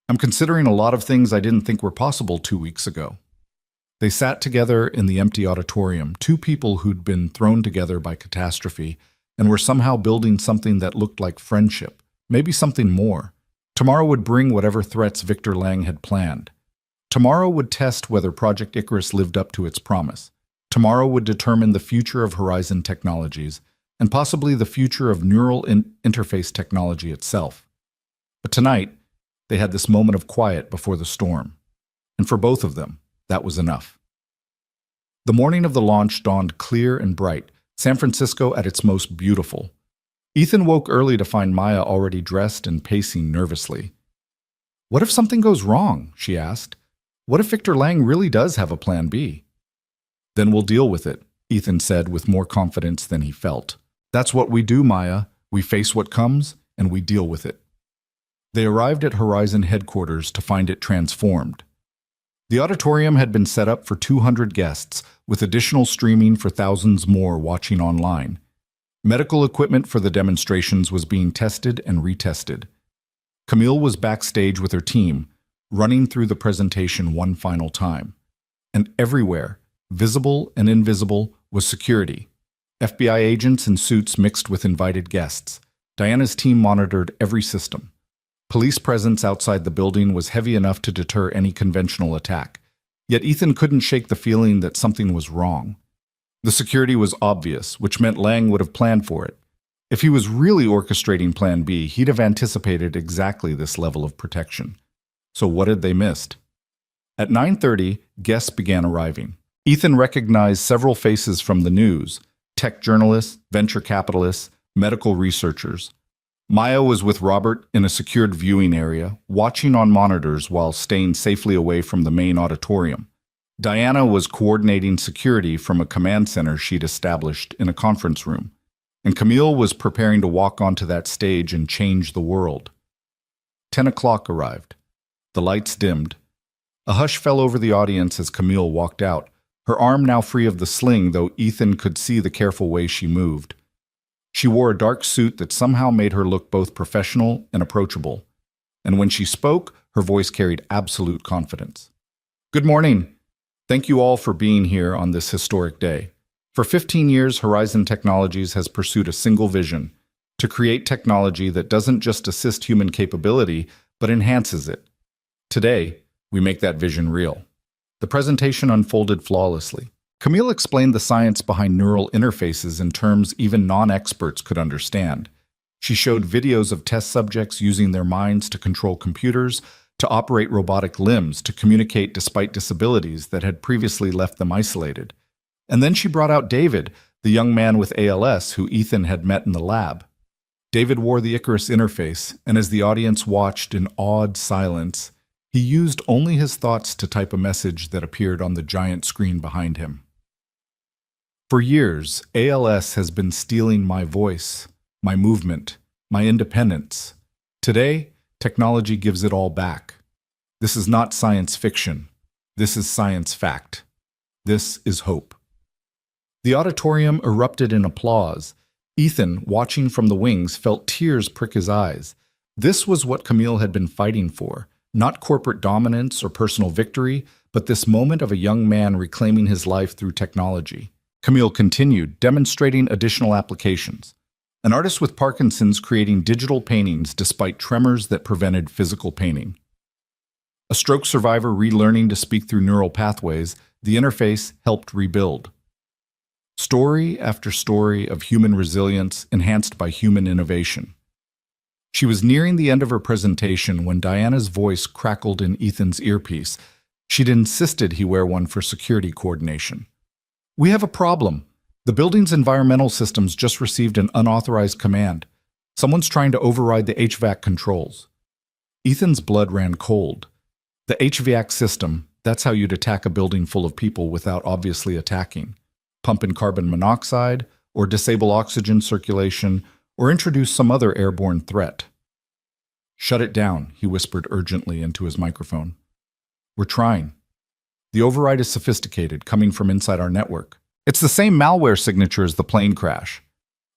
"I'm considering a lot of things I didn't think were possible 2 weeks ago." They sat together in the empty auditorium, two people who'd been thrown together by catastrophe and were somehow building something that looked like friendship, maybe something more. Tomorrow would bring whatever threats Victor Lang had planned. Tomorrow would test whether Project Icarus lived up to its promise. Tomorrow would determine the future of Horizon Technologies, and possibly the future of neural interface technology itself. But tonight, they had this moment of quiet before the storm. And for both of them, that was enough. The morning of the launch dawned clear and bright, San Francisco at its most beautiful. Ethan woke early to find Maya already dressed and pacing nervously. "What if something goes wrong?" she asked. "What if Victor Lang really does have a plan B?" "Then we'll deal with it," Ethan said with more confidence than he felt. "That's what we do, Maya. We face what comes, and we deal with it." They arrived at Horizon headquarters to find it transformed. The auditorium had been set up for 200 guests, with additional streaming for thousands more watching online. Medical equipment for the demonstrations was being tested and retested. Camille was backstage with her team, running through the presentation one final time. And everywhere, visible and invisible, was security. FBI agents in suits mixed with invited guests. Diana's team monitored every system. Police presence outside the building was heavy enough to deter any conventional attack. Yet Ethan couldn't shake the feeling that something was wrong. The security was obvious, which meant Lang would have planned for it. If he was really orchestrating Plan B, he'd have anticipated exactly this level of protection. So what had they missed? At 9:30, guests began arriving. Ethan recognized several faces from the news: tech journalists, venture capitalists, medical researchers. Maya was with Robert in a secured viewing area, watching on monitors while staying safely away from the main auditorium. Diana was coordinating security from a command center she'd established in a conference room. And Camille was preparing to walk onto that stage and change the world. 10 o'clock arrived. The lights dimmed. A hush fell over the audience as Camille walked out, her arm now free of the sling, though Ethan could see the careful way she moved. She wore a dark suit that somehow made her look both professional and approachable. And when she spoke, her voice carried absolute confidence. "Good morning. Thank you all for being here on this historic day. For 15 years, Horizon Technologies has pursued a single vision: to create technology that doesn't just assist human capability, but enhances it. Today, we make that vision real." The presentation unfolded flawlessly. Camille explained the science behind neural interfaces in terms even non-experts could understand. She showed videos of test subjects using their minds to control computers, to operate robotic limbs, to communicate despite disabilities that had previously left them isolated. And then she brought out David, the young man with ALS who Ethan had met in the lab. David wore the Icarus interface, and as the audience watched in awed silence, he used only his thoughts to type a message that appeared on the giant screen behind him. For years, ALS has been stealing my voice, my movement, my independence. Today, technology gives it all back. This is not science fiction. This is science fact. This is hope. The auditorium erupted in applause. Ethan, watching from the wings, felt tears prick his eyes. This was what Camille had been fighting for, not corporate dominance or personal victory, but this moment of a young man reclaiming his life through technology. Camille continued, demonstrating additional applications. An artist with Parkinson's creating digital paintings despite tremors that prevented physical painting. A stroke survivor relearning to speak through neural pathways, the interface helped rebuild. Story after story of human resilience enhanced by human innovation. She was nearing the end of her presentation when Diana's voice crackled in Ethan's earpiece. She'd insisted he wear one for security coordination. "We have a problem. The building's environmental systems just received an unauthorized command. Someone's trying to override the HVAC controls." Ethan's blood ran cold. The HVAC system, that's how you'd attack a building full of people without obviously attacking. Pump in carbon monoxide, or disable oxygen circulation, or introduce some other airborne threat. "Shut it down," he whispered urgently into his microphone. "We're trying. The override is sophisticated, coming from inside our network. It's the same malware signature as the plane crash."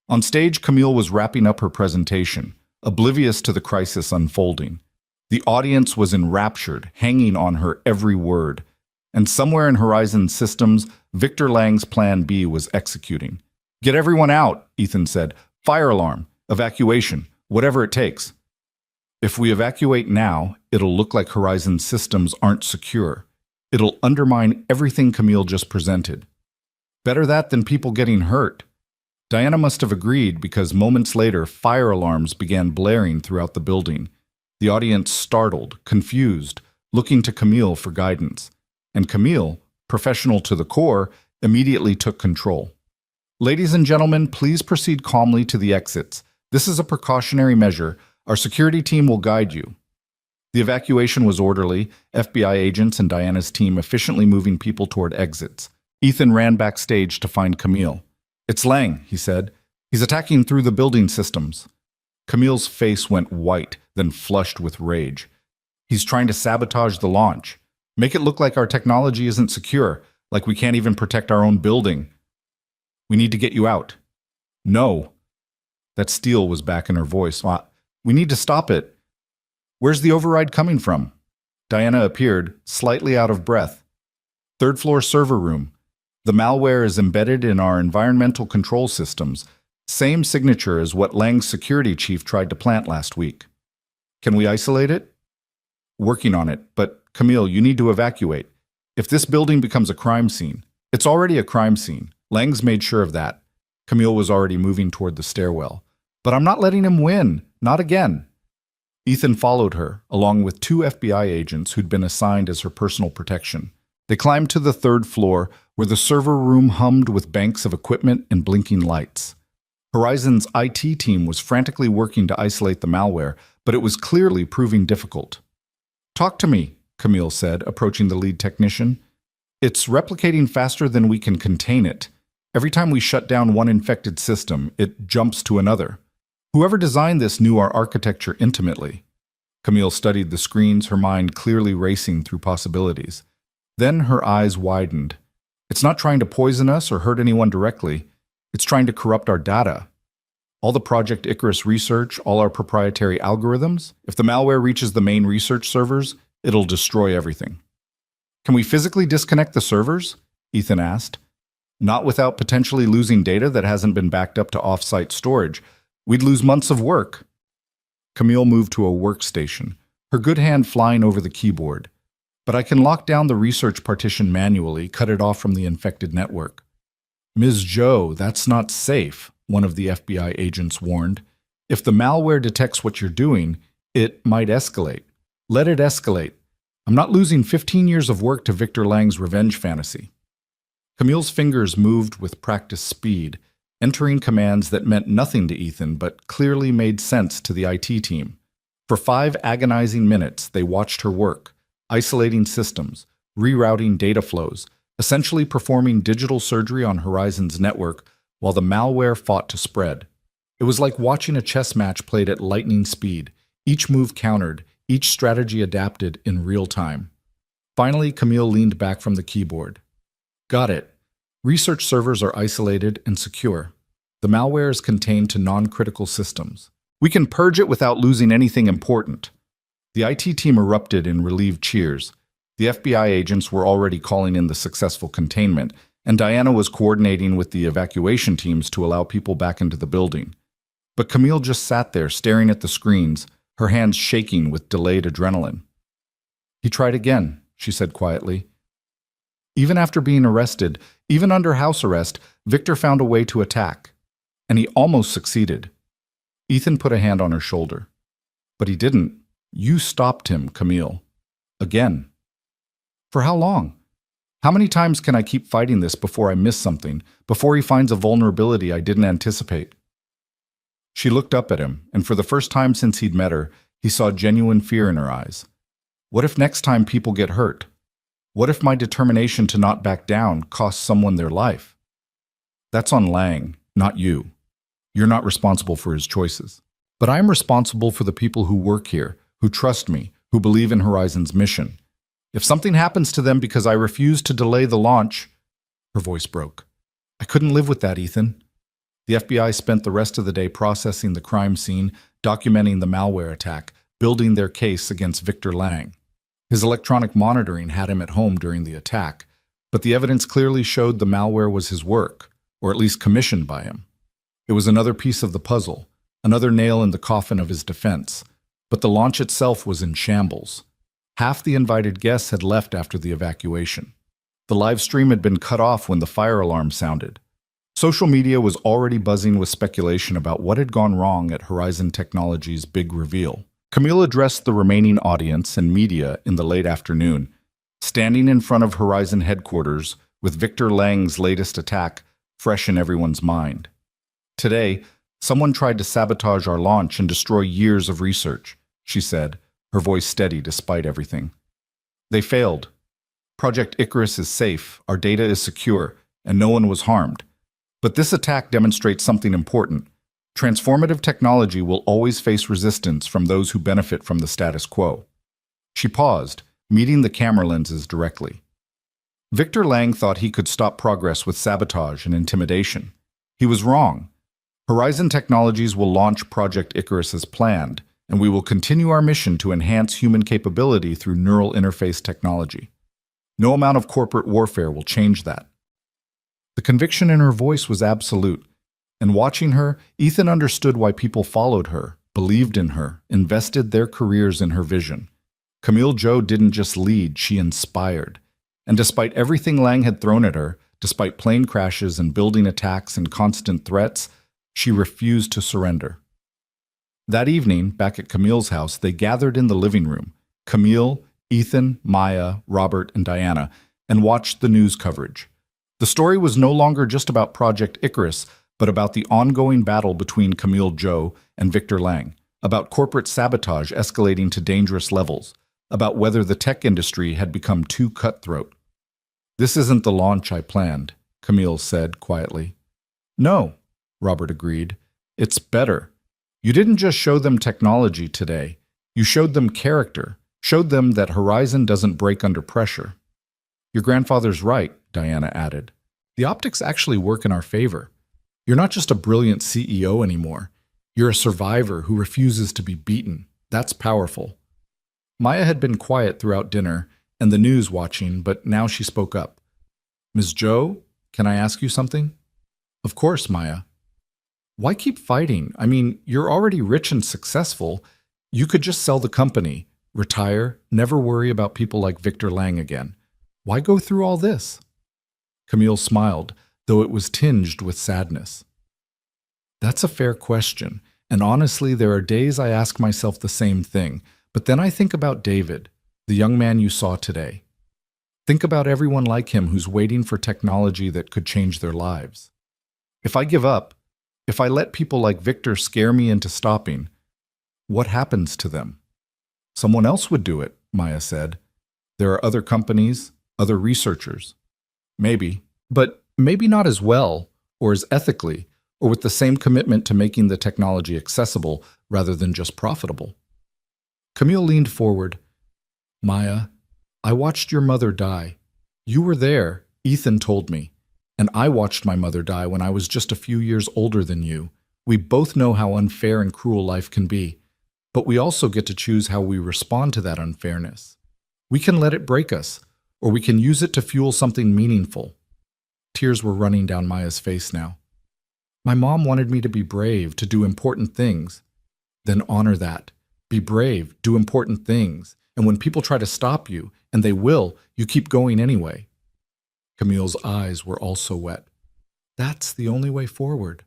On stage, Camille was wrapping up her presentation, oblivious to the crisis unfolding. The audience was enraptured, hanging on her every word. And somewhere in Horizon Systems, Victor Lang's Plan B was executing. "Get everyone out," Ethan said. "Fire alarm, evacuation, whatever it takes." "If we evacuate now, it'll look like Horizon Systems aren't secure. It'll undermine everything Camille just presented." Better that than people getting hurt. Diana must have agreed because moments later, fire alarms began blaring throughout the building. The audience startled, confused, looking to Camille for guidance. And Camille, professional to the core, immediately took control. "Ladies and gentlemen, please proceed calmly to the exits. This is a precautionary measure. Our security team will guide you." The evacuation was orderly, FBI agents and Diana's team efficiently moving people toward exits. Ethan ran backstage to find Camille. "It's Lang," he said. "He's attacking through the building systems." Camille's face went white, then flushed with rage. "He's trying to sabotage the launch. Make it look like our technology isn't secure, like we can't even protect our own building. We need to get you out." "No." That steel was back in her voice. "We need to stop it. Where's the override coming from?" Diana appeared, slightly out of breath. "Third floor server room. The malware is embedded in our environmental control systems. Same signature as what Lang's security chief tried to plant last week." "Can we isolate it?" "Working on it, but Camille, you need to evacuate. If this building becomes a crime scene, it's already a crime scene. Lang's made sure of that." Camille was already moving toward the stairwell. "But I'm not letting him win. Not again." Ethan followed her, along with 2 FBI agents who'd been assigned as her personal protection. They climbed to the 3rd floor, where the server room hummed with banks of equipment and blinking lights. Horizon's IT team was frantically working to isolate the malware, but it was clearly proving difficult. "Talk to me," Camille said, approaching the lead technician. "It's replicating faster than we can contain it. Every time we shut down one infected system, it jumps to another. Whoever designed this knew our architecture intimately." Camille studied the screens, her mind clearly racing through possibilities. Then her eyes widened. "It's not trying to poison us or hurt anyone directly. It's trying to corrupt our data. All the Project Icarus research, all our proprietary algorithms. If the malware reaches the main research servers, it'll destroy everything." "Can we physically disconnect the servers?" Ethan asked. "Not without potentially losing data that hasn't been backed up to off-site storage. We'd lose months of work." Camille moved to a workstation, her good hand flying over the keyboard. "But I can lock down the research partition manually, cut it off from the infected network." "Ms. Joe, that's not safe," one of the FBI agents warned. "If the malware detects what you're doing, it might escalate. Let it escalate. I'm not losing 15 years of work to Victor Lang's revenge fantasy." Camille's fingers moved with practiced speed, entering commands that meant nothing to Ethan but clearly made sense to the IT team. For 5 agonizing minutes, they watched her work, isolating systems, rerouting data flows, essentially performing digital surgery on Horizon's network while the malware fought to spread. It was like watching a chess match played at lightning speed, each move countered, each strategy adapted in real time. Finally, Camille leaned back from the keyboard. Got it. Research servers are isolated and secure. The malware is contained to non-critical systems. We can purge it without losing anything important. The IT team erupted in relieved cheers. The FBI agents were already calling in the successful containment, and Diana was coordinating with the evacuation teams to allow people back into the building. But Camille just sat there staring at the screens, her hands shaking with delayed adrenaline. He tried again, she said quietly. Even after being arrested, even under house arrest, Victor found a way to attack. And he almost succeeded. Ethan put a hand on her shoulder. But he didn't. You stopped him, Camille. Again. For how long? How many times can I keep fighting this before I miss something, before he finds a vulnerability I didn't anticipate? She looked up at him, and for the first time since he'd met her, he saw genuine fear in her eyes. What if next time people get hurt? What if my determination to not back down costs someone their life? That's on Lang, not you. You're not responsible for his choices. But I'm responsible for the people who work here, who trust me, who believe in Horizon's mission. If something happens to them because I refuse to delay the launch... Her voice broke. I couldn't live with that, Ethan. The FBI spent the rest of the day processing the crime scene, documenting the malware attack, building their case against Victor Lang. His electronic monitoring had him at home during the attack, but the evidence clearly showed the malware was his work, or at least commissioned by him. It was another piece of the puzzle, another nail in the coffin of his defense, but the launch itself was in shambles. Half the invited guests had left after the evacuation. The live stream had been cut off when the fire alarm sounded. Social media was already buzzing with speculation about what had gone wrong at Horizon Technologies' big reveal. Camille addressed the remaining audience and media in the late afternoon, standing in front of Horizon headquarters with Victor Lang's latest attack fresh in everyone's mind. Today, someone tried to sabotage our launch and destroy years of research, she said, her voice steady despite everything. They failed. Project Icarus is safe, our data is secure, and no one was harmed. But this attack demonstrates something important. Transformative technology will always face resistance from those who benefit from the status quo. She paused, meeting the camera lenses directly. Victor Lang thought he could stop progress with sabotage and intimidation. He was wrong. Horizon Technologies will launch Project Icarus as planned, and we will continue our mission to enhance human capability through neural interface technology. No amount of corporate warfare will change that. The conviction in her voice was absolute, and watching her, Ethan understood why people followed her, believed in her, invested their careers in her vision. Camille Jo didn't just lead, she inspired. And despite everything Lang had thrown at her, despite plane crashes and building attacks and constant threats, she refused to surrender. That evening, back at Camille's house, they gathered in the living room, Camille, Ethan, Maya, Robert, and Diana, and watched the news coverage. The story was no longer just about Project Icarus, but about the ongoing battle between Camille Jo and Victor Lang, about corporate sabotage escalating to dangerous levels, about whether the tech industry had become too cutthroat. This isn't the launch I planned, Camille said quietly. No, Robert agreed. It's better. You didn't just show them technology today. You showed them character, showed them that Horizon doesn't break under pressure. Your grandfather's right, Diana added. The optics actually work in our favor. You're not just a brilliant CEO anymore. You're a survivor who refuses to be beaten. That's powerful. Maya had been quiet throughout dinner and the news watching, but now she spoke up. Ms. Jo, can I ask you something? Of course, Maya. Why keep fighting? I mean, you're already rich and successful. You could just sell the company, retire, never worry about people like Victor Lang again. Why go through all this? Camille smiled, though it was tinged with sadness. That's a fair question, and honestly, there are days I ask myself the same thing, but then I think about David, the young man you saw today. Think about everyone like him who's waiting for technology that could change their lives. If I give up, if I let people like Victor scare me into stopping, what happens to them? Someone else would do it, Maya said. There are other companies, other researchers. Maybe. But maybe not as well, or as ethically, or with the same commitment to making the technology accessible rather than just profitable. Camille leaned forward. Maya, I watched your mother die. You were there, Ethan told me. And I watched my mother die when I was just a few years older than you. We both know how unfair and cruel life can be. But we also get to choose how we respond to that unfairness. We can let it break us, or we can use it to fuel something meaningful. Tears were running down Maya's face now. My mom wanted me to be brave, to do important things. Then honor that. Be brave, do important things. And when people try to stop you, and they will, you keep going anyway. Camille's eyes were also wet. That's the only way forward.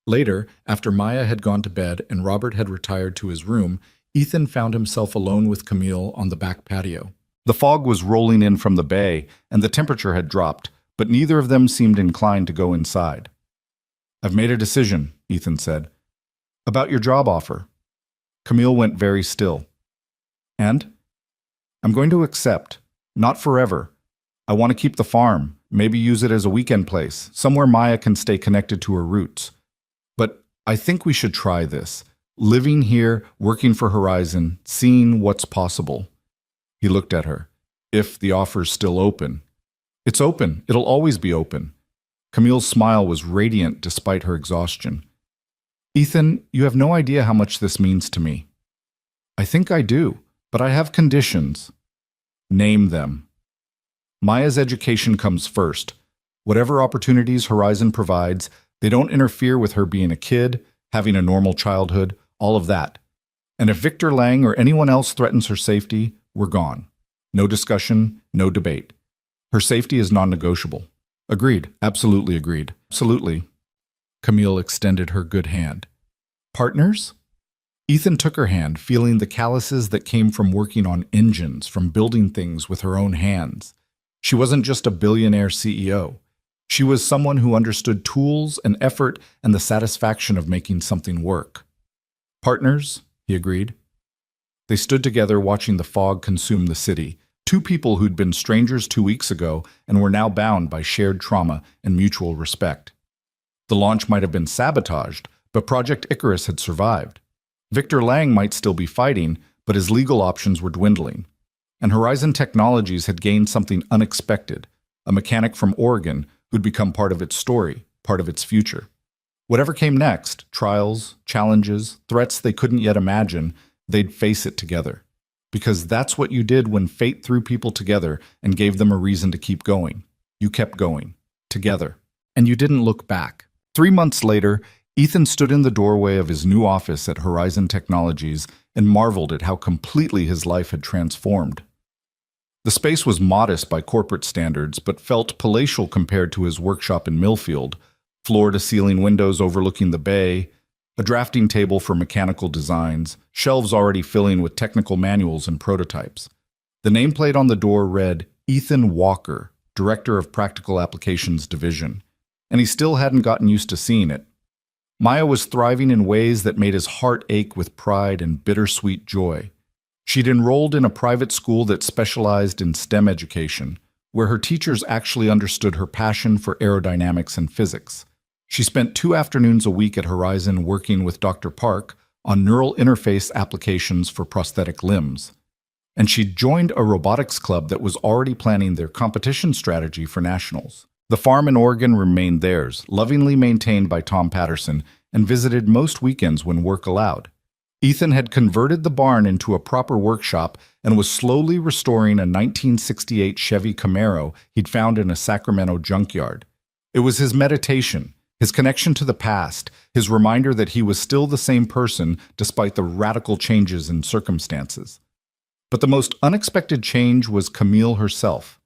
Later, after Maya had gone to bed and Robert had retired to his room, Ethan found himself alone with Camille on the back patio. The fog was rolling in from the bay, and the temperature had dropped, but neither of them seemed inclined to go inside. I've made a decision, Ethan said. About your job offer. Camille went very still. And? I'm going to accept. Not forever. I want to keep the farm, maybe use it as a weekend place, somewhere Maya can stay connected to her roots. But I think we should try this. Living here, working for Horizon, seeing what's possible. He looked at her. If the offer's still open. It's open. It'll always be open. Camille's smile was radiant despite her exhaustion. Ethan, you have no idea how much this means to me. I think I do, but I have conditions. Name them. Maya's education comes first. Whatever opportunities Horizon provides, they don't interfere with her being a kid, having a normal childhood, all of that. And if Victor Lang or anyone else threatens her safety, we're gone. No discussion, no debate. Her safety is non-negotiable. Agreed. Absolutely agreed. Absolutely. Camille extended her good hand. Partners? Ethan took her hand, feeling the calluses that came from working on engines, from building things with her own hands. She wasn't just a billionaire CEO. She was someone who understood tools and effort and the satisfaction of making something work. Partners, he agreed. They stood together watching the fog consume the city, two people who'd been strangers 2 weeks ago and were now bound by shared trauma and mutual respect. The launch might have been sabotaged, but Project Icarus had survived. Victor Lang might still be fighting, but his legal options were dwindling. And Horizon Technologies had gained something unexpected, a mechanic from Oregon who'd become part of its story, part of its future. Whatever came next, trials, challenges, threats they couldn't yet imagine, they'd face it together. Because that's what you did when fate threw people together and gave them a reason to keep going. You kept going, together. And you didn't look back. 3 months later, Ethan stood in the doorway of his new office at Horizon Technologies and marveled at how completely his life had transformed. The space was modest by corporate standards, but felt palatial compared to his workshop in Millfield, floor-to-ceiling windows overlooking the bay, a drafting table for mechanical designs, shelves already filling with technical manuals and prototypes. The nameplate on the door read, Ethan Walker, Director of Practical Applications Division, and he still hadn't gotten used to seeing it. Maya was thriving in ways that made his heart ache with pride and bittersweet joy. She'd enrolled in a private school that specialized in STEM education, where her teachers actually understood her passion for aerodynamics and physics. She spent 2 afternoons a week at Horizon working with Dr. Park on neural interface applications for prosthetic limbs. And she'd joined a robotics club that was already planning their competition strategy for nationals. The farm in Oregon remained theirs, lovingly maintained by Tom Patterson, and visited most weekends when work allowed. Ethan had converted the barn into a proper workshop and was slowly restoring a 1968 Chevy Camaro he'd found in a Sacramento junkyard. It was his meditation, his connection to the past, his reminder that he was still the same person despite the radical changes in circumstances. But the most unexpected change was Camille herself,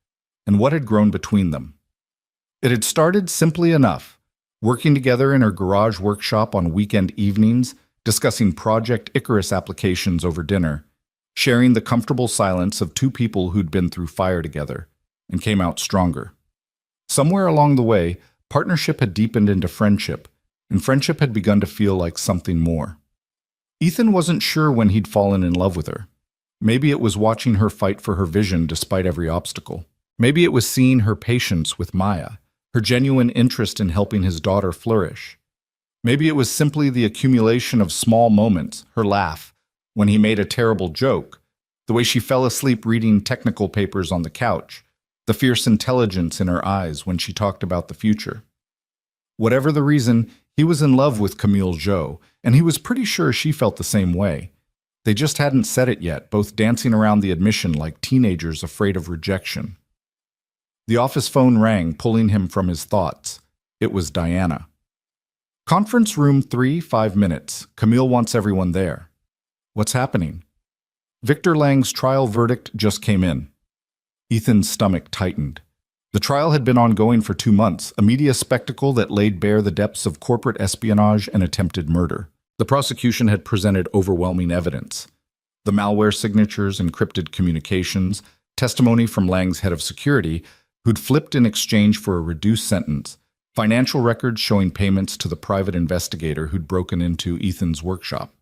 and what had grown between them. It had started simply enough, working together in her garage workshop on weekend evenings, discussing Project Icarus applications over dinner, sharing the comfortable silence of 2 people who'd been through fire together, and came out stronger. Somewhere along the way, partnership had deepened into friendship, and friendship had begun to feel like something more. Ethan wasn't sure when he'd fallen in love with her. Maybe it was watching her fight for her vision despite every obstacle. Maybe it was seeing her patience with Maya, her genuine interest in helping his daughter flourish. Maybe it was simply the accumulation of small moments, her laugh when he made a terrible joke, the way she fell asleep reading technical papers on the couch, the fierce intelligence in her eyes when she talked about the future. Whatever the reason, he was in love with Camille Jo, and he was pretty sure she felt the same way. They just hadn't said it yet, both dancing around the admission like teenagers afraid of rejection. The office phone rang, pulling him from his thoughts. It was Diana. Conference room 3, 5 minutes. Camille wants everyone there. What's happening? Victor Lang's trial verdict just came in. Ethan's stomach tightened. The trial had been ongoing for 2 months, a media spectacle that laid bare the depths of corporate espionage and attempted murder. The prosecution had presented overwhelming evidence. The malware signatures, encrypted communications, testimony from Lang's head of security, who'd flipped in exchange for a reduced sentence, financial records showing payments to the private investigator who'd broken into Ethan's workshop.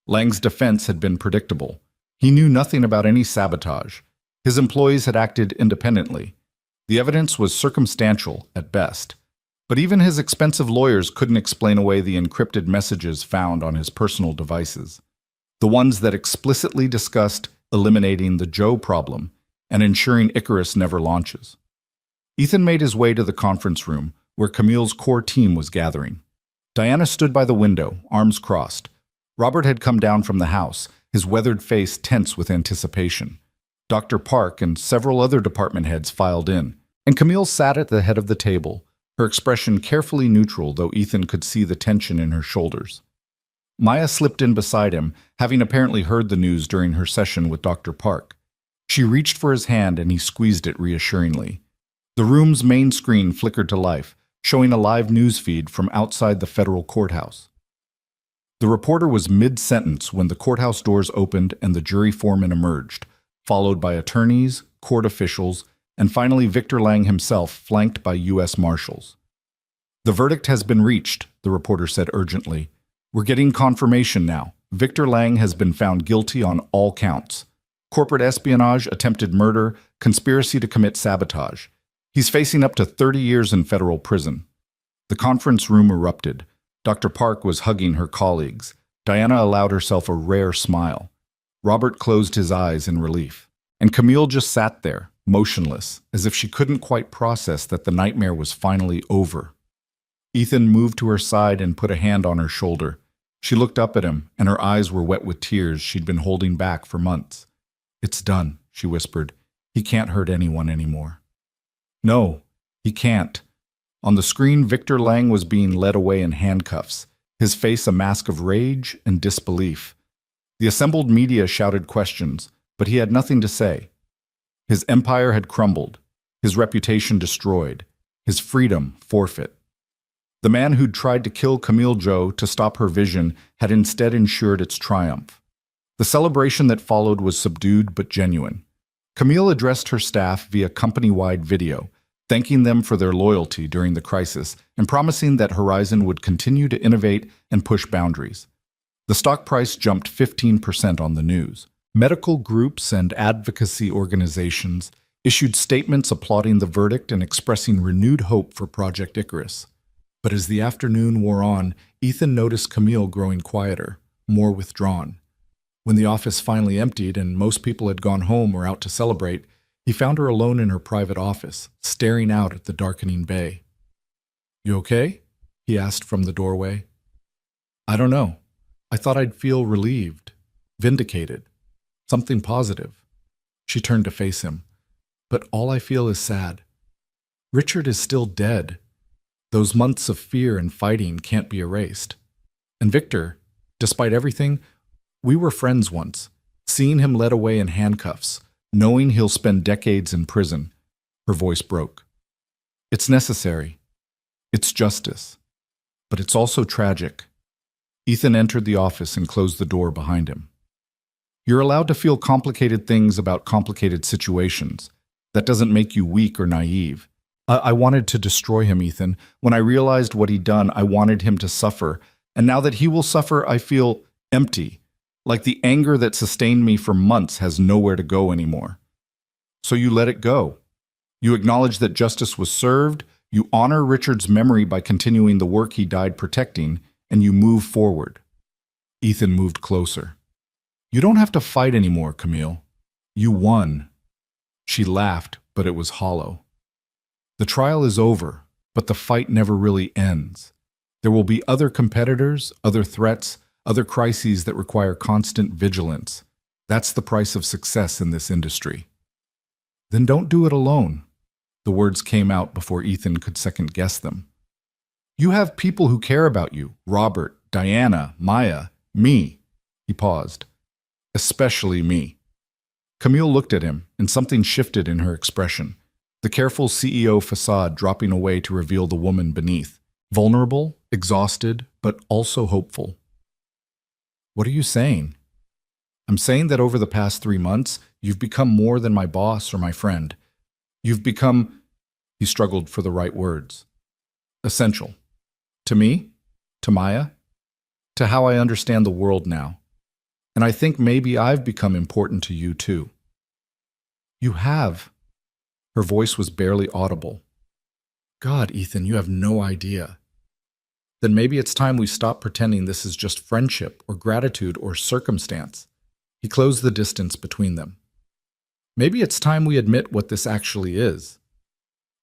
Lang's defense had been predictable. He knew nothing about any sabotage. His employees had acted independently. The evidence was circumstantial at best. But even his expensive lawyers couldn't explain away the encrypted messages found on his personal devices. The ones that explicitly discussed eliminating the Joe problem and ensuring Icarus never launches. Ethan made his way to the conference room, where Camille's core team was gathering. Diana stood by the window, arms crossed. Robert had come down from the house, his weathered face tense with anticipation. Dr. Park and several other department heads filed in, and Camille sat at the head of the table, her expression carefully neutral, though Ethan could see the tension in her shoulders. Maya slipped in beside him, having apparently heard the news during her session with Dr. Park. She reached for his hand and he squeezed it reassuringly. The room's main screen flickered to life, showing a live news feed from outside the federal courthouse. The reporter was mid-sentence when the courthouse doors opened and the jury foreman emerged, followed by attorneys, court officials, and finally Victor Lang himself, flanked by U.S. Marshals. "The verdict has been reached," the reporter said urgently. "We're getting confirmation now. Victor Lang has been found guilty on all counts. Corporate espionage, attempted murder, conspiracy to commit sabotage. He's facing up to 30 years in federal prison." The conference room erupted. Dr. Park was hugging her colleagues. Diana allowed herself a rare smile. Robert closed his eyes in relief. And Camille just sat there, motionless, as if she couldn't quite process that the nightmare was finally over. Ethan moved to her side and put a hand on her shoulder. She looked up at him, and her eyes were wet with tears she'd been holding back for months. "It's done," she whispered. "He can't hurt anyone anymore." No, he can't. On the screen, Victor Lang was being led away in handcuffs, his face a mask of rage and disbelief. The assembled media shouted questions, but he had nothing to say. His empire had crumbled, his reputation destroyed, his freedom forfeit. The man who'd tried to kill Camille Jo to stop her vision had instead ensured its triumph. The celebration that followed was subdued but genuine. Camille addressed her staff via company-wide video, thanking them for their loyalty during the crisis and promising that Horizon would continue to innovate and push boundaries. The stock price jumped 15% on the news. Medical groups and advocacy organizations issued statements applauding the verdict and expressing renewed hope for Project Icarus. But as the afternoon wore on, Ethan noticed Camille growing quieter, more withdrawn. When the office finally emptied and most people had gone home or out to celebrate, he found her alone in her private office, staring out at the darkening bay. "You okay?" he asked from the doorway. "I don't know. I thought I'd feel relieved, vindicated, something positive." She turned to face him. "But all I feel is sad. Richard is still dead. Those months of fear and fighting can't be erased. And Victor, despite everything, we were friends once. Seeing him led away in handcuffs, knowing he'll spend decades in prison." Her voice broke. "It's necessary. It's justice. But it's also tragic." Ethan entered the office and closed the door behind him. "You're allowed to feel complicated things about complicated situations. That doesn't make you weak or naive. I wanted to destroy him, Ethan. When I realized what he'd done, I wanted him to suffer. And now that he will suffer, I feel empty. Like the anger that sustained me for months has nowhere to go anymore." "So you let it go?" You acknowledge that justice was served, you honor Richard's memory by continuing the work he died protecting, and you move forward. Ethan moved closer. You don't have to fight anymore, Camille. You won. She laughed, but it was hollow. The trial is over, but the fight never really ends. There will be other competitors, other threats, other crises that require constant vigilance. That's the price of success in this industry. Then don't do it alone. The words came out before Ethan could second-guess them. You have people who care about you. Robert, Diana, Maya, me. He paused. Especially me. Camille looked at him, and something shifted in her expression. The careful CEO facade dropping away to reveal the woman beneath. Vulnerable, exhausted, but also hopeful. What are you saying? I'm saying that over the past 3 months, you've become more than my boss or my friend. You've become, he struggled for the right words, essential. To me, to Maya, to how I understand the world now. And I think maybe I've become important to you too. You have. Her voice was barely audible. God, Ethan, you have no idea. Then maybe it's time we stop pretending this is just friendship or gratitude or circumstance. He closed the distance between them. Maybe it's time we admit what this actually is.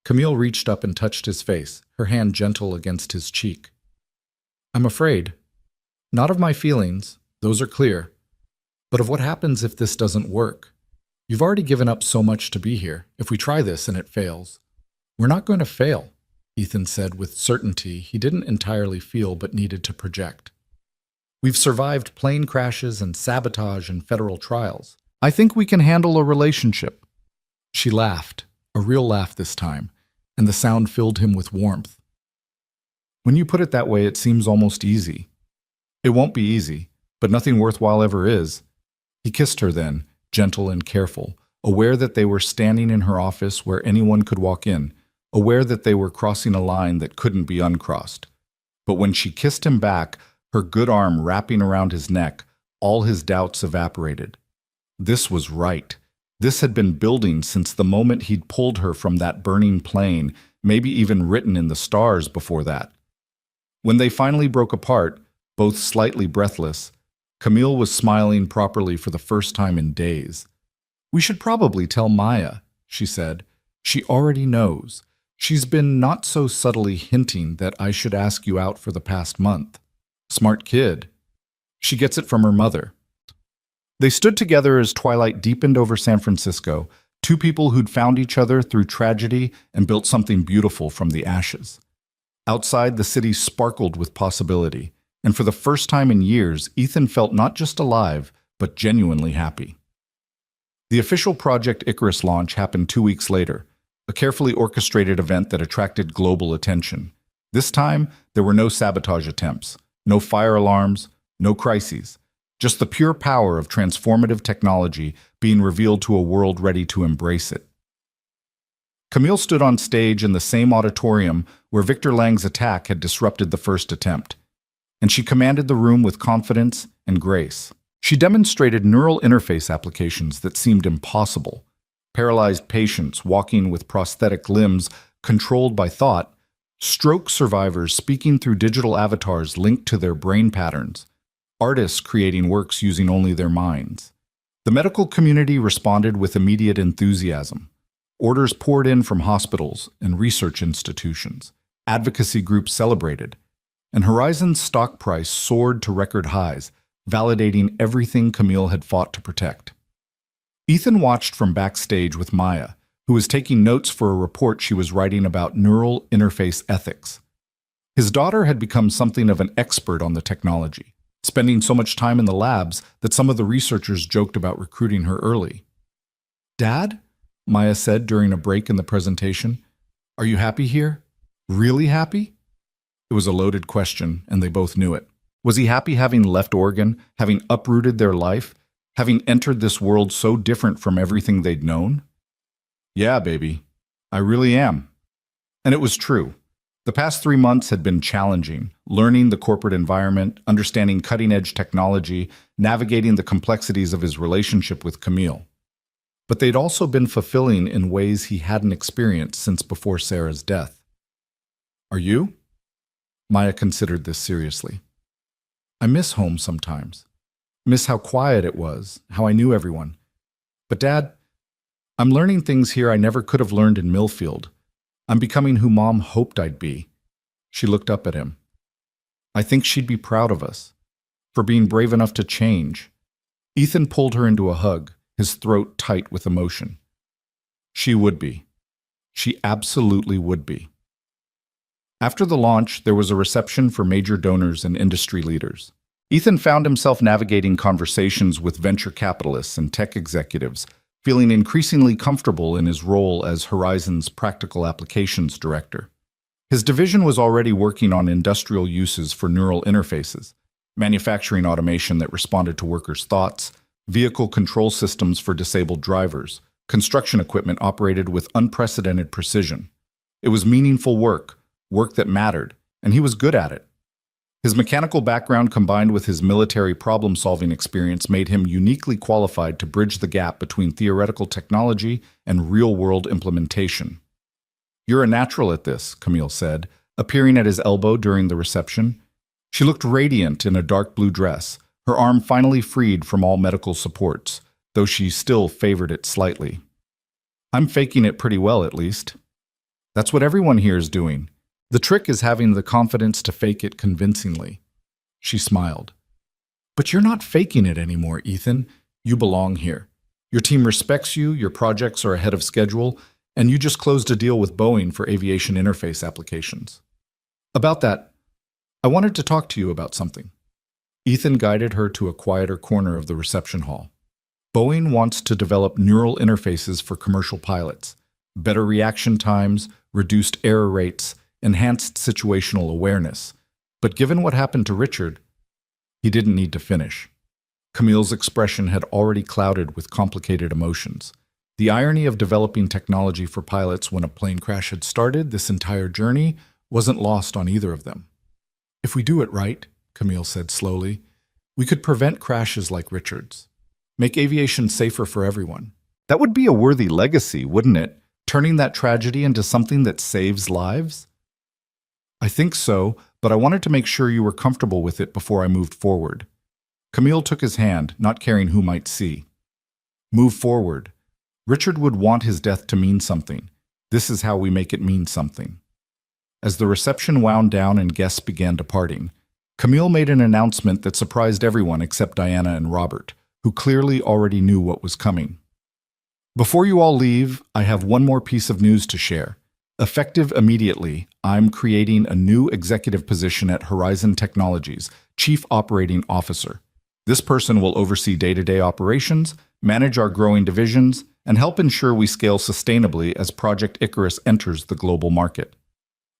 Camille reached up and touched his face, her hand gentle against his cheek. I'm afraid. Not of my feelings, those are clear, but of what happens if this doesn't work. You've already given up so much to be here. If we try this and it fails, we're not going to fail, Ethan said with certainty he didn't entirely feel but needed to project. We've survived plane crashes and sabotage and federal trials. I think we can handle a relationship. She laughed, a real laugh this time, and the sound filled him with warmth. When you put it that way, it seems almost easy. It won't be easy, but nothing worthwhile ever is. He kissed her then, gentle and careful, aware that they were standing in her office where anyone could walk in, aware that they were crossing a line that couldn't be uncrossed. But when she kissed him back, her good arm wrapping around his neck, all his doubts evaporated. This was right. This had been building since the moment he'd pulled her from that burning plane, maybe even written in the stars before that. When they finally broke apart, both slightly breathless, Camille was smiling properly for the first time in days. We should probably tell Maya, she said. She already knows. She's been not so subtly hinting that I should ask you out for the past month. Smart kid. She gets it from her mother. They stood together as twilight deepened over San Francisco, two people who'd found each other through tragedy and built something beautiful from the ashes. Outside, the city sparkled with possibility, and for the first time in years, Ethan felt not just alive, but genuinely happy. The official Project Icarus launch happened 2 weeks later, a carefully orchestrated event that attracted global attention. This time, there were no sabotage attempts, no fire alarms, no crises, just the pure power of transformative technology being revealed to a world ready to embrace it. Camille stood on stage in the same auditorium where Victor Lang's attack had disrupted the first attempt, and she commanded the room with confidence and grace. She demonstrated neural interface applications that seemed impossible. Paralyzed patients walking with prosthetic limbs controlled by thought, stroke survivors speaking through digital avatars linked to their brain patterns, artists creating works using only their minds. The medical community responded with immediate enthusiasm. Orders poured in from hospitals and research institutions. Advocacy groups celebrated. And Horizon's stock price soared to record highs, validating everything Camille had fought to protect. Ethan watched from backstage with Maya, who was taking notes for a report she was writing about neural interface ethics. His daughter had become something of an expert on the technology, spending so much time in the labs that some of the researchers joked about recruiting her early. "Dad?" Maya said during a break in the presentation. "Are you happy here? Really happy?" It was a loaded question, and they both knew it. Was he happy having left Oregon, having uprooted their life, having entered this world so different from everything they'd known? "Yeah, baby, I really am." And it was true. The past 3 months had been challenging, learning the corporate environment, understanding cutting-edge technology, navigating the complexities of his relationship with Camille. but they'd also been fulfilling in ways he hadn't experienced since before Sarah's death. Are you? Maya considered this seriously. I miss home sometimes. Miss how quiet it was, how I knew everyone. But Dad, I'm learning things here I never could have learned in Millfield. I'm becoming who Mom hoped I'd be. She looked up at him. I think she'd be proud of us for being brave enough to change. Ethan pulled her into a hug, his throat tight with emotion. She would be. She absolutely would be. After the launch, there was a reception for major donors and industry leaders. Ethan found himself navigating conversations with venture capitalists and tech executives, feeling increasingly comfortable in his role as Horizon's Practical Applications Director. His division was already working on industrial uses for neural interfaces, manufacturing automation that responded to workers' thoughts, vehicle control systems for disabled drivers, construction equipment operated with unprecedented precision. It was meaningful work that mattered, and he was good at it. His mechanical background combined with his military problem-solving experience made him uniquely qualified to bridge the gap between theoretical technology and real-world implementation. You're a natural at this, Camille said, appearing at his elbow during the reception. She looked radiant in a dark blue dress, her arm finally freed from all medical supports, though she still favored it slightly. I'm faking it pretty well, at least. That's what everyone here is doing. The trick is having the confidence to fake it convincingly. She smiled. But you're not faking it anymore, Ethan. You belong here. Your team respects you, your projects are ahead of schedule, and you just closed a deal with Boeing for aviation interface applications. About that, I wanted to talk to you about something. Ethan guided her to a quieter corner of the reception hall. Boeing wants to develop neural interfaces for commercial pilots, better reaction times, reduced error rates, enhanced situational awareness. But given what happened to Richard, he didn't need to finish. Camille's expression had already clouded with complicated emotions. The irony of developing technology for pilots when a plane crash had started this entire journey wasn't lost on either of them. If we do it right, Camille said slowly, we could prevent crashes like Richard's. Make aviation safer for everyone. That would be a worthy legacy, wouldn't it? Turning that tragedy into something that saves lives? I think so, but I wanted to make sure you were comfortable with it before I moved forward. Camille took his hand, not caring who might see. Move forward. Richard would want his death to mean something. This is how we make it mean something. As the reception wound down and guests began departing, Camille made an announcement that surprised everyone except Diana and Robert, who clearly already knew what was coming. Before you all leave, I have one more piece of news to share. Effective immediately, I'm creating a new executive position at Horizon Technologies, Chief Operating Officer. This person will oversee day-to-day operations, manage our growing divisions, and help ensure we scale sustainably as Project Icarus enters the global market.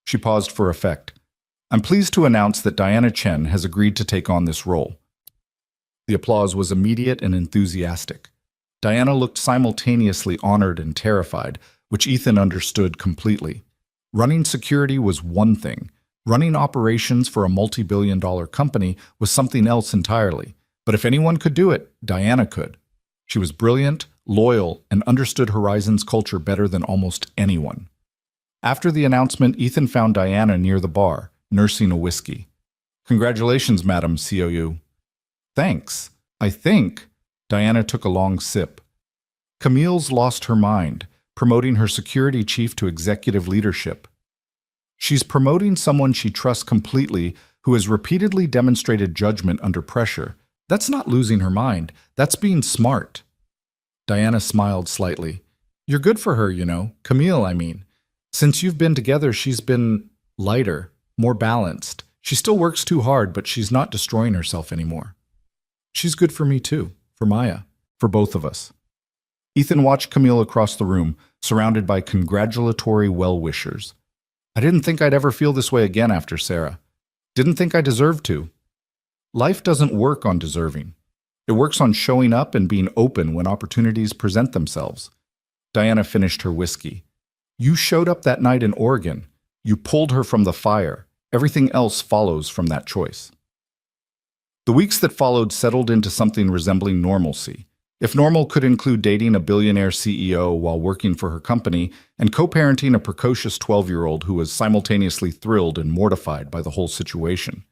She paused for effect. I'm pleased to announce that Diana Chen has agreed to take on this role. The applause was immediate and enthusiastic. Diana looked simultaneously honored and terrified, which Ethan understood completely. Running security was one thing. Running operations for a multi-billion-dollar company was something else entirely. But if anyone could do it, Diana could. She was brilliant, loyal, and understood Horizon's culture better than almost anyone. After the announcement, Ethan found Diana near the bar, nursing a whiskey. Congratulations, Madam COU. Thanks. I think. Diana took a long sip. Camille's lost her mind, promoting her security chief to executive leadership. She's promoting someone she trusts completely who has repeatedly demonstrated judgment under pressure. That's not losing her mind. That's being smart. Diana smiled slightly. You're good for her, you know. Camille, I mean. Since you've been together, she's been lighter, more balanced. She still works too hard, but she's not destroying herself anymore. She's good for me too, for Maya, for both of us. Ethan watched Camille across the room, surrounded by congratulatory well-wishers. I didn't think I'd ever feel this way again after Sarah. Didn't think I deserved to. Life doesn't work on deserving. It works on showing up and being open when opportunities present themselves. Diana finished her whiskey. You showed up that night in Oregon. You pulled her from the fire. Everything else follows from that choice. The weeks that followed settled into something resembling normalcy. If normal could include dating a billionaire CEO while working for her company and co-parenting a precocious 12-year-old who was simultaneously thrilled and mortified by the whole situation.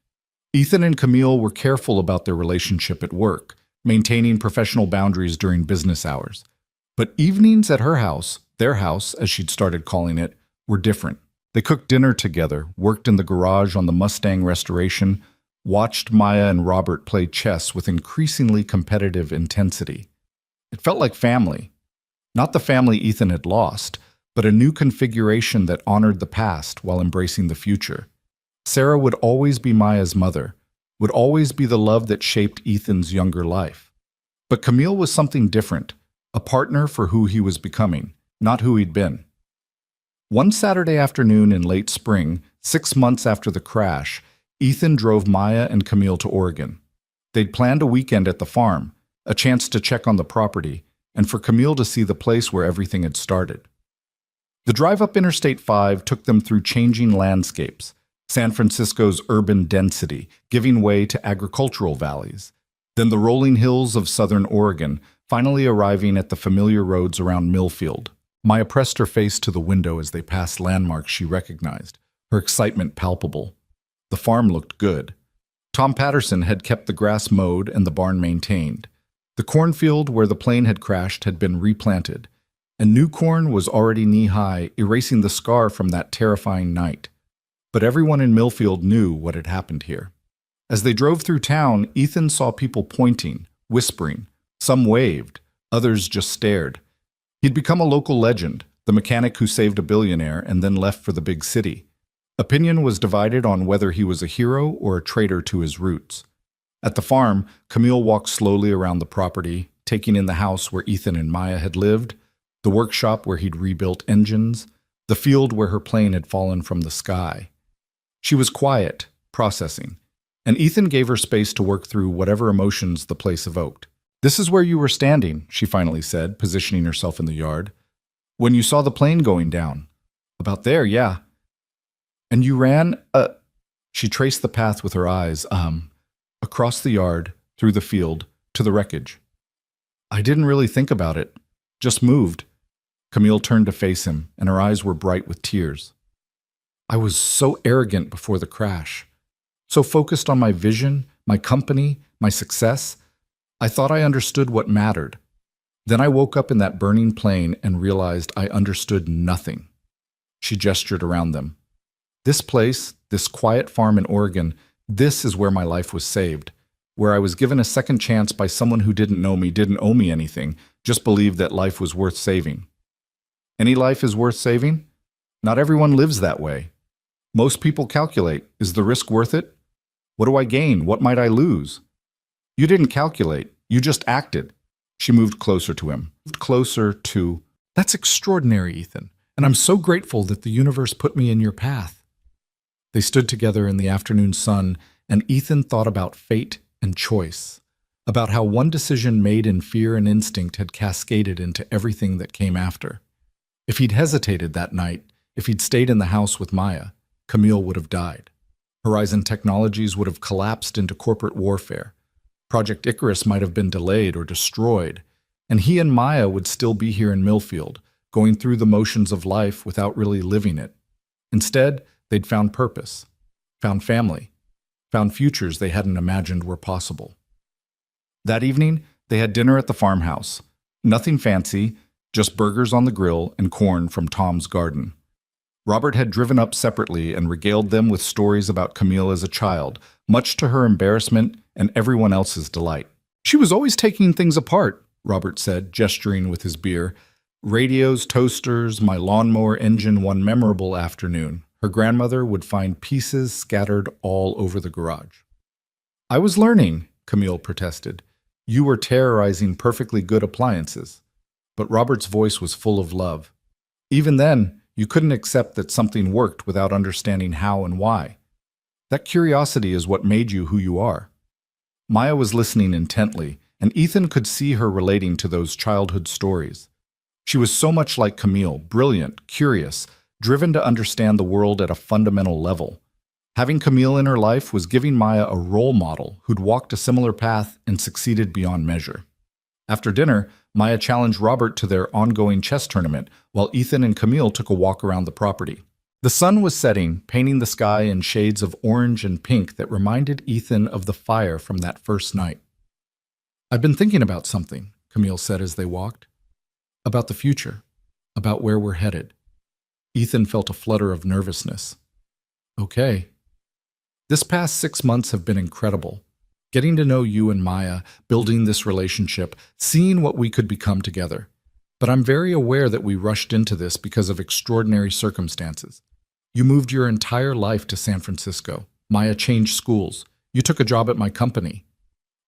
Ethan and Camille were careful about their relationship at work, maintaining professional boundaries during business hours. But evenings at her house, their house, as she'd started calling it, were different. They cooked dinner together, worked in the garage on the Mustang restoration, watched Maya and Robert play chess with increasingly competitive intensity. It felt like family. Not the family Ethan had lost, but a new configuration that honored the past while embracing the future. Sarah would always be Maya's mother, would always be the love that shaped Ethan's younger life. But Camille was something different, a partner for who he was becoming, not who he'd been. One Saturday afternoon in late spring, 6 months after the crash, Ethan drove Maya and Camille to Oregon. They'd planned a weekend at the farm, a chance to check on the property, and for Camille to see the place where everything had started. The drive up Interstate 5 took them through changing landscapes, San Francisco's urban density giving way to agricultural valleys, then the rolling hills of southern Oregon, finally arriving at the familiar roads around Millfield. Maya pressed her face to the window as they passed landmarks she recognized, her excitement palpable. The farm looked good. Tom Patterson had kept the grass mowed and the barn maintained. The cornfield where the plane had crashed had been replanted, and new corn was already knee-high, erasing the scar from that terrifying night. But everyone in Millfield knew what had happened here. As they drove through town, Ethan saw people pointing, whispering. Some waved, others just stared. He'd become a local legend, the mechanic who saved a billionaire and then left for the big city. Opinion was divided on whether he was a hero or a traitor to his roots. At the farm, Camille walked slowly around the property, taking in the house where Ethan and Maya had lived, the workshop where he'd rebuilt engines, the field where her plane had fallen from the sky. She was quiet, processing, and Ethan gave her space to work through whatever emotions the place evoked. "This is where you were standing," she finally said, positioning herself in the yard. "When you saw the plane going down." "About there, yeah." "And you ran?" She traced the path with her eyes, across the yard, through the field, to the wreckage. "I didn't really think about it. Just moved." Camille turned to face him, and her eyes were bright with tears. "I was so arrogant before the crash. So focused on my vision, my company, my success. I thought I understood what mattered. Then I woke up in that burning plane and realized I understood nothing." She gestured around them. "This place, this quiet farm in Oregon, this is where my life was saved, where I was given a second chance by someone who didn't know me, didn't owe me anything, just believed that life was worth saving." Any life is worth saving? Not everyone lives that way. Most people calculate, is the risk worth it? What do I gain? What might I lose? You didn't calculate, you just acted. She moved closer to him, "That's extraordinary, Ethan, and I'm so grateful that the universe put me in your path." They stood together in the afternoon sun, and Ethan thought about fate and choice, about how one decision made in fear and instinct had cascaded into everything that came after. If he'd hesitated that night, if he'd stayed in the house with Maya, Camille would have died. Horizon Technologies would have collapsed into corporate warfare. Project Icarus might have been delayed or destroyed, and he and Maya would still be here in Millfield, going through the motions of life without really living it. Instead, they'd found purpose, found family, found futures they hadn't imagined were possible. That evening, they had dinner at the farmhouse. Nothing fancy, just burgers on the grill and corn from Tom's garden. Robert had driven up separately and regaled them with stories about Camille as a child, much to her embarrassment and everyone else's delight. "She was always taking things apart," Robert said, gesturing with his beer. "Radios, toasters, my lawnmower engine one memorable afternoon. Her grandmother would find pieces scattered all over the garage." "I was learning," Camille protested. "You were terrorizing perfectly good appliances." But Robert's voice was full of love. "Even then, you couldn't accept that something worked without understanding how and why. That curiosity is what made you who you are." Maya was listening intently, and Ethan could see her relating to those childhood stories. She was so much like Camille, brilliant, curious, driven to understand the world at a fundamental level. Having Camille in her life was giving Maya a role model who'd walked a similar path and succeeded beyond measure. After dinner, Maya challenged Robert to their ongoing chess tournament, while Ethan and Camille took a walk around the property. The sun was setting, painting the sky in shades of orange and pink that reminded Ethan of the fire from that first night. "I've been thinking about something," Camille said as they walked. "About the future, about where we're headed." Ethan felt a flutter of nervousness. "Okay." "This past 6 months have been incredible. Getting to know you and Maya, building this relationship, seeing what we could become together. But I'm very aware that we rushed into this because of extraordinary circumstances. You moved your entire life to San Francisco. Maya changed schools. You took a job at my company."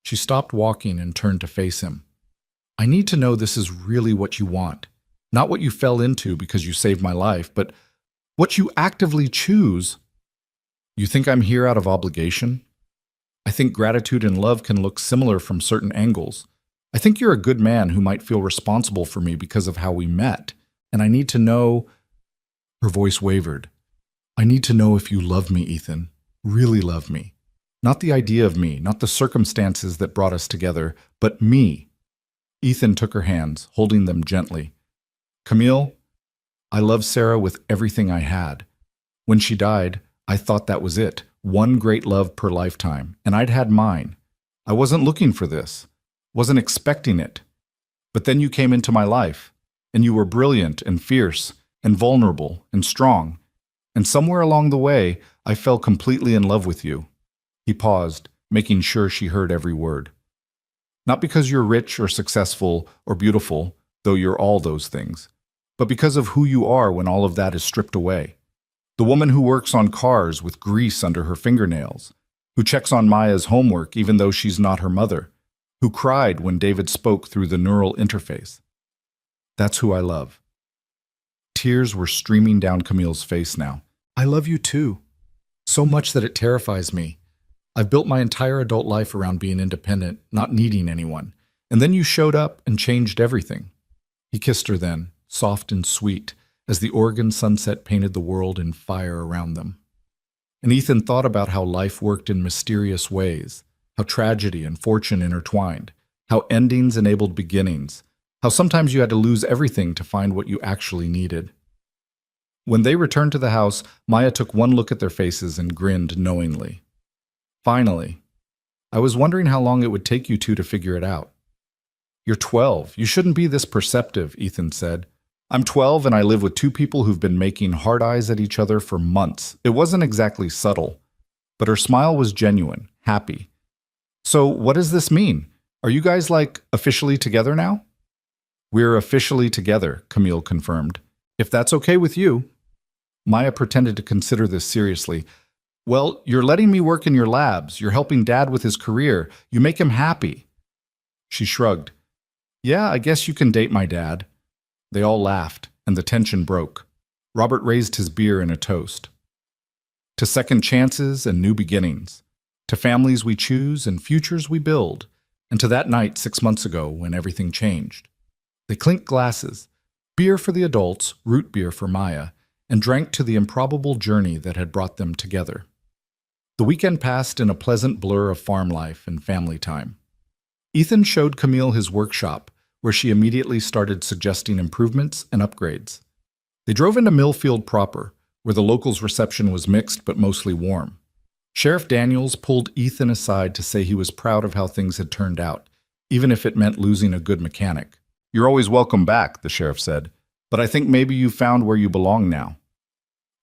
She stopped walking and turned to face him. "I need to know this is really what you want. Not what you fell into because you saved my life, but what you actively choose." "You think I'm here out of obligation?" "I think gratitude and love can look similar from certain angles. I think you're a good man who might feel responsible for me because of how we met, and I need to know—" Her voice wavered. "I need to know if you love me, Ethan. Really love me. Not the idea of me, not the circumstances that brought us together, but me." Ethan took her hands, holding them gently. "Camille, I love Sarah with everything I had. When she died, I thought that was it, one great love per lifetime, and I'd had mine. I wasn't looking for this, wasn't expecting it. But then you came into my life, and you were brilliant and fierce and vulnerable and strong, and somewhere along the way, I fell completely in love with you." He paused, making sure she heard every word. "Not because you're rich or successful or beautiful, though you're all those things, but because of who you are when all of that is stripped away. The woman who works on cars with grease under her fingernails, who checks on Maya's homework even though she's not her mother, who cried when David spoke through the neural interface. That's who I love." Tears were streaming down Camille's face now. "I love you too. So much that it terrifies me. I've built my entire adult life around being independent, not needing anyone. And then you showed up and changed everything." He kissed her then, soft and sweet, as the Oregon sunset painted the world in fire around them. And Ethan thought about how life worked in mysterious ways, how tragedy and fortune intertwined, how endings enabled beginnings, how sometimes you had to lose everything to find what you actually needed. When they returned to the house, Maya took one look at their faces and grinned knowingly. "Finally. I was wondering how long it would take you two to figure it out." "You're 12. You shouldn't be this perceptive," Ethan said. "I'm 12 and I live with two people who've been making hard eyes at each other for months." It wasn't exactly subtle, but her smile was genuine, happy. "So what does this mean? Are you guys, officially together now?" "We're officially together," Camille confirmed. "If that's okay with you." Maya pretended to consider this seriously. "Well, you're letting me work in your labs. You're helping Dad with his career. You make him happy." She shrugged. "Yeah, I guess you can date my dad." They all laughed, and the tension broke. Robert raised his beer in a toast. "To second chances and new beginnings. To families we choose and futures we build. And to that night 6 months ago when everything changed." They clinked glasses, beer for the adults, root beer for Maya, and drank to the improbable journey that had brought them together. The weekend passed in a pleasant blur of farm life and family time. Ethan showed Camille his workshop, where she immediately started suggesting improvements and upgrades. They drove into Millfield proper, where the locals' reception was mixed but mostly warm. Sheriff Daniels pulled Ethan aside to say he was proud of how things had turned out, even if it meant losing a good mechanic. "You're always welcome back," the sheriff said, "but I think maybe you found where you belong now."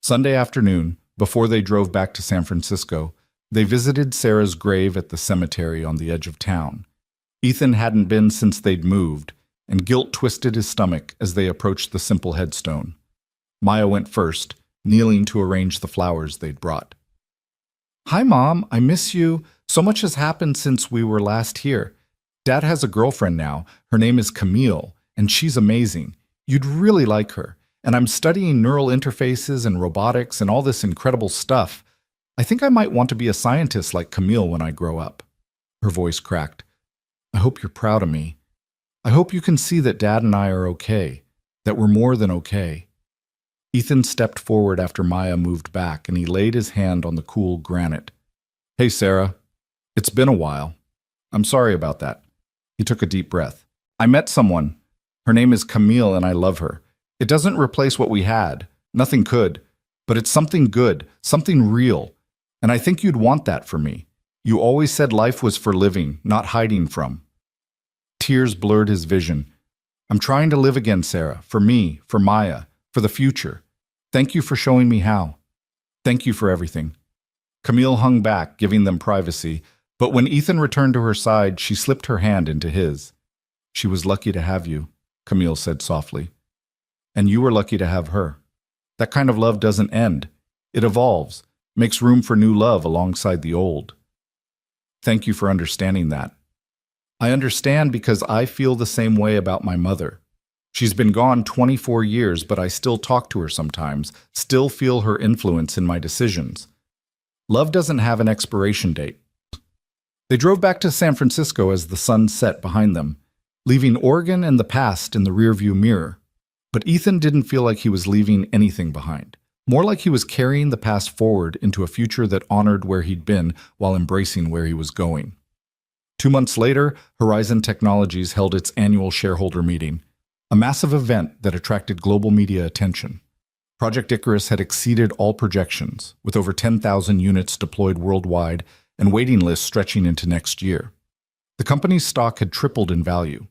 Sunday afternoon, before they drove back to San Francisco, they visited Sarah's grave at the cemetery on the edge of town. Ethan hadn't been since they'd moved, and guilt twisted his stomach as they approached the simple headstone. Maya went first, kneeling to arrange the flowers they'd brought. "Hi, Mom. I miss you. So much has happened since we were last here. Dad has a girlfriend now. Her name is Camille, and she's amazing. You'd really like her. And I'm studying neural interfaces and robotics and all this incredible stuff. I think I might want to be a scientist like Camille when I grow up." Her voice cracked. "I hope you're proud of me. I hope you can see that Dad and I are okay, that we're more than okay." Ethan stepped forward after Maya moved back, and he laid his hand on the cool granite. "Hey, Sarah. It's been a while. I'm sorry about that." He took a deep breath. I met someone. Her name is Camille and I love her. It doesn't replace what we had. Nothing could. But it's something good, something real. And I think you'd want that for me. You always said life was for living, not hiding from. Tears blurred his vision. I'm trying to live again, Sarah, for me, for Maya, for the future. Thank you for showing me how. Thank you for everything. Camille hung back, giving them privacy, but when Ethan returned to her side, she slipped her hand into his. She was lucky to have you, Camille said softly. And you were lucky to have her. That kind of love doesn't end. It evolves, makes room for new love alongside the old. Thank you for understanding that. I understand because I feel the same way about my mother. She's been gone 24 years, but I still talk to her sometimes, still feel her influence in my decisions. Love doesn't have an expiration date. They drove back to San Francisco as the sun set behind them, leaving Oregon and the past in the rearview mirror. But Ethan didn't feel like he was leaving anything behind. More like he was carrying the past forward into a future that honored where he'd been while embracing where he was going. 2 months later, Horizon Technologies held its annual shareholder meeting, a massive event that attracted global media attention. Project Icarus had exceeded all projections, with over 10,000 units deployed worldwide and waiting lists stretching into next year. The company's stock had tripled in value.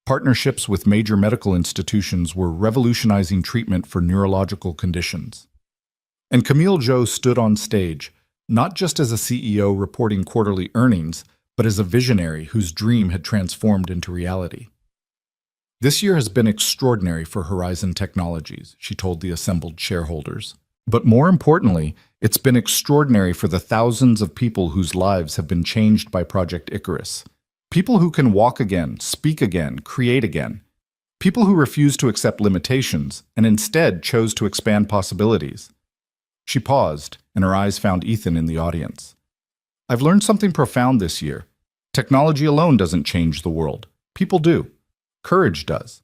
Partnerships with major medical institutions were revolutionizing treatment for neurological conditions. And Camille Joe stood on stage, not just as a CEO reporting quarterly earnings, but as a visionary whose dream had transformed into reality. This year has been extraordinary for Horizon Technologies, she told the assembled shareholders. But more importantly, it's been extraordinary for the thousands of people whose lives have been changed by Project Icarus. People who can walk again, speak again, create again. People who refuse to accept limitations and instead chose to expand possibilities. She paused, and her eyes found Ethan in the audience. I've learned something profound this year. Technology alone doesn't change the world. People do. Courage does.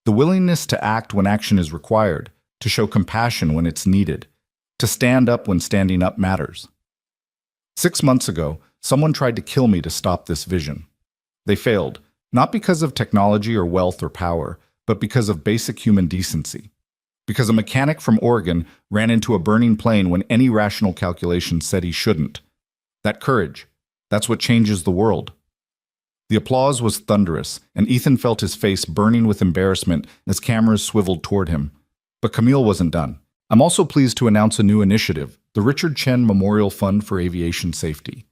The willingness to act when action is required, to show compassion when it's needed, to stand up when standing up matters. 6 months ago, someone tried to kill me to stop this vision. They failed, not because of technology or wealth or power, but because of basic human decency. Because a mechanic from Oregon ran into a burning plane when any rational calculation said he shouldn't. That courage, that's what changes the world. The applause was thunderous, and Ethan felt his face burning with embarrassment as cameras swiveled toward him. But Camille wasn't done. I'm also pleased to announce a new initiative, the Richard Chen Memorial Fund for Aviation Safety.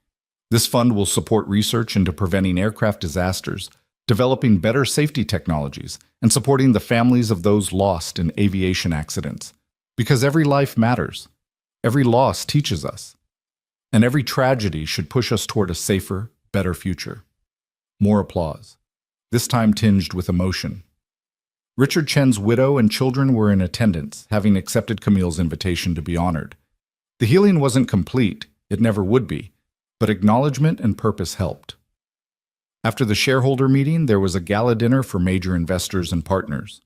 This fund will support research into preventing aircraft disasters, developing better safety technologies, and supporting the families of those lost in aviation accidents. Because every life matters. Every loss teaches us. And every tragedy should push us toward a safer, better future. More applause, this time tinged with emotion. Richard Chen's widow and children were in attendance, having accepted Camille's invitation to be honored. The healing wasn't complete, it never would be, but acknowledgement and purpose helped. After the shareholder meeting, there was a gala dinner for major investors and partners.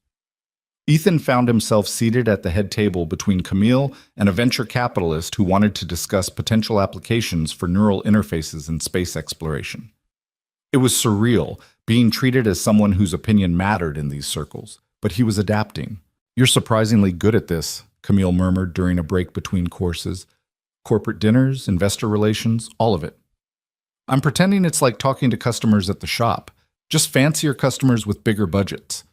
Ethan found himself seated at the head table between Camille and a venture capitalist who wanted to discuss potential applications for neural interfaces in space exploration. It was surreal, being treated as someone whose opinion mattered in these circles, but he was adapting. You're surprisingly good at this, Camille murmured during a break between courses. Corporate dinners, investor relations, all of it. I'm pretending it's like talking to customers at the shop, just fancier customers with bigger budgets.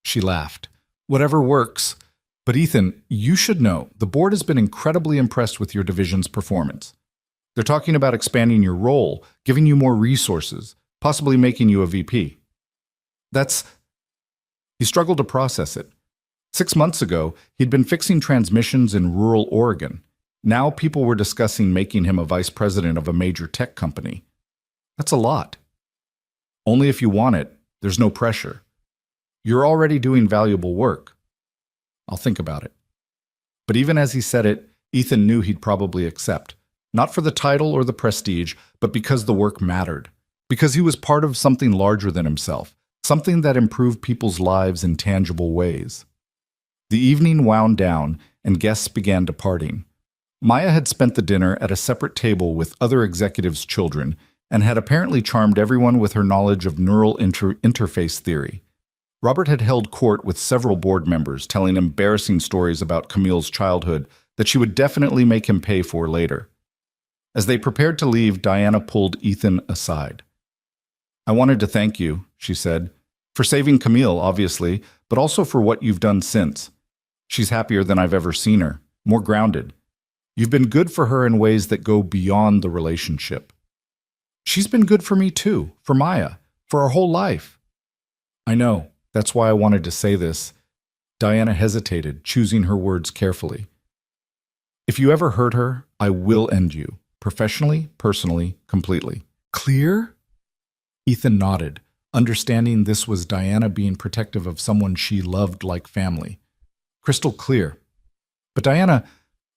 She laughed. Whatever works. But Ethan, you should know, the board has been incredibly impressed with your division's performance. They're talking about expanding your role, giving you more resources, possibly making you a VP. He struggled to process it. 6 months ago, he'd been fixing transmissions in rural Oregon. Now people were discussing making him a vice president of a major tech company. That's a lot. Only if you want it, there's no pressure. You're already doing valuable work. I'll think about it. But even as he said it, Ethan knew he'd probably accept. Not for the title or the prestige, but because the work mattered. Because he was part of something larger than himself, something that improved people's lives in tangible ways. The evening wound down, and guests began departing. Maya had spent the dinner at a separate table with other executives' children, and had apparently charmed everyone with her knowledge of neural interface theory. Robert had held court with several board members, telling embarrassing stories about Camille's childhood that she would definitely make him pay for later. As they prepared to leave, Diana pulled Ethan aside. "I wanted to thank you," she said, "for saving Camille, obviously, but also for what you've done since. She's happier than I've ever seen her, more grounded. You've been good for her in ways that go beyond the relationship." "She's been good for me too, for Maya, for our whole life." "I know. That's why I wanted to say this." Diana hesitated, choosing her words carefully. "If you ever hurt her, I will end you. Professionally, personally, completely." "Clear?" Ethan nodded, understanding this was Diana being protective of someone she loved like family. "Crystal clear. But Diana,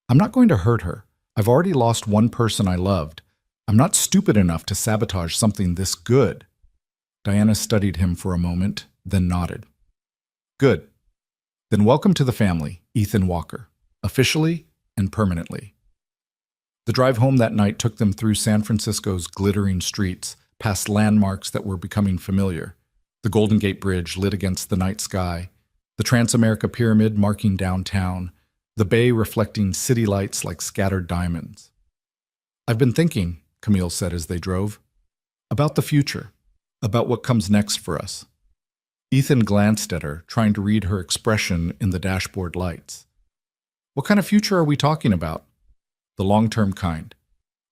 I'm not going to hurt her. I've already lost one person I loved. I'm not stupid enough to sabotage something this good." Diana studied him for a moment, then nodded. "Good. Then welcome to the family, Ethan Walker, officially and permanently." The drive home that night took them through San Francisco's glittering streets, past landmarks that were becoming familiar. The Golden Gate Bridge lit against the night sky, the Transamerica Pyramid marking downtown, the bay reflecting city lights like scattered diamonds. "I've been thinking," Camille said as they drove, "about the future, about what comes next for us." Ethan glanced at her, trying to read her expression in the dashboard lights. "What kind of future are we talking about?" "The long-term kind.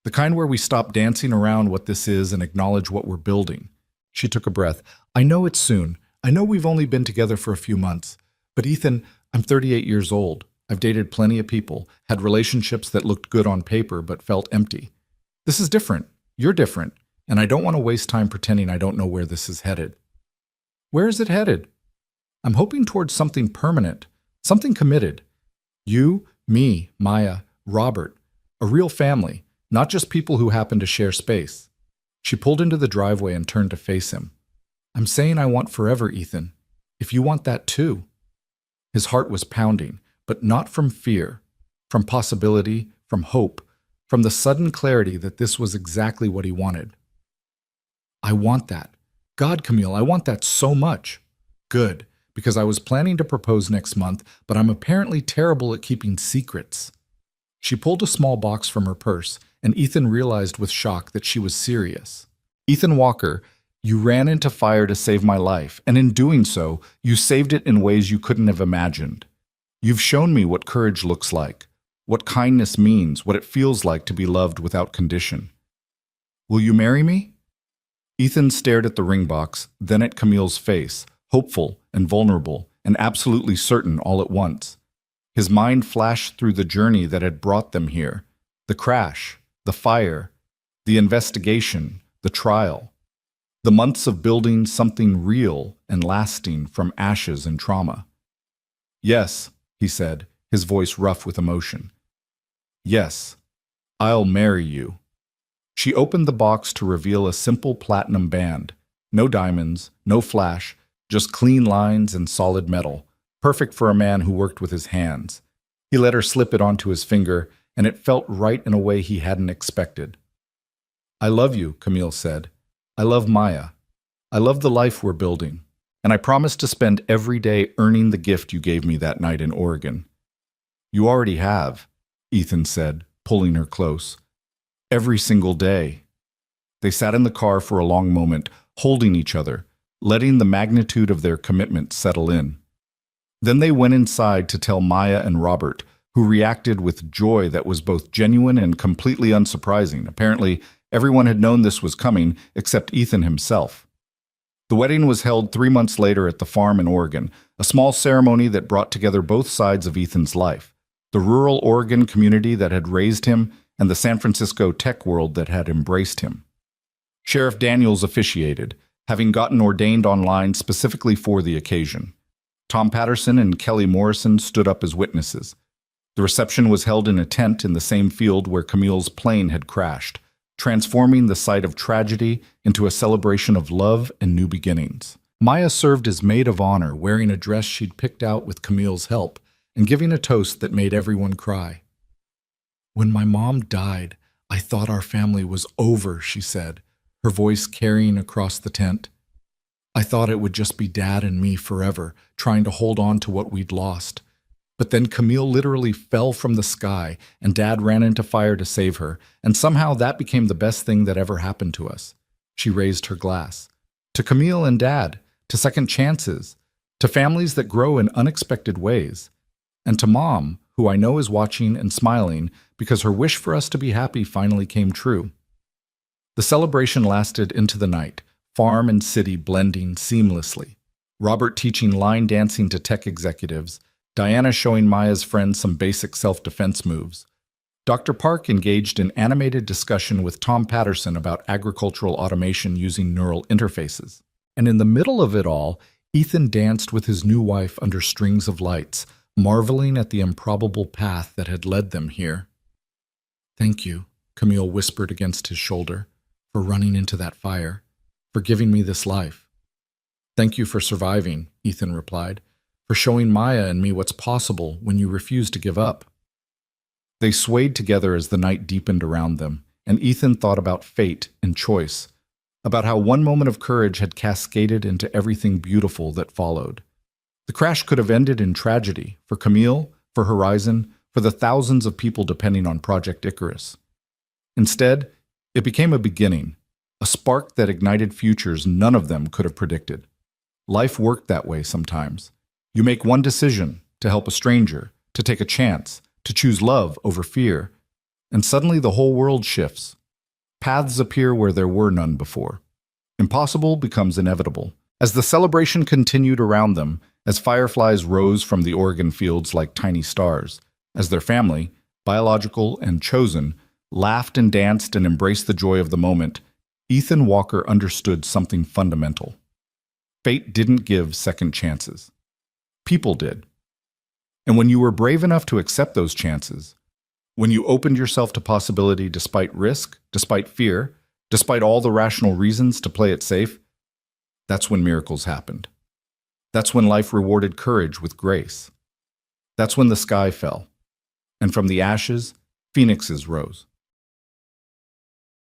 The kind where we stop dancing around what this is and acknowledge what we're building." She took a breath. "I know it's soon. I know we've only been together for a few months. But Ethan, I'm 38 years old. I've dated plenty of people, had relationships that looked good on paper but felt empty. This is different. You're different. And I don't want to waste time pretending I don't know where this is headed." "Where is it headed?" "I'm hoping towards something permanent, something committed. You, me, Maya, Robert, a real family, not just people who happen to share space." She pulled into the driveway and turned to face him. "I'm saying I want forever, Ethan. If you want that too." His heart was pounding, but not from fear, from possibility, from hope, from the sudden clarity that this was exactly what he wanted. "I want that. God, Camille, I want that so much." "Good, because I was planning to propose next month, but I'm apparently terrible at keeping secrets." She pulled a small box from her purse, and Ethan realized with shock that she was serious. "Ethan Walker, you ran into fire to save my life, and in doing so, you saved it in ways you couldn't have imagined. You've shown me what courage looks like, what kindness means, what it feels like to be loved without condition. Will you marry me?" Ethan stared at the ring box, then at Camille's face, hopeful and vulnerable, and absolutely certain all at once. His mind flashed through the journey that had brought them here, the crash, the fire, the investigation, the trial, the months of building something real and lasting from ashes and trauma. "Yes," he said, his voice rough with emotion. "Yes, I'll marry you." She opened the box to reveal a simple platinum band. No diamonds, no flash, just clean lines and solid metal, perfect for a man who worked with his hands. He let her slip it onto his finger, and it felt right in a way he hadn't expected. "I love you," Camille said. "I love Maya. I love the life we're building. And I promise to spend every day earning the gift you gave me that night in Oregon." "You already have," Ethan said, pulling her close. "Every single day." They sat in the car for a long moment, holding each other, letting the magnitude of their commitment settle in. Then they went inside to tell Maya and Robert, who reacted with joy that was both genuine and completely unsurprising. Apparently, everyone had known this was coming, except Ethan himself. The wedding was held 3 months later at the farm in Oregon, a small ceremony that brought together both sides of Ethan's life, the rural Oregon community that had raised him and the San Francisco tech world that had embraced him. Sheriff Daniels officiated, having gotten ordained online specifically for the occasion. Tom Patterson and Kelly Morrison stood up as witnesses. The reception was held in a tent in the same field where Camille's plane had crashed, transforming the site of tragedy into a celebration of love and new beginnings. Maya served as maid of honor, wearing a dress she'd picked out with Camille's help, and giving a toast that made everyone cry. "When my mom died, I thought our family was over," she said. her voice carrying across the tent. I thought it would just be Dad and me forever, trying to hold on to what we'd lost. But then Camille literally fell from the sky, and Dad ran into fire to save her, and somehow that became the best thing that ever happened to us. She raised her glass. To Camille and Dad, to second chances, to families that grow in unexpected ways, and to Mom, who I know is watching and smiling because her wish for us to be happy finally came true. The celebration lasted into the night, farm and city blending seamlessly. Robert teaching line dancing to tech executives, Diana showing Maya's friends some basic self-defense moves. Dr. Park engaged in animated discussion with Tom Patterson about agricultural automation using neural interfaces. And in the middle of it all, Ethan danced with his new wife under strings of lights, marveling at the improbable path that had led them here. "Thank you," Camille whispered against his shoulder, "for running into that fire, for giving me this life." "Thank you for surviving," Ethan replied, "for showing Maya and me what's possible when you refuse to give up." They swayed together as the night deepened around them, and Ethan thought about fate and choice, about how one moment of courage had cascaded into everything beautiful that followed. The crash could have ended in tragedy for Camille, for Horizon, for the thousands of people depending on Project Icarus. Instead, it became a beginning, a spark that ignited futures none of them could have predicted. Life worked that way sometimes. You make one decision, to help a stranger, to take a chance, to choose love over fear, and suddenly the whole world shifts. Paths appear where there were none before. Impossible becomes inevitable. As the celebration continued around them, as fireflies rose from the Oregon fields like tiny stars, as their family, biological and chosen, laughed and danced and embraced the joy of the moment, Ethan Walker understood something fundamental. Fate didn't give second chances. People did. And when you were brave enough to accept those chances, when you opened yourself to possibility despite risk, despite fear, despite all the rational reasons to play it safe, that's when miracles happened. That's when life rewarded courage with grace. That's when the sky fell, and from the ashes, phoenixes rose.